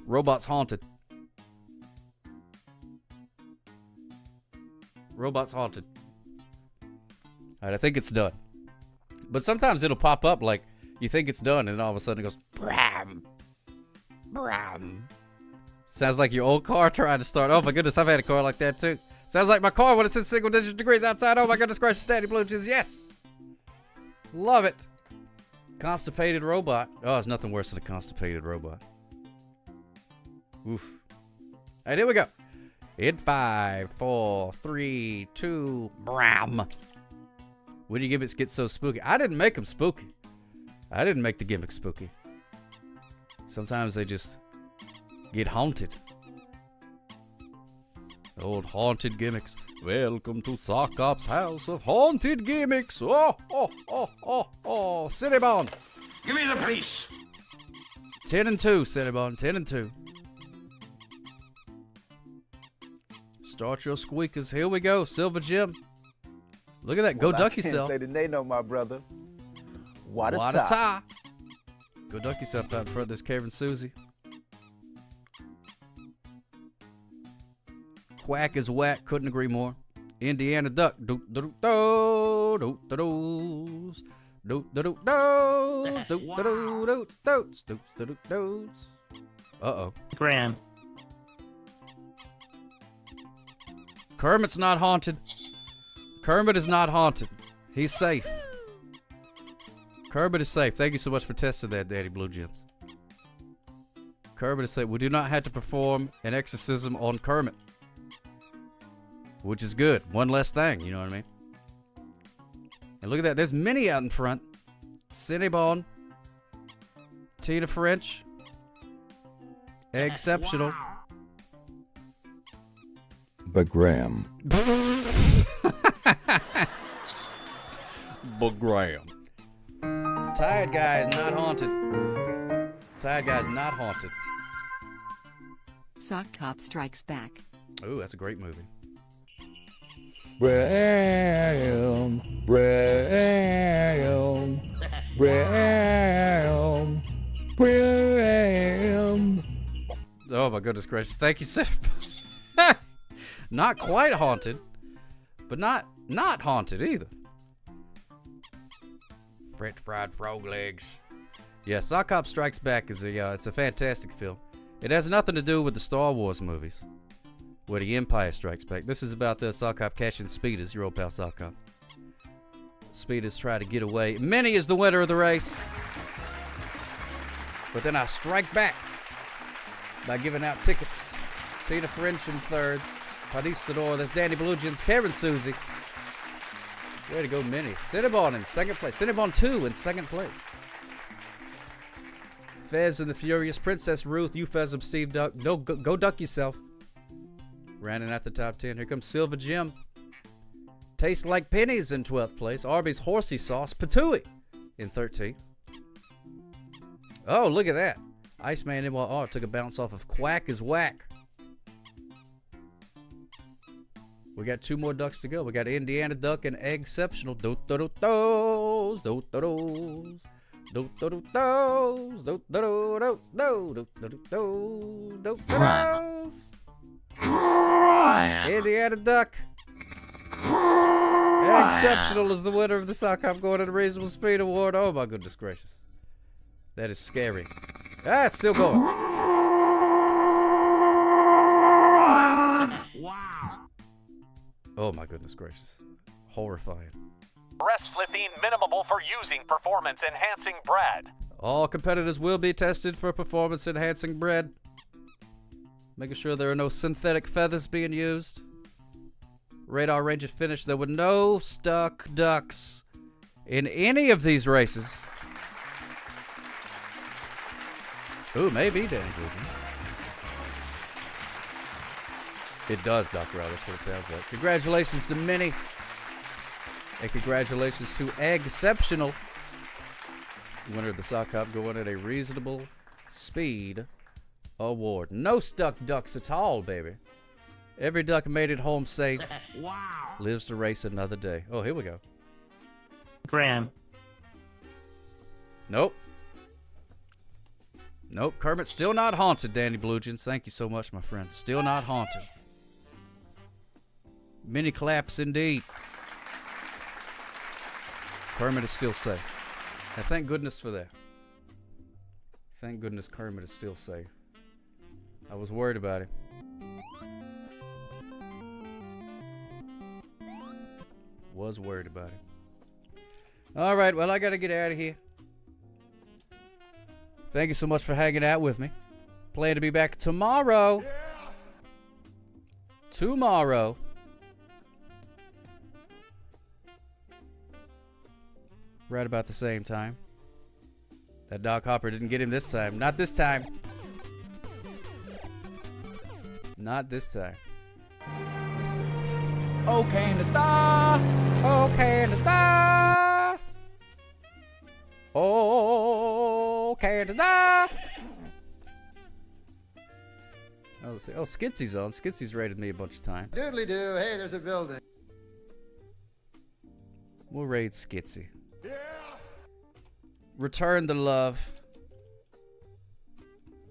Robots haunted. Robots haunted. Alright, I think it's done. But sometimes it'll pop up like you think it's done and then all of a sudden it goes bram. Bram. Sounds like your old car trying to start. Oh my goodness, I've had a car like that too. Sounds like my car when it says single digit degrees outside. Oh my goodness gracious, Danny Blue Jeans. Yes! Love it. Constipated robot. Oh, there's nothing worse than a constipated robot. Oof. Alright, here we go. In 5, 4, 3, 2, bram. What do you gimmicks get so spooky? I didn't make them spooky. I didn't make the gimmicks spooky. Sometimes they just get haunted. Old haunted gimmicks. Welcome to Sock Hop's house of haunted gimmicks. Oh, oh, oh, oh, oh. Cinnabon. Give me the police. 10 and 2, Cinnabon. 10 and 2. Start your squeakers. Here we go. Silver Jim. Look at that. Go duck yourself. I can't say the name no, my brother. What a tie. tie. Go duck yourself out in front of this Kevin Susie. Quack is whack. Couldn't agree more. Indiana duck. Doot doot doot doot doot doot doot doot doot doot doot doot doot. Uh-oh. Graham. Kermit's not haunted. Kermit is not haunted. He's safe. Kermit is safe. Thank you so much for testing that, Daddy Blue Jeans. Kermit is safe. We do not have to perform an exorcism on Kermit. Which is good. One less thing, you know what I mean? And look at that. There's Minnie out in front. Cinnabon. Tina French. Exceptional. Bagram. Bagram. Tired guy is not haunted. Tired guy is not haunted. Sock Cop Strikes Back. Ooh, that's a great movie. Bram. Bram. Bram. Bram. Oh my goodness gracious. Thank you, sir. Not quite haunted, but not haunted either. French fried frog legs. Yeah, Sock Hop Strikes Back is it's a fantastic film. It has nothing to do with the Star Wars movies, where the Empire Strikes Back. This is about the Sock Hop catching Speeders, your old pal Sock Hop. Speeders try to get away. Minnie is the winner of the race. But then I strike back by giving out tickets. Tina French in third. Padistador, that's Danny Belugians, Karen Susie. Way to go, Minnie. Cinnabon in second place. Cinnabon 2 in second place. Fez and the Furious, Princess Ruth, Eupheism, Steve Duck. No, go duck yourself. Rounding out the top 10. Here comes Silver Jim. Tastes Like Pennies in 12th place. Arby's Horsey Sauce, Patooey in 13th. Oh, look at that. Iceman NYR took a bounce off of Quack is Whack. We got 2 more ducks to go. We got Indiana Duck and Exceptional. Do-do-do-dos, do-do-dos, do-do-do-dos, do-do-do-dos, do-do-do-dos. Indiana Duck. Exceptional is the winner of the Sock Hop Going at a Reasonable Speed Award. Oh my goodness gracious. That is scary. Ah, it's still going. Wow. Oh my goodness gracious. Horrifying. Resflithine minimable for using performance-enhancing bread. All competitors will be tested for performance-enhancing bread. Making sure there are no synthetic feathers being used. Radar Ranger finished. There were no stuck ducks in any of these races. Ooh, maybe Danny Guzman. It does, Dr. Al. That's what it sounds like. Congratulations to Minnie. And congratulations to Exceptional. Winner of the Sock Hop Going at a Reasonable Speed Award. No stuck ducks at all, baby. Every duck made it home safe. Wow. Lives to race another day. Oh, here we go. Graham. Nope. Nope. Kermit's still not haunted, Danny Bluejeans. Thank you so much, my friend. Still not haunted. Many claps indeed. Kermit is still safe. And thank goodness for that. Thank goodness Kermit is still safe. I was worried about him. Was worried about him. All right, well, I got to get out of here. Thank you so much for hanging out with me. Plan to be back tomorrow. Tomorrow. Right about the same time. That Doc Hopper didn't get him this time. Not this time. Not this time. Let's see. Oh, Canada. Oh, Canada. Oh, Canada. Oh, let's see. Oh, Skitsy's on. Skitsy's rated me a bunch of times. Doodly doo. Hey, there's a building. We'll raid Skitsy. Yeah. Return the love.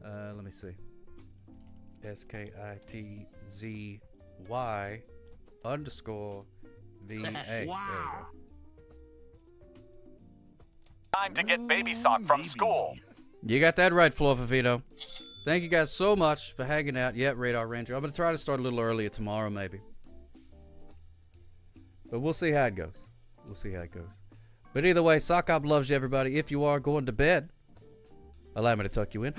Let me see. SKITZY_VA. Wow. Time to get baby sock from school. You got that right, Florfavito. Thank you guys so much for hanging out. Yeah, Radar Ranger. I'm going to try to start a little earlier tomorrow, maybe. But we'll see how it goes. We'll see how it goes. But either way, Sock Hop loves you, everybody. If you are going to bed, allow me to tuck you in.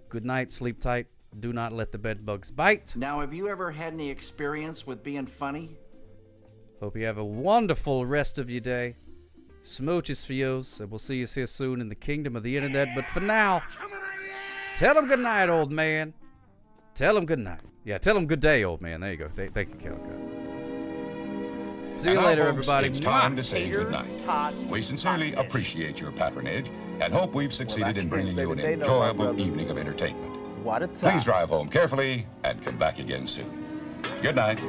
Good night. Sleep tight. Do not let the bed bugs bite. Now, have you ever had any experience with being funny? Hope you have a wonderful rest of your day. Smooches for yous, and we'll see you here soon in the kingdom of the internet. But for now, tell them good night, old man. Tell them good night. Yeah, tell them good day, old man. There you go. Thank you, Calico. See you later, everybody. It's time to say goodnight. We sincerely appreciate your patronage and hope we've succeeded in bringing you an enjoyable evening of entertainment. What a time. Please drive home carefully and come back again soon. Good night.